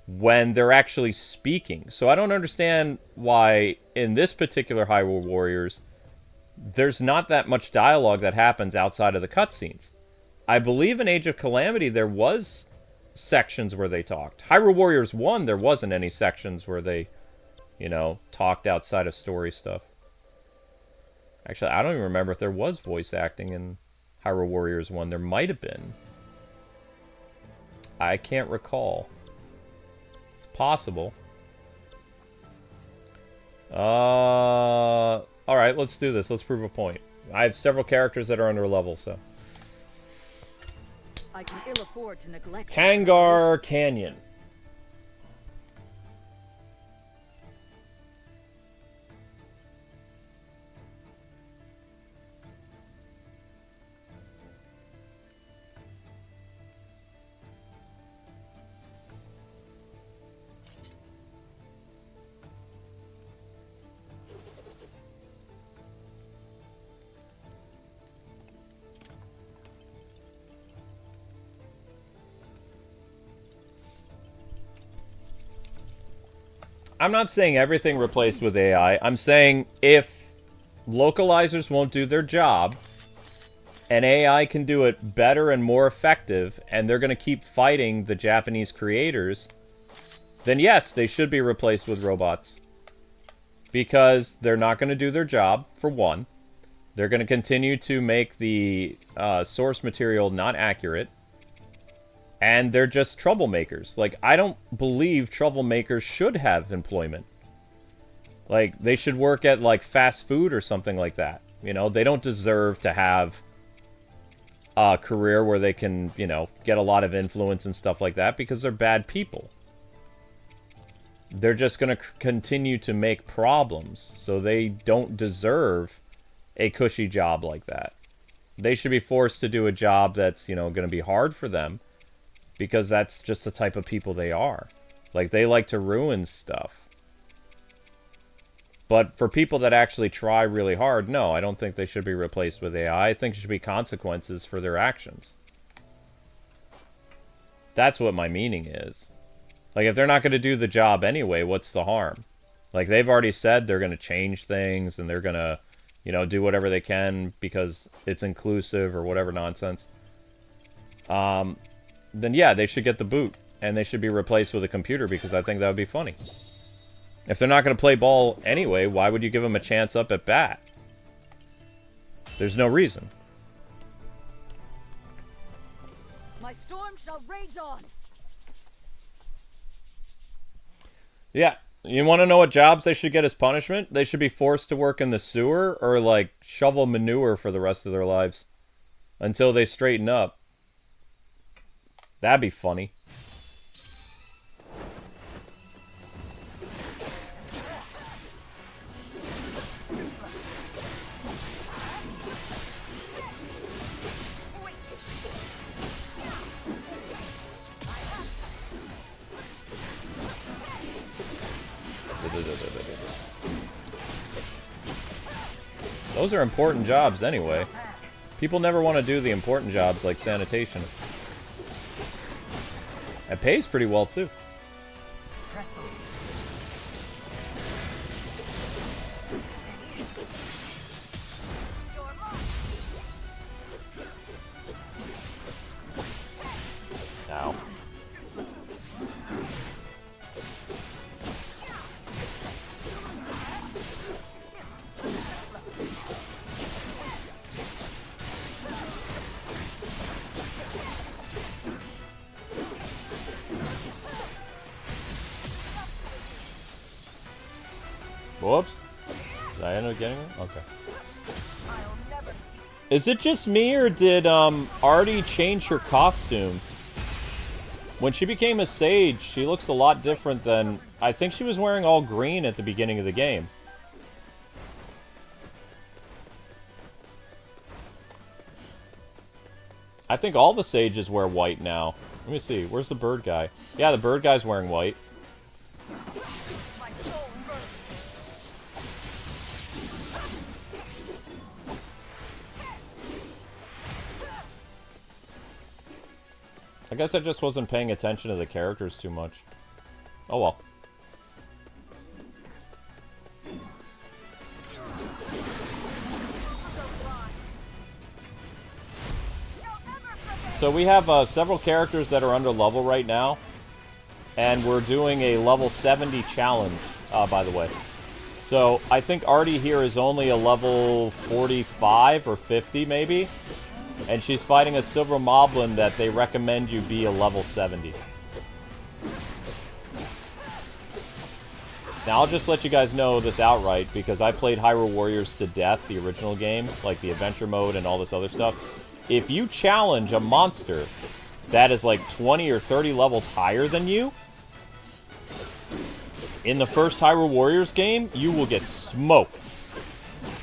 when they're actually speaking. So I don't understand why in this particular Hyrule Warriors, there's not that much dialogue that happens outside of the cutscenes. I believe in Age of Calamity there was sections where they talked. Hyrule Warriors 1, there wasn't any sections where they, you know, talked outside of story stuff. Actually, I don't even remember if there was voice acting in Hyrule Warriors 1. There might have been. I can't recall. It's possible. Alright, let's do this. Let's prove a point. I have several characters that are under level, so. I can ill afford to neglect Tangar Canyon. I'm not saying everything replaced with AI. I'm saying if localizers won't do their job, and AI can do it better and more effective, and they're going to keep fighting the Japanese creators, then yes, they should be replaced with robots. Because they're not going to do their job, for one. They're going to continue to make the source material not accurate. And they're just troublemakers. Like, I don't believe troublemakers should have employment. Like, they should work at, like, fast food or something like that. You know, they don't deserve to have a career where they can, you know, get a lot of influence and stuff like that because they're bad people. They're just going to continue to make problems, so they don't deserve a cushy job like that. They should be forced to do a job that's, you know, going to be hard for them, because that's just the type of people they are. Like, they like to ruin stuff. But for people that actually try really hard, no, I don't think they should be replaced with AI. I think there should be consequences for their actions. That's what my meaning is. Like, if they're not going to do the job anyway, what's the harm? Like, they've already said they're going to change things, and they're going to, you know, do whatever they can because it's inclusive or whatever nonsense. Then yeah, they should get the boot, and they should be replaced with a computer, because I think that would be funny. If they're not going to play ball anyway, why would you give them a chance up at bat? There's no reason. My storm shall rage on. Yeah, you want to know what jobs they should get as punishment? They should be forced to work in the sewer or, like, shovel manure for the rest of their lives until they straighten up. That'd be funny. Those are important jobs anyway. People never want to do the important jobs like sanitation. It pays pretty well too. Ow. Whoops. Did I end up getting it? Okay. Is it just me, or did Artie change her costume? When she became a sage, she looks a lot different than... I think she was wearing all green at the beginning of the game. I think all the sages wear white now. Let me see. Where's the bird guy? Yeah, the bird guy's wearing white. I guess I just wasn't paying attention to the characters too much. Oh well. So we have several characters that are under level right now. And we're doing a level 70 challenge, by the way. So I think Artie here is only a level 45 or 50 maybe. And she's fighting a silver moblin that they recommend you be a level 70. Now, I'll just let you guys know this outright, because I played Hyrule Warriors to death, the original game, like the adventure mode and all this other stuff. If you challenge a monster that is like 20 or 30 levels higher than you, in the first Hyrule Warriors game, you will get smoked.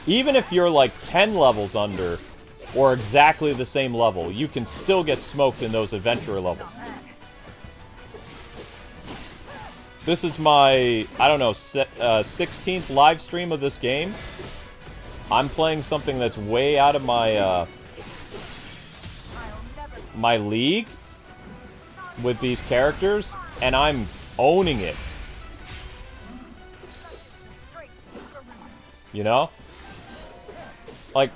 Even if you're like 10 levels under, or exactly the same level, you can still get smoked in those adventurer levels. This is my, I don't know, 16th live stream of this game. I'm playing something that's way out of my, my league with these characters, and I'm owning it. You know? Like,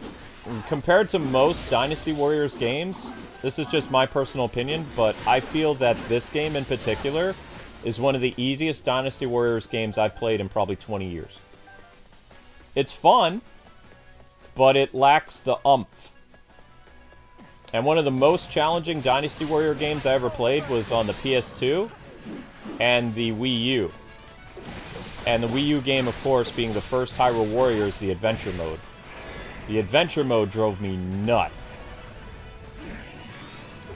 compared to most Dynasty Warriors games, this is just my personal opinion, but I feel that this game in particular is one of the easiest Dynasty Warriors games I've played in probably 20 years. It's fun, but it lacks the umph. And one of the most challenging Dynasty Warrior games I ever played was on the PS2 and the Wii U. And the Wii U game, of course, being the first Hyrule Warriors, the Adventure Mode. The Adventure Mode drove me nuts.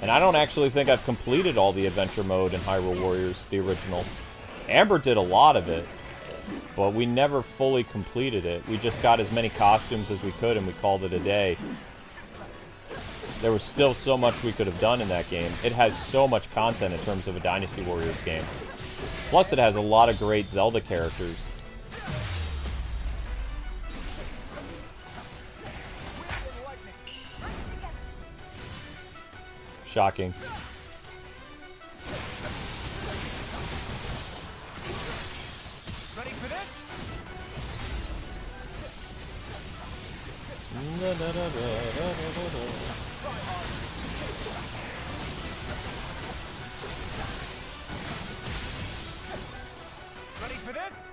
And I don't actually think I've completed all the Adventure Mode in Hyrule Warriors, the original. Amber did a lot of it, but we never fully completed it. We just got as many costumes as we could and we called it a day. There was still so much we could have done in that game. It has so much content in terms of a Dynasty Warriors game. Plus it has a lot of great Zelda characters. Shocking. Ready for this? Ready for this?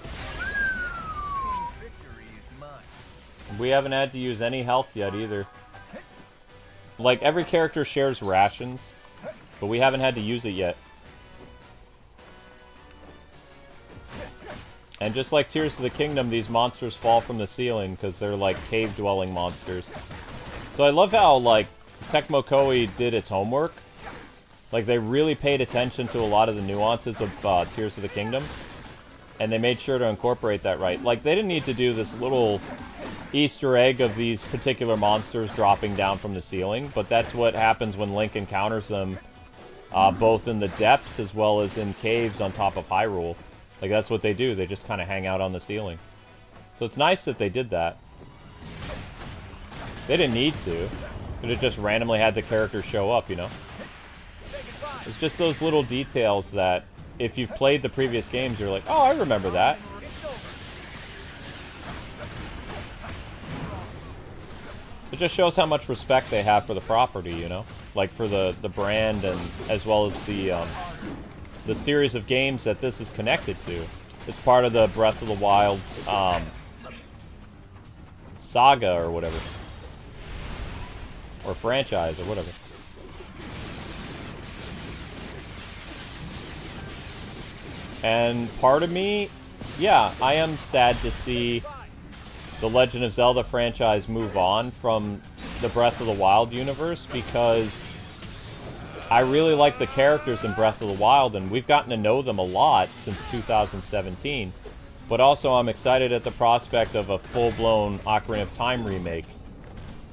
Seems victory is mine. We haven't had to use any health yet either. Like, every character shares rations, but we haven't had to use it yet. And just like Tears of the Kingdom, these monsters fall from the ceiling because they're like cave-dwelling monsters. So I love how, like, Tecmo Koei did its homework. Like, they really paid attention to a lot of the nuances of Tears of the Kingdom. And they made sure to incorporate that right. Like, they didn't need to do this little Easter egg of these particular monsters dropping down from the ceiling, but that's what happens when Link encounters them, both in the depths as well as in caves on top of Hyrule. Like, that's what they do. They just kind of hang out on the ceiling. So it's nice that they did that. They didn't need to. Could have just randomly had the characters show up, you know? It's just those little details that, if you've played the previous games, you're like, oh, I remember that. It just shows how much respect they have for the property, you know? Like, for the brand and as well as the series of games that this is connected to. It's part of the Breath of the Wild saga or whatever. Or franchise or whatever. And part of me, yeah, I am sad to see the Legend of Zelda franchise move on from the Breath of the Wild universe, because I really like the characters in Breath of the Wild, and we've gotten to know them a lot since 2017. But also I'm excited at the prospect of a full-blown Ocarina of Time remake.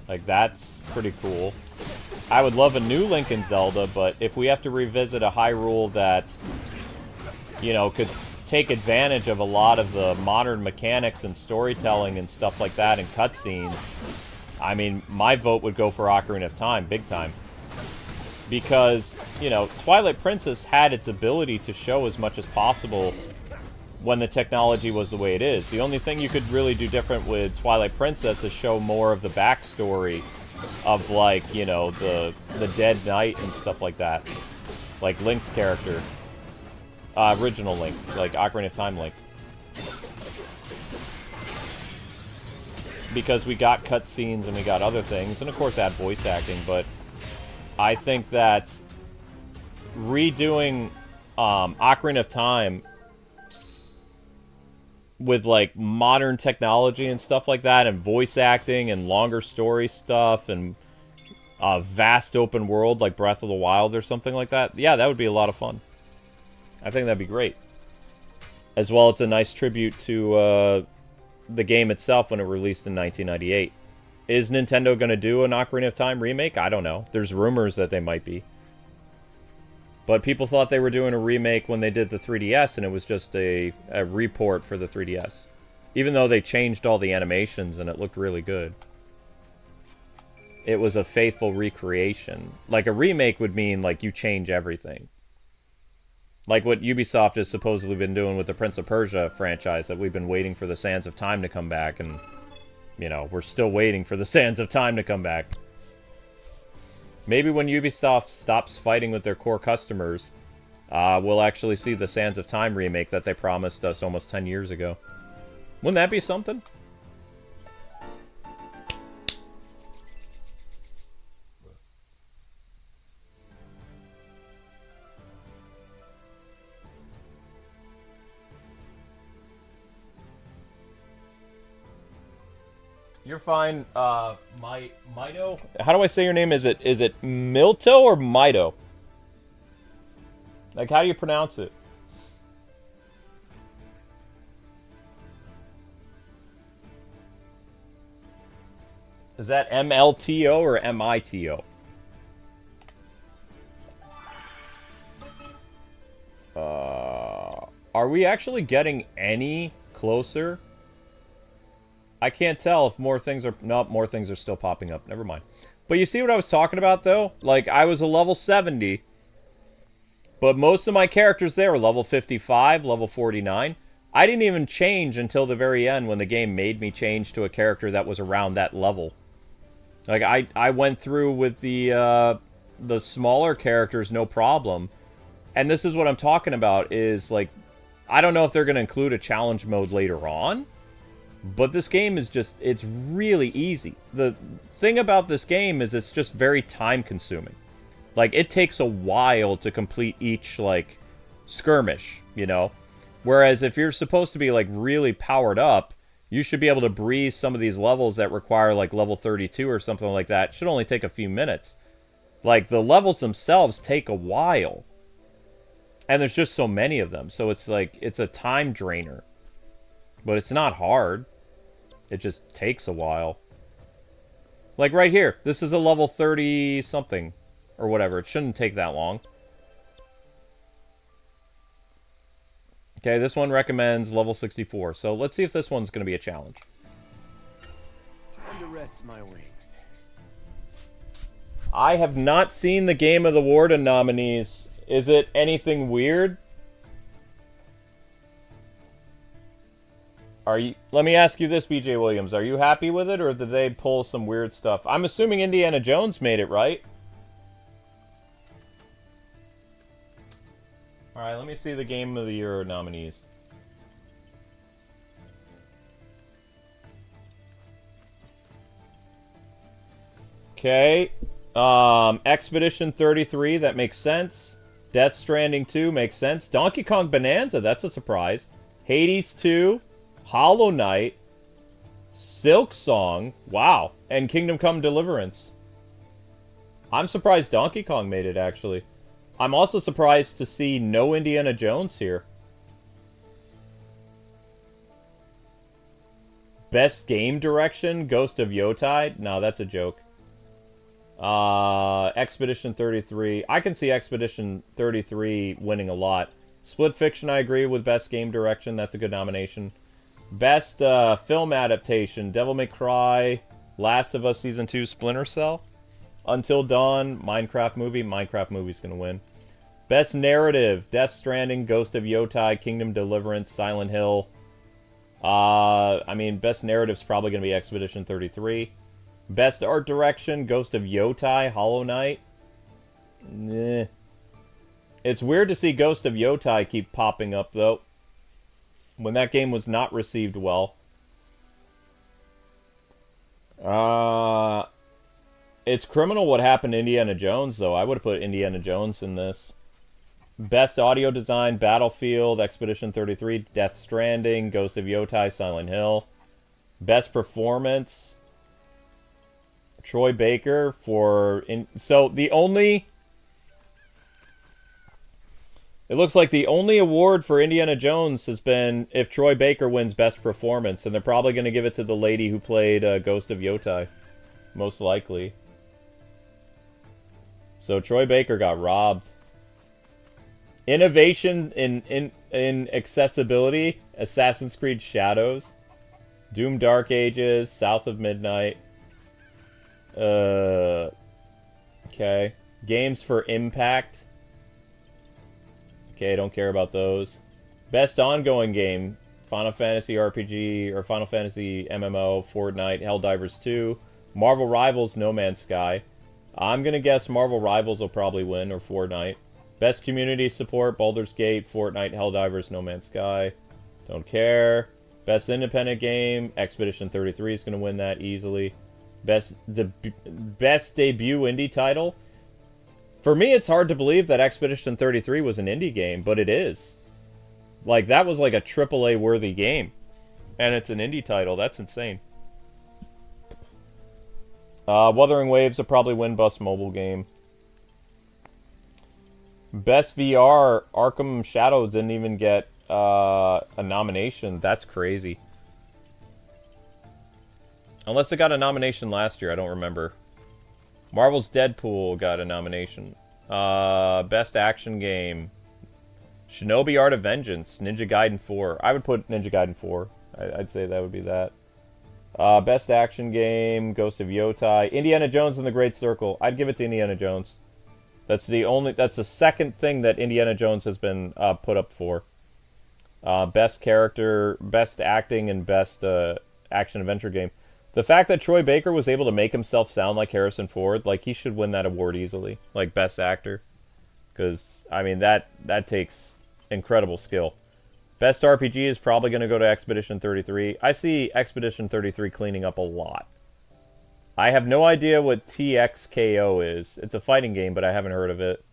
Like, that's pretty cool. I would love a new Link in Zelda, but if we have to revisit a Hyrule that, you know, could take advantage of a lot of the modern mechanics and storytelling and stuff like that and cutscenes, I mean, my vote would go for Ocarina of Time, big time. Because, you know, Twilight Princess had its ability to show as much as possible when the technology was the way it is. The only thing you could really do different with Twilight Princess is show more of the backstory of, like, you know, the dead knight and stuff like that. Like Link's character. Original Link, like Ocarina of Time Link. Because we got cutscenes and we got other things, and of course add voice acting, but I think that redoing Ocarina of Time with, like, modern technology and stuff like that, and voice acting and longer story stuff, and a vast open world like Breath of the Wild or something like that, yeah, that would be a lot of fun. I think that'd be great. As well, it's a nice tribute to the game itself when it released in 1998. Is Nintendo going to do an Ocarina of Time remake? I don't know. There's rumors that they might be. But people thought they were doing a remake when they did the 3DS, and it was just a report for the 3DS. Even though they changed all the animations and it looked really good. It was a faithful recreation. Like, a remake would mean, like, you change everything. Like what Ubisoft has supposedly been doing with the Prince of Persia franchise, that we've been waiting for the Sands of Time to come back, and you know, we're still waiting for the Sands of Time to come back. Maybe when Ubisoft stops fighting with their core customers, we'll actually see the Sands of Time remake that they promised us almost 10 years ago. Wouldn't that be something? You're fine, Mito? How do I say your name? Is it Milto or Mito? Like, how do you pronounce it? Is that MLTO or MITO? Are we actually getting any closer? I can't tell if more things are... Nope, more things are still popping up. Never mind. But you see what I was talking about, though? Like, I was a level 70. But most of my characters there were level 55, level 49. I didn't even change until the very end when the game made me change to a character that was around that level. Like, I went through with the smaller characters, no problem. And this is what I'm talking about, is, like... I don't know if they're going to include a challenge mode later on. But this game is just, it's really easy. The thing about this game is it's just very time-consuming. Like, it takes a while to complete each, like, skirmish, you know? Whereas if you're supposed to be, like, really powered up, you should be able to breeze some of these levels that require, like, level 32 or something like that. It should only take a few minutes. Like, the levels themselves take a while. And there's just so many of them. So it's, like, it's a time drainer. But it's not hard. It just takes a while. Like right here. This is a level 30-something. Or whatever. It shouldn't take that long. Okay, this one recommends level 64. So let's see if this one's going to be a challenge. Time to rest my wings. I have not seen the Game of the Warden nominees. Is it anything weird? Are you? Let me ask you this, BJ Williams. Are you happy with it, or did they pull some weird stuff? I'm assuming Indiana Jones made it, right? Alright, let me see the Game of the Year nominees. Okay. Expedition 33, that makes sense. Death Stranding 2 makes sense. Donkey Kong Bonanza, that's a surprise. Hades 2. Hollow Knight, Silk Song, wow, and Kingdom Come Deliverance. I'm surprised Donkey Kong made it, actually. I'm also surprised to see no Indiana Jones here. Best Game Direction, Ghost of Yotai? No, that's a joke. Expedition 33. I can see Expedition 33 winning a lot. Split Fiction, I agree with Best Game Direction. That's a good nomination. Best film adaptation, Devil May Cry, Last of Us Season 2, Splinter Cell, Until Dawn, Minecraft movie. Minecraft movie's going to win. Best narrative, Death Stranding, Ghost of Yotai, Kingdom Deliverance, Silent Hill. I mean, best narrative's probably going to be Expedition 33. Best art direction, Ghost of Yotai, Hollow Knight. Nah. It's weird to see Ghost of Yotai keep popping up, though. When that game was not received well. It's criminal what happened to Indiana Jones, though. I would have put Indiana Jones in this. Best audio design, Battlefield, Expedition 33, Death Stranding, Ghost of Yotai, Silent Hill. Best performance, Troy Baker for... So the only... It looks like the only award for Indiana Jones has been if Troy Baker wins Best Performance, and they're probably going to give it to the lady who played Ghost of Yotai. Most likely. So Troy Baker got robbed. Innovation in accessibility, Assassin's Creed Shadows, Doom Dark Ages, South of Midnight. Okay. Games for Impact. Okay, don't care about those. Best ongoing game, Final Fantasy RPG, or Final Fantasy MMO, Fortnite, Helldivers 2, Marvel Rivals, No Man's Sky. I'm going to guess Marvel Rivals will probably win, or Fortnite. Best community support, Baldur's Gate, Fortnite, Helldivers, No Man's Sky. Don't care. Best independent game, Expedition 33 is going to win that easily. Best debut indie title. For me, it's hard to believe that Expedition 33 was an indie game, but it is. Like, that was like a AAA worthy game. And it's an indie title. That's insane. Wuthering Waves will probably win Best Mobile Game. Best VR, Arkham Shadow didn't even get a nomination. That's crazy. Unless it got a nomination last year, I don't remember. Marvel's Deadpool got a nomination. Best Action Game. Shinobi Art of Vengeance. Ninja Gaiden 4. I would put Ninja Gaiden 4. I'd say that would be that. Best Action Game. Ghost of Yotai. Indiana Jones and the Great Circle. I'd give it to Indiana Jones. That's the second thing that Indiana Jones has been put up for. Best Character, Best Acting, and Best Action-Adventure Game. The fact that Troy Baker was able to make himself sound like Harrison Ford, like, he should win that award easily. Like, Best Actor. Because, I mean, that takes incredible skill. Best RPG is probably going to go to Expedition 33. I see Expedition 33 cleaning up a lot. I have no idea what TXKO is. It's a fighting game, but I haven't heard of it.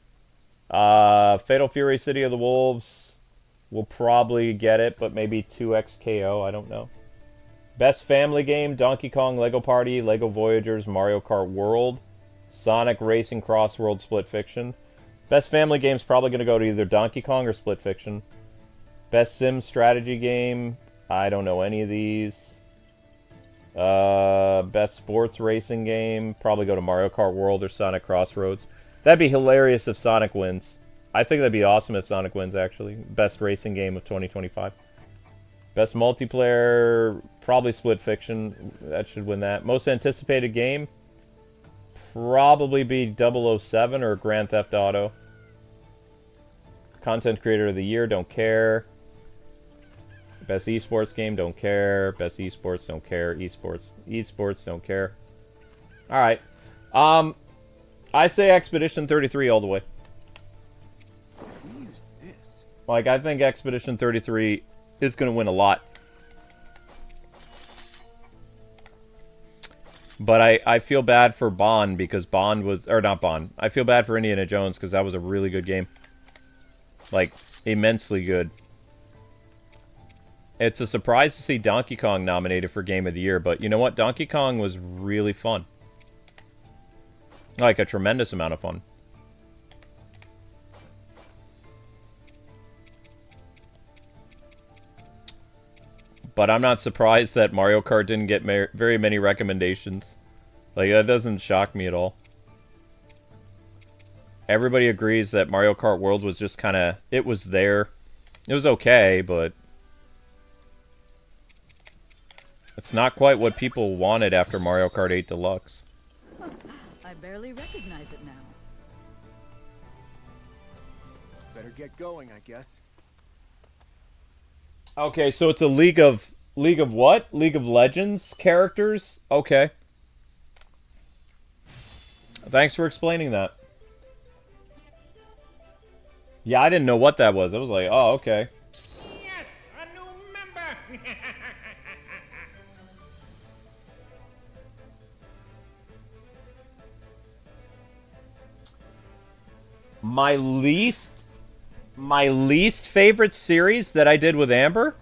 Fatal Fury City of the Wolves will probably get it, but maybe 2XKO, I don't know. Best Family Game, Donkey Kong, Lego Party, Lego Voyagers, Mario Kart World, Sonic Racing Cross World Split Fiction. Best Family Game is probably going to go to either Donkey Kong or Split Fiction. Best Sim Strategy Game, I don't know any of these. Best Sports Racing Game, probably go to Mario Kart World or Sonic Crossroads. That'd be hilarious if Sonic wins. I think that'd be awesome if Sonic wins, actually. Best Racing Game of 2025. Best Multiplayer, probably Split Fiction. That should win that. Most Anticipated Game, probably be 007 or Grand Theft Auto. Content Creator of the Year, don't care. Best Esports Game, don't care. Best Esports, don't care. Esports, don't care. Alright. I say Expedition 33 all the way. We use this. Like, I think Expedition 33 is going to win a lot. But I feel bad for Bond because Bond was... Or not Bond. I feel bad for Indiana Jones because that was a really good game. Like, immensely good. It's a surprise to see Donkey Kong nominated for Game of the Year, but you know what? Donkey Kong was really fun. Like, a tremendous amount of fun. But I'm not surprised that Mario Kart didn't get very many recommendations. Like, that doesn't shock me at all. Everybody agrees that Mario Kart World was just kind of... It was there. It was okay, but... It's not quite what people wanted after Mario Kart 8 Deluxe. I barely recognize it now. Better get going, I guess. Okay, so it's a League of what? League of Legends characters? Okay. Thanks for explaining that. Yeah, I didn't know what that was. I was like, oh, okay. Yes, a new member. My least favorite series that I did with Amber?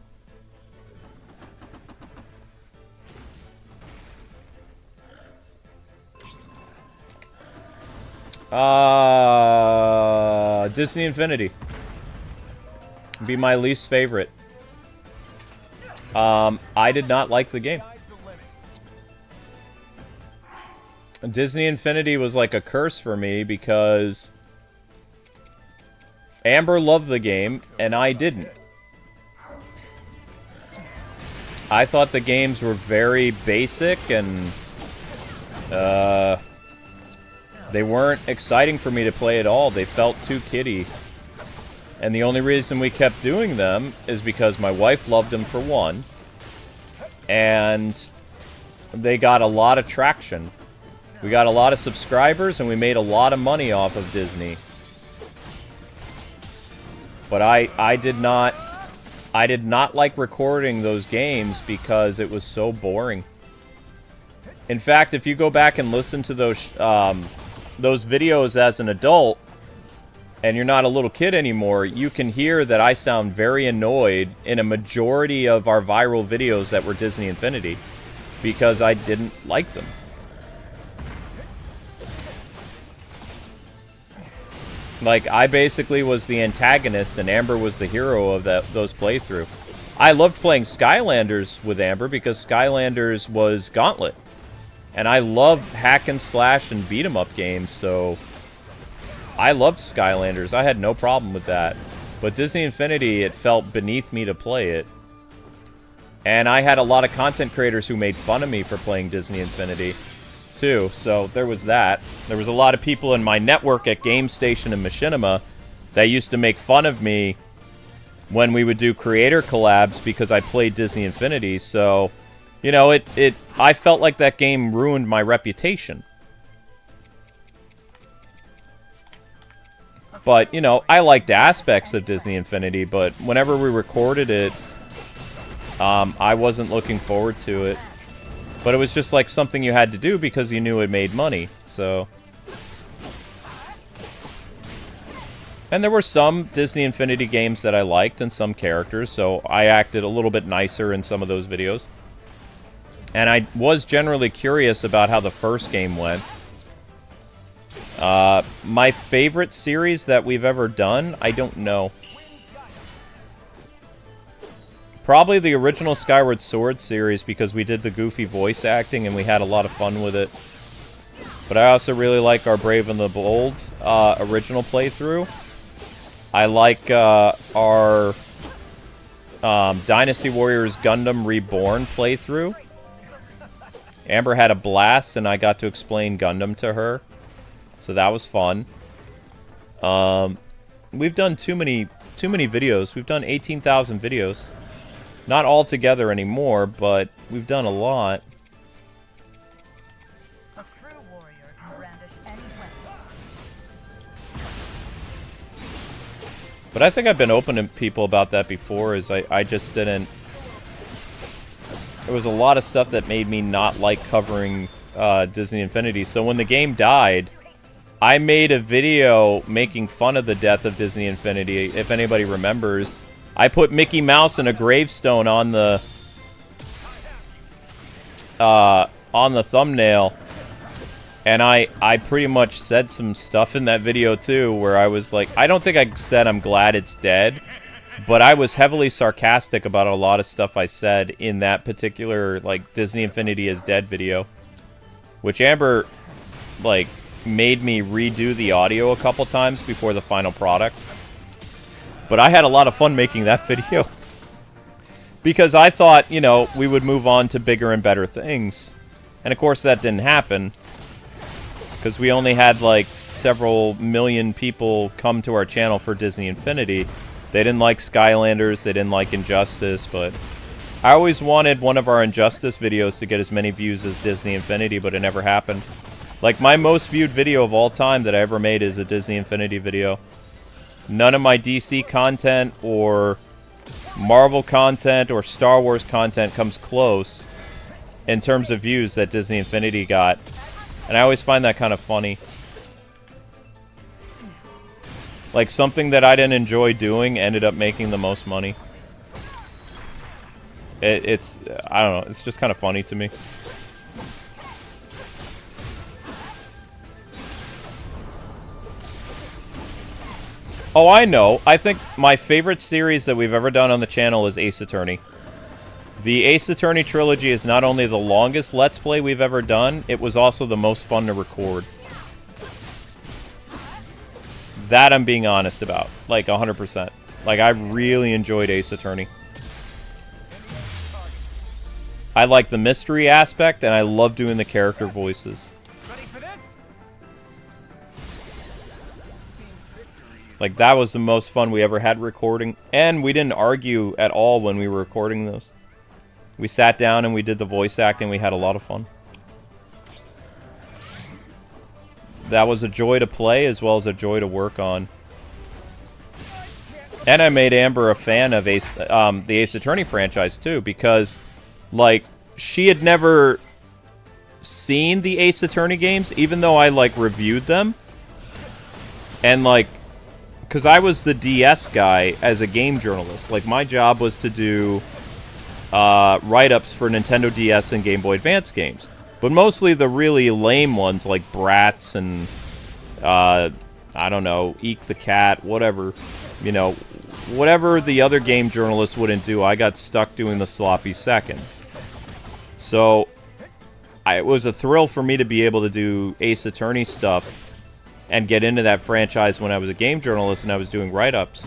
Disney Infinity. Be my least favorite. I did not like the game. Disney Infinity was like a curse for me because Amber loved the game and I didn't. I thought the games were very basic and they weren't exciting for me to play at all. They felt too kiddie. And the only reason we kept doing them is because my wife loved them, for one. And they got a lot of traction. We got a lot of subscribers, and we made a lot of money off of Disney. But I did not like recording those games because it was so boring. In fact, if you go back and listen to those videos as an adult, and you're not a little kid anymore, you can hear that I sound very annoyed in a majority of our viral videos that were Disney Infinity, because I didn't like them. Like, I basically was the antagonist, and Amber was the hero of those playthrough. I loved playing Skylanders with Amber because Skylanders was Gauntlet. And I love hack and slash and beat 'em up games, so I loved Skylanders. I had no problem with that. But Disney Infinity, it felt beneath me to play it. And I had a lot of content creators who made fun of me for playing Disney Infinity, too. So there was that. There was a lot of people in my network at Game Station and Machinima that used to make fun of me when we would do creator collabs because I played Disney Infinity. So, you know, I felt like that game ruined my reputation. But, you know, I liked aspects of Disney Infinity, but whenever we recorded it, I wasn't looking forward to it. But it was just like something you had to do because you knew it made money, so. And there were some Disney Infinity games that I liked and some characters, so I acted a little bit nicer in some of those videos. And I was generally curious about how the first game went. My favorite series that we've ever done, I don't know. Probably the original Skyward Sword series because we did the goofy voice acting and we had a lot of fun with it. But I also really like our Brave and the Bold original playthrough. I like our Dynasty Warriors Gundam Reborn playthrough. Amber had a blast and I got to explain Gundam to her. So that was fun. We've done too many videos. We've done 18,000 videos. Not all together anymore, but we've done a lot. A true warrior can brandish any weapon. But I think I've been open to people about that before, is I just didn't... There was a lot of stuff that made me not like covering Disney Infinity. So when the game died, I made a video making fun of the death of Disney Infinity, if anybody remembers. I put Mickey Mouse in a gravestone on the thumbnail, and I pretty much said some stuff in that video too, where I was like, I don't think I said I'm glad it's dead, but I was heavily sarcastic about a lot of stuff I said in that particular, like, Disney Infinity is dead video, which Amber, like, made me redo the audio a couple times before the final product. But I had a lot of fun making that video. Because I thought, you know, we would move on to bigger and better things. And of course that didn't happen. Because we only had like several million people come to our channel for Disney Infinity. They didn't like Skylanders, they didn't like Injustice, but I always wanted one of our Injustice videos to get as many views as Disney Infinity, but it never happened. Like, my most viewed video of all time that I ever made is a Disney Infinity video. None of my DC content or Marvel content or Star Wars content comes close in terms of views that Disney Infinity got. And I always find that kind of funny. Like, something that I didn't enjoy doing ended up making the most money. It's, I don't know, it's just kind of funny to me. Oh, I know. I think my favorite series that we've ever done on the channel is Ace Attorney. The Ace Attorney trilogy is not only the longest Let's Play we've ever done, it was also the most fun to record. That I'm being honest about. Like, 100%. Like, I really enjoyed Ace Attorney. I like the mystery aspect, and I love doing the character voices. Ready for this? Seems victory Like, that was the most fun we ever had recording. And we didn't argue at all when we were recording those. We sat down and we did the voice acting. We had a lot of fun. That was a joy to play as well as a joy to work on. And I made Amber a fan of the Ace Attorney franchise, too, because, like, she had never seen the Ace Attorney games, even though I, like, reviewed them. And, like, because I was the DS guy as a game journalist. Like, my job was to do write-ups for Nintendo DS and Game Boy Advance games. But mostly the really lame ones, like Bratz and, I don't know, Eek the Cat, whatever. You know, whatever the other game journalists wouldn't do, I got stuck doing the sloppy seconds. So, it was a thrill for me to be able to do Ace Attorney stuff and get into that franchise when I was a game journalist and I was doing write-ups.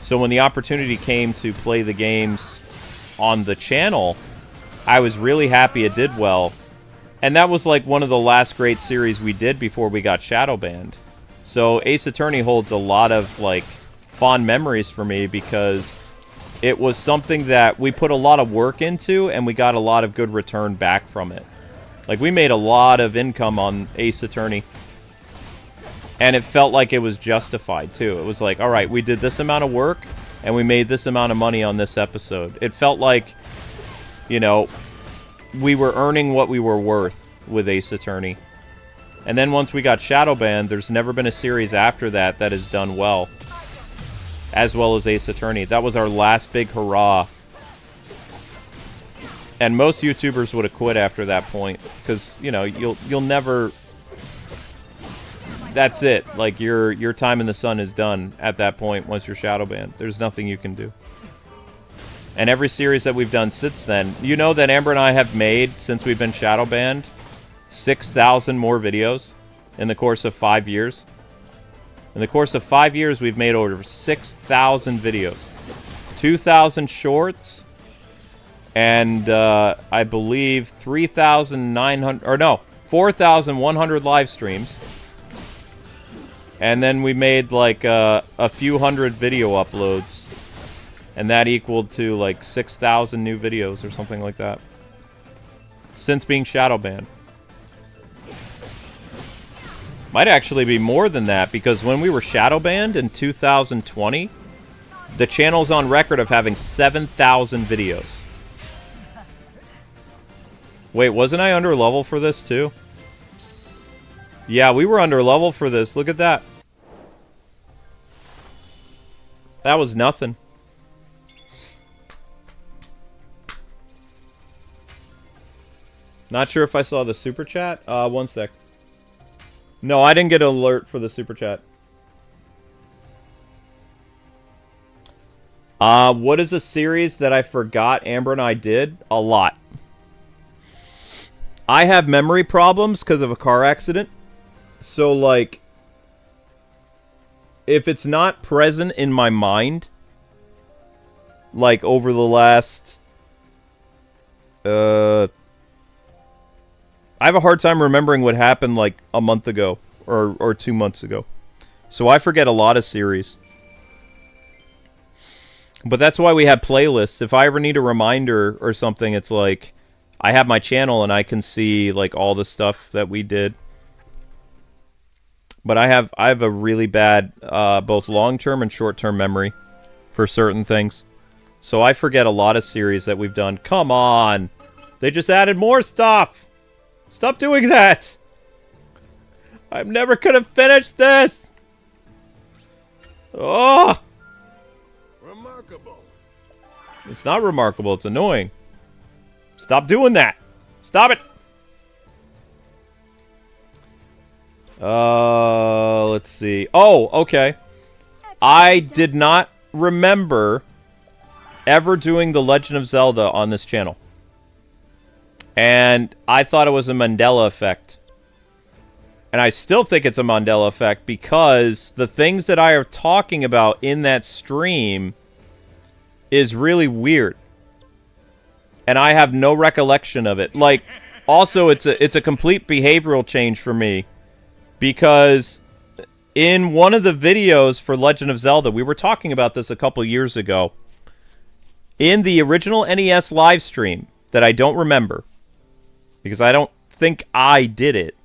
So when the opportunity came to play the games on the channel, I was really happy it did well. And that was like one of the last great series we did before we got shadow banned. So Ace Attorney holds a lot of, like, fond memories for me because it was something that we put a lot of work into and we got a lot of good return back from it. Like, we made a lot of income on Ace Attorney. And it felt like it was justified, too. It was like, all right, we did this amount of work and we made this amount of money on this episode. It felt like, you know, we were earning what we were worth with Ace Attorney. And then once we got shadow banned, there's never been a series after that that has done well. As well as Ace Attorney. That was our last big hurrah. And most YouTubers would have quit after that point. Because, you know, you'll never... That's it. Like, your time in the sun is done at that point once you're shadow banned. There's nothing you can do. And every series that we've done since then, you know that Amber and I have made, since we've been shadow banned, 6,000 more videos in the course of 5 years. In the course of 5 years, we've made over 6,000 videos. 2,000 shorts, and I believe 3,900, or no, 4,100 live streams. And then we made like a few hundred video uploads. And that equaled to like 6,000 new videos or something like that. Since being shadow banned. Might actually be more than that, because when we were shadow banned in 2020, the channel's on record of having 7,000 videos. Wait, wasn't I under level for this too? Yeah, we were under level for this. Look at that. That was nothing. Not sure if I saw the super chat. One sec. No, I didn't get an alert for the super chat. What is a series that I forgot Amber and I did? A lot. I have memory problems because of a car accident. So, like, if it's not present in my mind, like, over the last... I have a hard time remembering what happened like a month ago or 2 months ago. So I forget a lot of series. But that's why we have playlists. If I ever need a reminder or something, it's like I have my channel and I can see like all the stuff that we did. But I have a really bad both long-term and short-term memory for certain things. So I forget a lot of series that we've done. Come on. They just added more stuff. Stop doing that! I'm never gonna finish this! Oh! Remarkable. It's not remarkable, it's annoying. Stop doing that! Stop it! Let's see. Oh, okay. I did not remember ever doing the Legend of Zelda on this channel. And I thought it was a Mandela effect. And I still think it's a Mandela effect because the things that I am talking about in that stream is really weird. And I have no recollection of it. Like, also, it's a complete behavioral change for me. Because in one of the videos for Legend of Zelda, we were talking about this a couple years ago. In the original NES live stream that I don't remember, because I don't think I did it.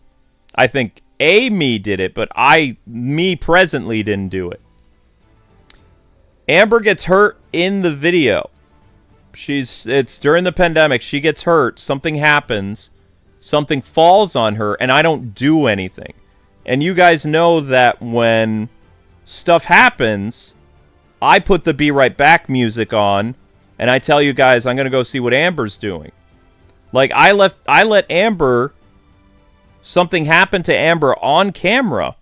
I think me did it, but me presently didn't do it. Amber gets hurt in the video. It's during the pandemic. She gets hurt. Something happens. Something falls on her, and I don't do anything. And you guys know that when stuff happens, I put the Be Right Back music on, and I tell you guys I'm going to go see what Amber's doing. Like, I let Amber, something happened to Amber on camera,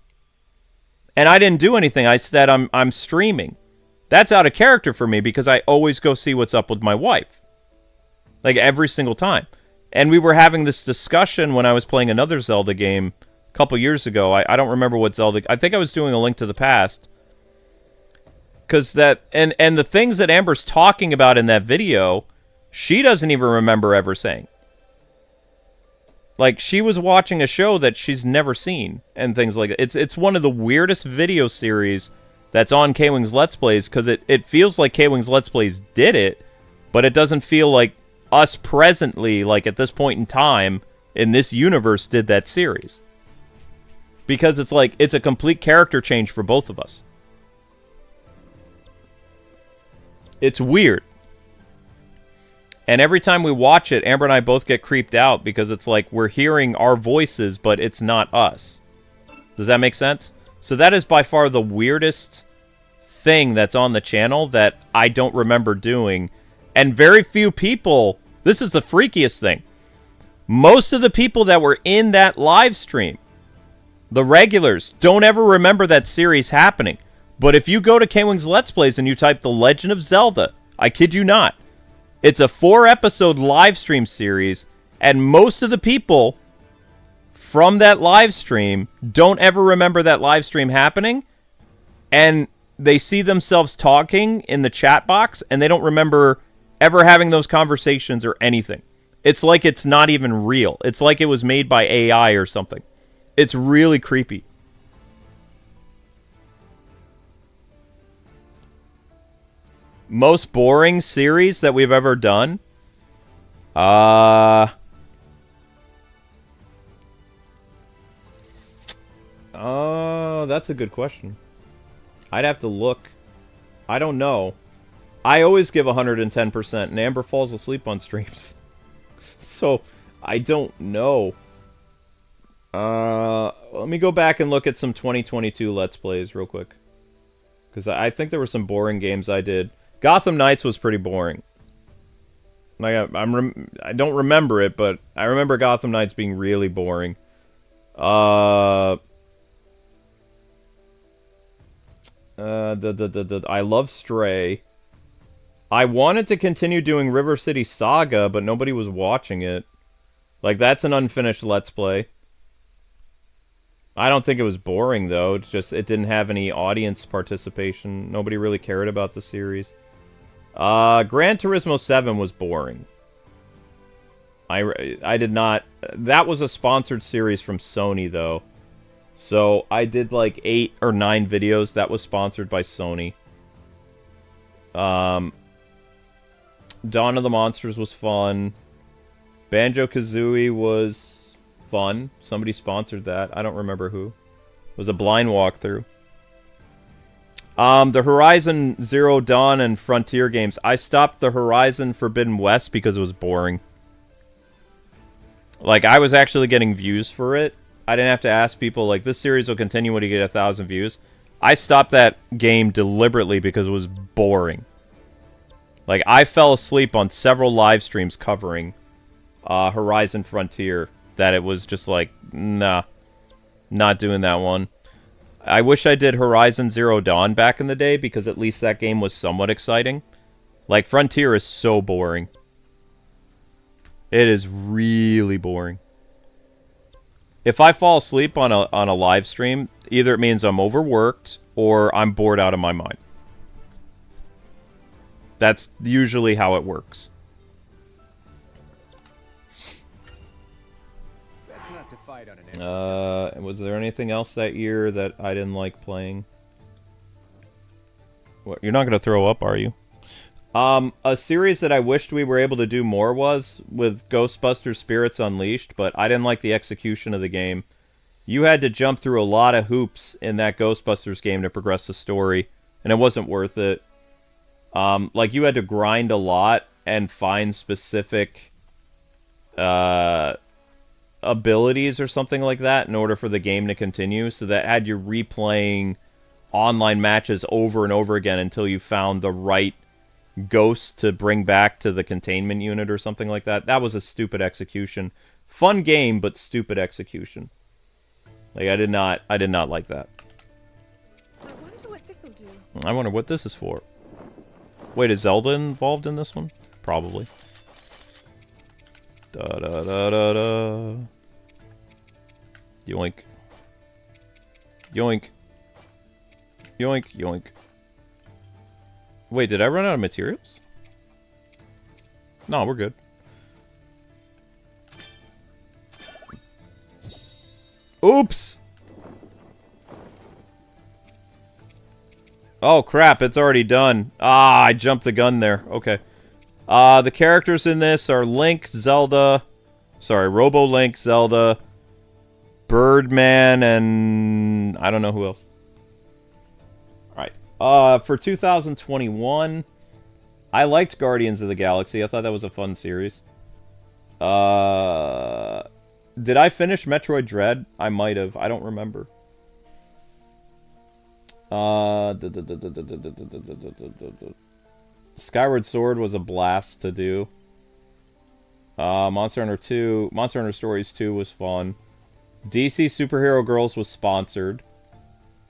and I didn't do anything. I said I'm streaming. That's out of character for me because I always go see what's up with my wife. Like, every single time. And we were having this discussion when I was playing another Zelda game a couple years ago. I don't remember what Zelda... I think I was doing A Link to the Past. Because that... And the things that Amber's talking about in that video, she doesn't even remember ever saying. Like, she was watching a show that she's never seen. And things like that. It's one of the weirdest video series that's on Kwingsletsplays, because it feels like Kwingsletsplays did it, but it doesn't feel like us presently, like at this point in time, in this universe, did that series. Because it's like, it's a complete character change for both of us. It's weird. And every time we watch it, Amber and I both get creeped out, because it's like we're hearing our voices, but it's not us. Does that make sense? So that is by far the weirdest thing that's on the channel that I don't remember doing. And very few people, this is the freakiest thing. Most of the people that were in that live stream, the regulars, don't ever remember that series happening. But if you go to Kwingsletsplays and you type The Legend of Zelda, I kid you not, it's a 4-episode live stream series, and most of the people from that live stream don't ever remember that live stream happening, and they see themselves talking in the chat box, and they don't remember ever having those conversations or anything. It's like it's not even real. It's like it was made by AI or something. It's really creepy. Most boring series that we've ever done? That's a good question. I'd have to look. I don't know. I always give 110%, and Amber falls asleep on streams. So, I don't know. Let me go back and look at some 2022 Let's Plays real quick. Because I think there were some boring games I did. Gotham Knights was pretty boring. Like, I don't remember it, but I remember Gotham Knights being really boring. I love Stray. I wanted to continue doing River City Saga, but nobody was watching it. Like, that's an unfinished Let's Play. I don't think it was boring, though. It's just, it didn't have any audience participation. Nobody really cared about the series. Gran Turismo 7 was boring. I did not... That was a sponsored series from Sony, though. So, I did like 8 or 9 videos that was sponsored by Sony. Dawn of the Monsters was fun. Banjo-Kazooie was fun. Somebody sponsored that. I don't remember who. It was a blind walkthrough. The Horizon Zero Dawn and Frontier games. I stopped the Horizon Forbidden West because it was boring. Like, I was actually getting views for it. I didn't have to ask people, like, this series will continue when you get 1,000 views. I stopped that game deliberately because it was boring. Like, I fell asleep on several live streams covering Horizon Frontier. That it was just like, nah, not doing that one. I wish I did Horizon Zero Dawn back in the day, because at least that game was somewhat exciting. Like, Frontier is so boring. It is really boring. If I fall asleep on a live stream, either it means I'm overworked or I'm bored out of my mind. That's usually how it works. Best not to fight on an Was there anything else that year that I didn't like playing? What, you're not going to throw up, are you? A series that I wished we were able to do more was with Ghostbusters Spirits Unleashed, but I didn't like the execution of the game. You had to jump through a lot of hoops in that Ghostbusters game to progress the story, and it wasn't worth it. Like, you had to grind a lot and find specific abilities or something like that in order for the game to continue, so that had you replaying online matches over and over again until you found the right ghost to bring back to the containment unit or something like that. That was a stupid execution. Fun game, but stupid execution. Like, I did not like that. I wonder what this'll do. I wonder what this is for. Wait, is Zelda involved in this one? Probably. Da da da da da. Yoink. Yoink. Yoink, yoink. Wait, did I run out of materials? No, we're good. Oops! Oh, crap, it's already done. Ah, I jumped the gun there. Okay. The characters in this are Link, Zelda... Sorry, Robo-Link, Zelda, Birdman, and... I don't know who else. Alright. For 2021, I liked Guardians of the Galaxy. I thought that was a fun series. Did I finish Metroid Dread? I might have. I don't remember. Skyward Sword was a blast to do. Monster Hunter Stories 2 was fun. DC Superhero Girls was sponsored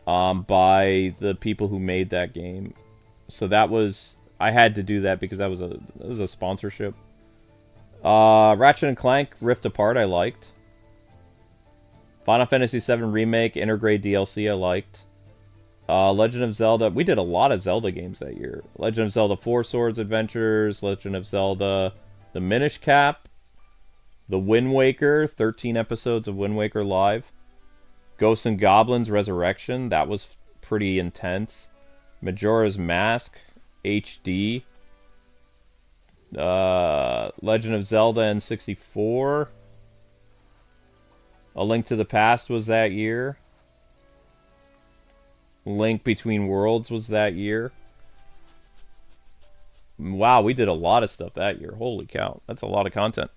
by the people who made that game. So that was... I had to do that because that was a sponsorship. Ratchet & Clank Rift Apart I liked. Final Fantasy VII Remake Intergrade DLC I liked. Legend of Zelda... We did a lot of Zelda games that year. Legend of Zelda 4 Swords Adventures, Legend of Zelda The Minish Cap, The Wind Waker, 13 episodes of Wind Waker Live. Ghosts and Goblins Resurrection, that was pretty intense. Majora's Mask HD. Legend of Zelda N64. A Link to the Past was that year. Link Between Worlds was that year. Wow, we did a lot of stuff that year. Holy cow. That's a lot of content.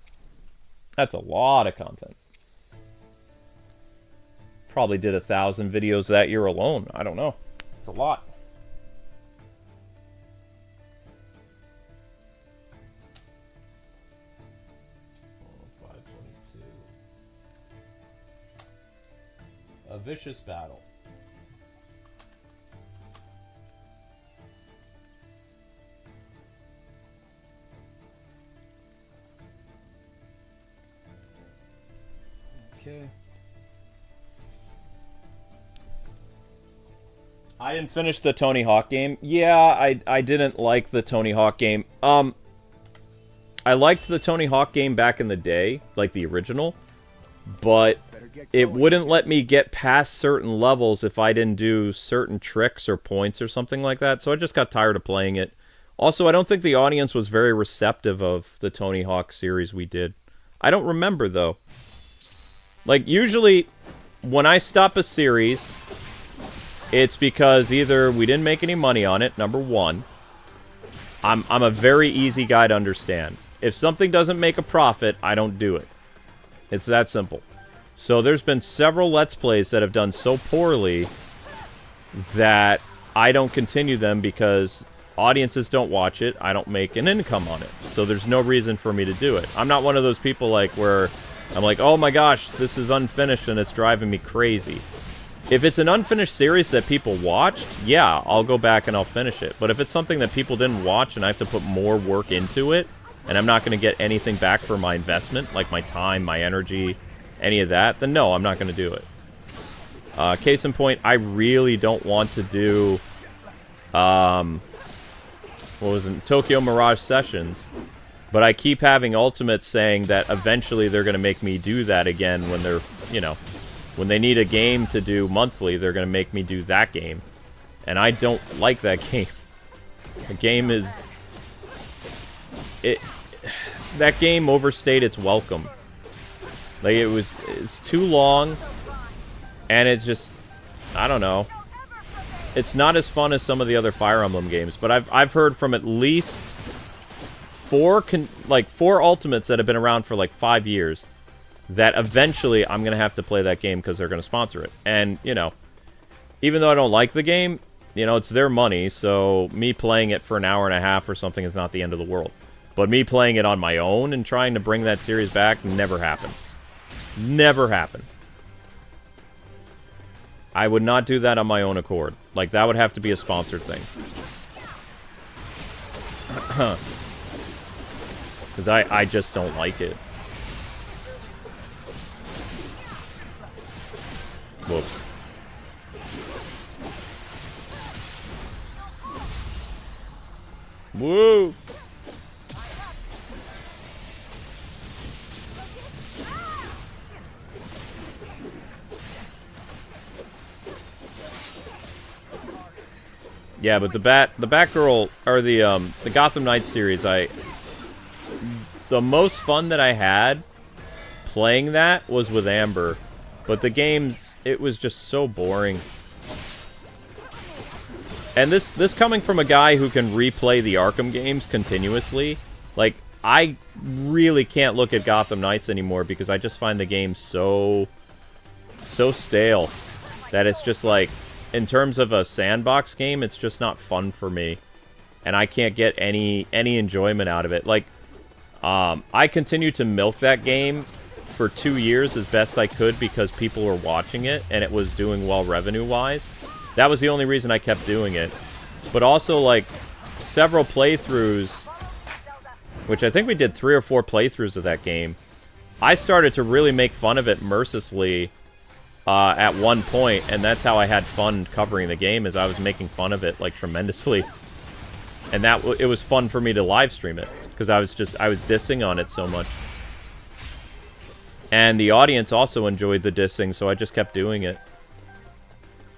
That's a lot of content. Probably did 1,000 videos that year alone. I don't know. It's a lot. A Vicious Battle. Okay. I didn't finish the Tony Hawk game. Yeah, I didn't like the Tony Hawk game. I liked the Tony Hawk game back in the day, like the original, but it wouldn't let me get past certain levels if I didn't do certain tricks or points or something like that, so I just got tired of playing it. Also, I don't think the audience was very receptive of the Tony Hawk series we did. I don't remember, though. Like, usually, when I stop a series, it's because either we didn't make any money on it, number one. I'm a very easy guy to understand. If something doesn't make a profit, I don't do it. It's that simple. So there's been several Let's Plays that have done so poorly that I don't continue them because audiences don't watch it, I don't make an income on it. So there's no reason for me to do it. I'm not one of those people like where I'm like, oh my gosh, this is unfinished and it's driving me crazy. If it's an unfinished series that people watched, yeah, I'll go back and I'll finish it. But if it's something that people didn't watch and I have to put more work into it, and I'm not going to get anything back for my investment, like my time, my energy, any of that, then no, I'm not going to do it. Case in point, I really don't want to do, what was it, Tokyo Mirage Sessions, But I keep having ultimates saying that eventually they're going to make me do that again when they're, you know, when they need a game to do monthly, they're going to make me do that game. And I don't like that game. The game is... That game overstayed its welcome. Like, it's too long, and it's just... I don't know. It's not as fun as some of the other Fire Emblem games, but I've heard from at least... four ultimates that have been around for like 5 years that eventually I'm going to have to play that game because they're going to sponsor it. And, you know, even though I don't like the game, you know, it's their money, so me playing it for an hour and a half or something is not the end of the world. But me playing it on my own and trying to bring that series back never happened. Never happened. I would not do that on my own accord. Like, that would have to be a sponsored thing. Because I just don't like it. Whoops. Woo! Yeah, but the Batgirl or the Gotham Knights series, the most fun that I had playing that was with Amber, but the games, it was just so boring. And this coming from a guy who can replay the Arkham games continuously, like, I really can't look at Gotham Knights anymore because I just find the game so stale that it's just like, in terms of a sandbox game, it's just not fun for me, and I can't get any enjoyment out of it. Like, I continued to milk that game for 2 years as best I could because people were watching it and it was doing well revenue-wise. That was the only reason I kept doing it. But also, like, several playthroughs, which I think we did 3 or 4 playthroughs of that game, I started to really make fun of it mercilessly at one point, and that's how I had fun covering the game, is I was making fun of it, like, tremendously. And it was fun for me to live stream it, because I was dissing on it so much. And the audience also enjoyed the dissing, so I just kept doing it.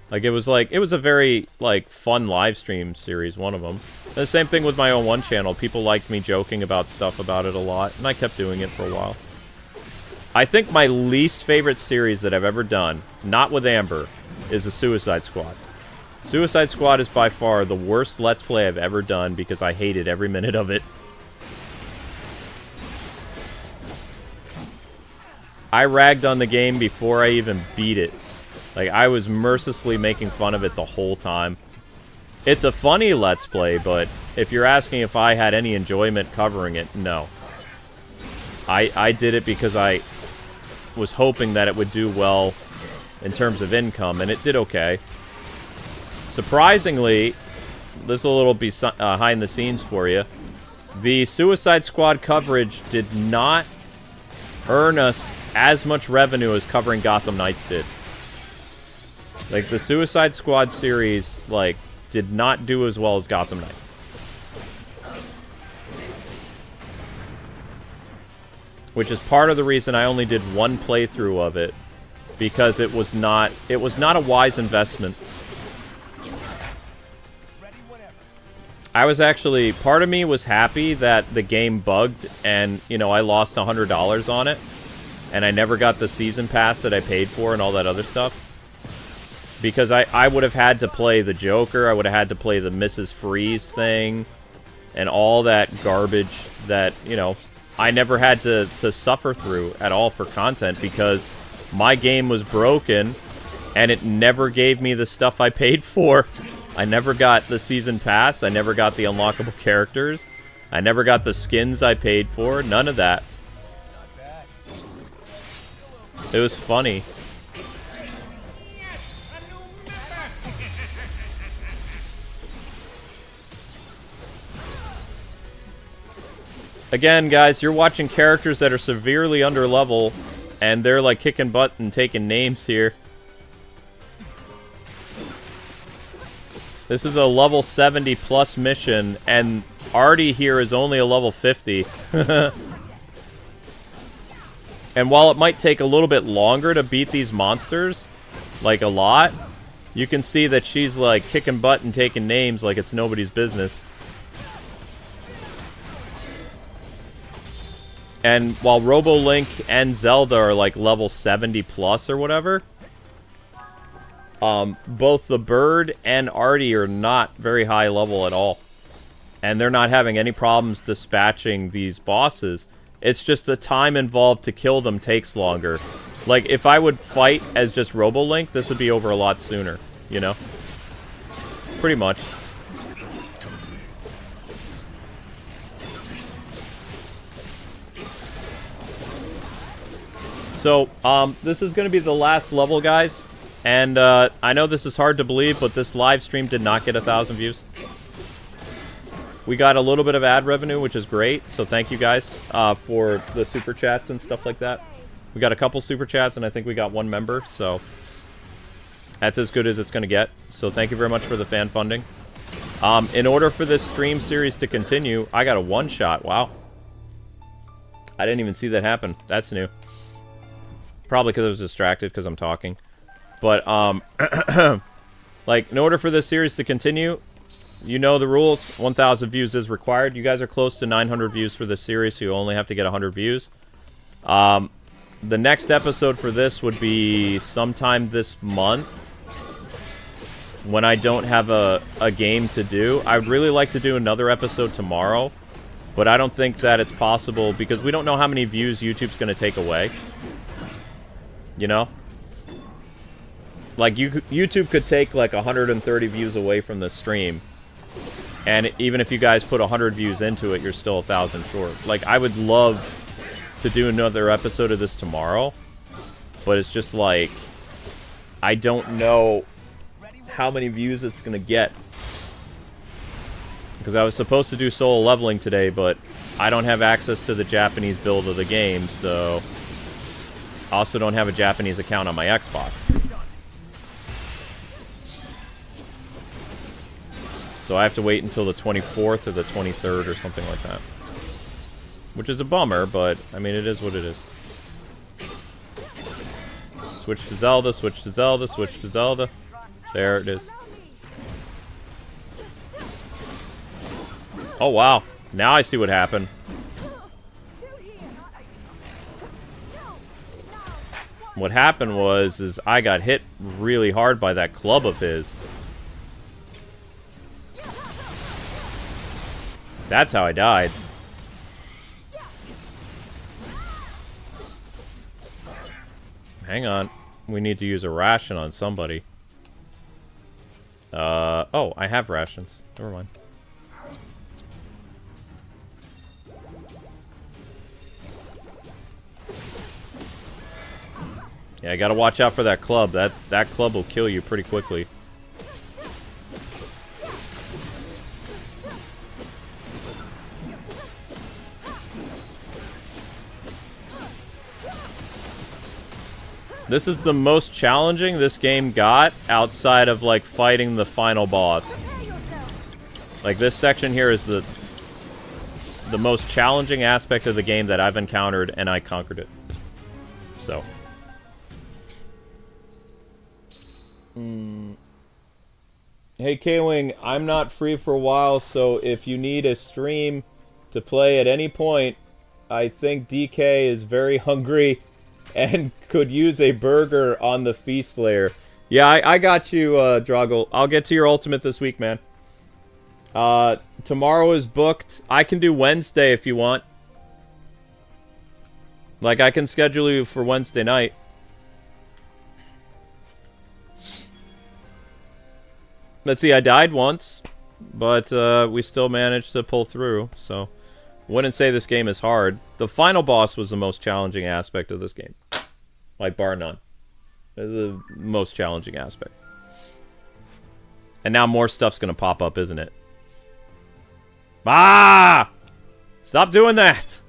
Like, it was a very, like, fun live stream series, one of them. And the same thing with my own one channel. People liked me joking about stuff about it a lot, and I kept doing it for a while. I think my least favorite series that I've ever done, not with Amber, is the Suicide Squad. Suicide Squad is by far the worst Let's Play I've ever done because I hated every minute of it. I ragged on the game before I even beat it. Like, I was mercilessly making fun of it the whole time. It's a funny Let's Play, but if you're asking if I had any enjoyment covering it, no. I did it because I was hoping that it would do well in terms of income, and it did okay. Surprisingly, this is a little behind the scenes for you. The Suicide Squad coverage did not earn us as much revenue as covering Gotham Knights did. Like, the Suicide Squad series, like, did not do as well as Gotham Knights. Which is part of the reason I only did one playthrough of it, because it was not a wise investment. I was actually, part of me was happy that the game bugged and, you know, I lost $100 on it, and I never got the season pass that I paid for and all that other stuff. Because I would have had to play the Joker, I would have had to play the Mrs. Freeze thing, and all that garbage that, you know, I never had to suffer through at all for content because my game was broken and it never gave me the stuff I paid for. I never got the season pass, I never got the unlockable characters, I never got the skins I paid for, none of that. It was funny. Again, guys, you're watching characters that are severely under level, and they're like kicking butt and taking names here. This is a level 70 plus mission, and Artie here is only a level 50. And while it might take a little bit longer to beat these monsters, like a lot, you can see that she's like kicking butt and taking names like it's nobody's business. And while Robo Link and Zelda are like level 70 plus or whatever, both the Bird and Artie are not very high level at all. And they're not having any problems dispatching these bosses. It's just the time involved to kill them takes longer. Like, if I would fight as just Robo Link, this would be over a lot sooner, you know? Pretty much. So, this is going to be the last level, guys. And, I know this is hard to believe, but this live stream did not get 1,000 views. We got a little bit of ad revenue, which is great. So thank you guys for the super chats and stuff like that. We got a couple super chats, and I think we got one member. So that's as good as it's going to get. So thank you very much for the fan funding. In order for this stream series to continue, I got a one-shot. Wow. I didn't even see that happen. That's new. Probably because I was distracted because I'm talking. But, like, in order for this series to continue, you know the rules. 1,000 views is required. You guys are close to 900 views for this series, so you only have to get 100 views. The next episode for this would be sometime this month, when I don't have a game to do. I would really like to do another episode tomorrow, but I don't think that it's possible, because we don't know how many views YouTube's going to take away. You know? Like, YouTube could take, like, 130 views away from the stream. And even if you guys put 100 views into it, you're still 1,000 short. Like, I would love to do another episode of this tomorrow. But it's just like, I don't know how many views it's going to get. Because I was supposed to do solo leveling today, but I don't have access to the Japanese build of the game, so... I also don't have a Japanese account on my Xbox. So I have to wait until the 24th or the 23rd or something like that. Which is a bummer, but, I mean, it is what it is. Switch to Zelda, switch to Zelda, switch to Zelda. There it is. Oh, wow. Now I see what happened. What happened was I got hit really hard by that club of his. That's how I died. Hang on. We need to use a ration on somebody. Oh, I have rations. Never mind. Yeah, I gotta watch out for that club. That club will kill you pretty quickly. This is the most challenging this game got outside of, like, fighting the final boss. Like, this section here is the most challenging aspect of the game that I've encountered, and I conquered it. So. Hey, Kwing, I'm not free for a while, so if you need a stream to play at any point, I think DK is very hungry and could use a burger on the feast layer. Yeah, I got you, Drago. I'll get to your ultimate this week, man. Tomorrow is booked. I can do Wednesday if you want. Like, I can schedule you for Wednesday night. Let's see, I died once, but we still managed to pull through, so... Wouldn't say this game is hard. The final boss was the most challenging aspect of this game. Like, bar none. It's the most challenging aspect. And now more stuff's gonna pop up, isn't it? Ah! Stop doing that!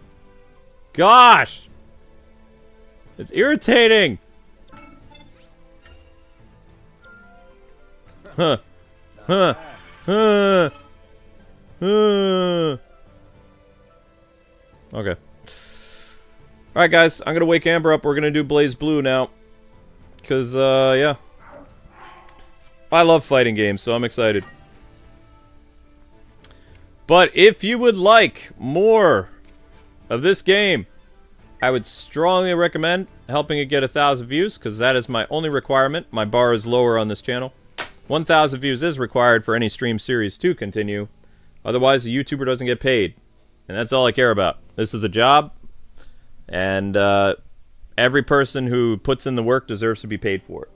Gosh! It's irritating! Huh. Huh. Huh. Huh. Okay. Alright, guys. I'm gonna wake Amber up. We're gonna do Blaze Blue now. Because, yeah. I love fighting games, so I'm excited. But if you would like more of this game, I would strongly recommend helping it get 1,000 views, because that is my only requirement. My bar is lower on this channel. 1,000 views is required for any stream series to continue. Otherwise, the YouTuber doesn't get paid. And that's all I care about. This is a job, and every person who puts in the work deserves to be paid for it.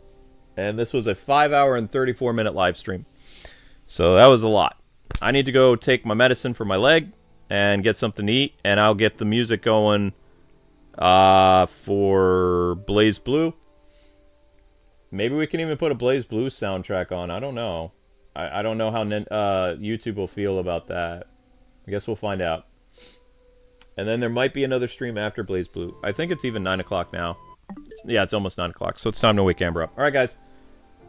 And this was a 5-hour and 34-minute live stream. So that was a lot. I need to go take my medicine for my leg and get something to eat, and I'll get the music going for Blaze Blue. Maybe we can even put a Blaze Blue soundtrack on. I don't know. I don't know how YouTube will feel about that. I guess we'll find out. And then there might be another stream after Blaze Blue. I think it's even 9 o'clock now. Yeah, it's almost 9 o'clock, so it's time to wake Amber up. Alright, guys.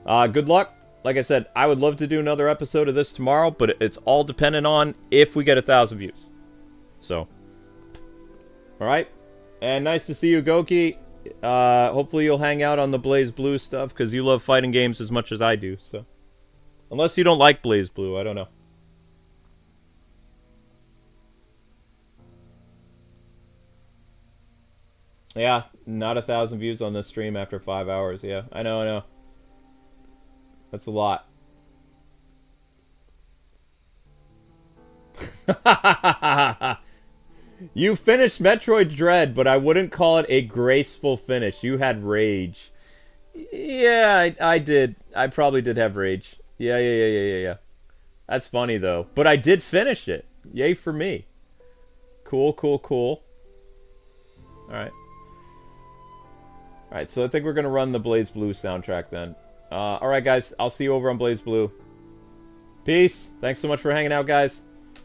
Good luck. Like I said, I would love to do another episode of this tomorrow, but it's all dependent on if we get 1,000 views. So. Alright. And nice to see you, Goki. Hopefully you'll hang out on the Blaze Blue stuff, because you love fighting games as much as I do, so. Unless you don't like Blaze Blue, I don't know. Yeah, not 1,000 views on this stream after 5 hours. Yeah, I know. That's a lot. You finished Metroid Dread, but I wouldn't call it a graceful finish. You had rage. Yeah, I did. I probably did have rage. Yeah. That's funny, though. But I did finish it. Yay for me. Cool. Alright. Alright, so I think we're going to run the Blaze Blue soundtrack then. Alright, guys. I'll see you over on Blaze Blue. Peace. Thanks so much for hanging out, guys.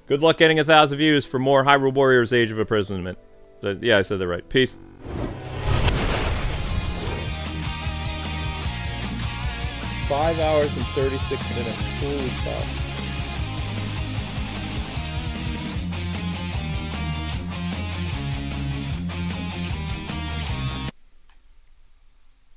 Good luck getting 1,000 views for more Hyrule Warriors Age of Imprisonment. Yeah, I said that right. Peace. 5 hours and 36 minutes. Holy cow.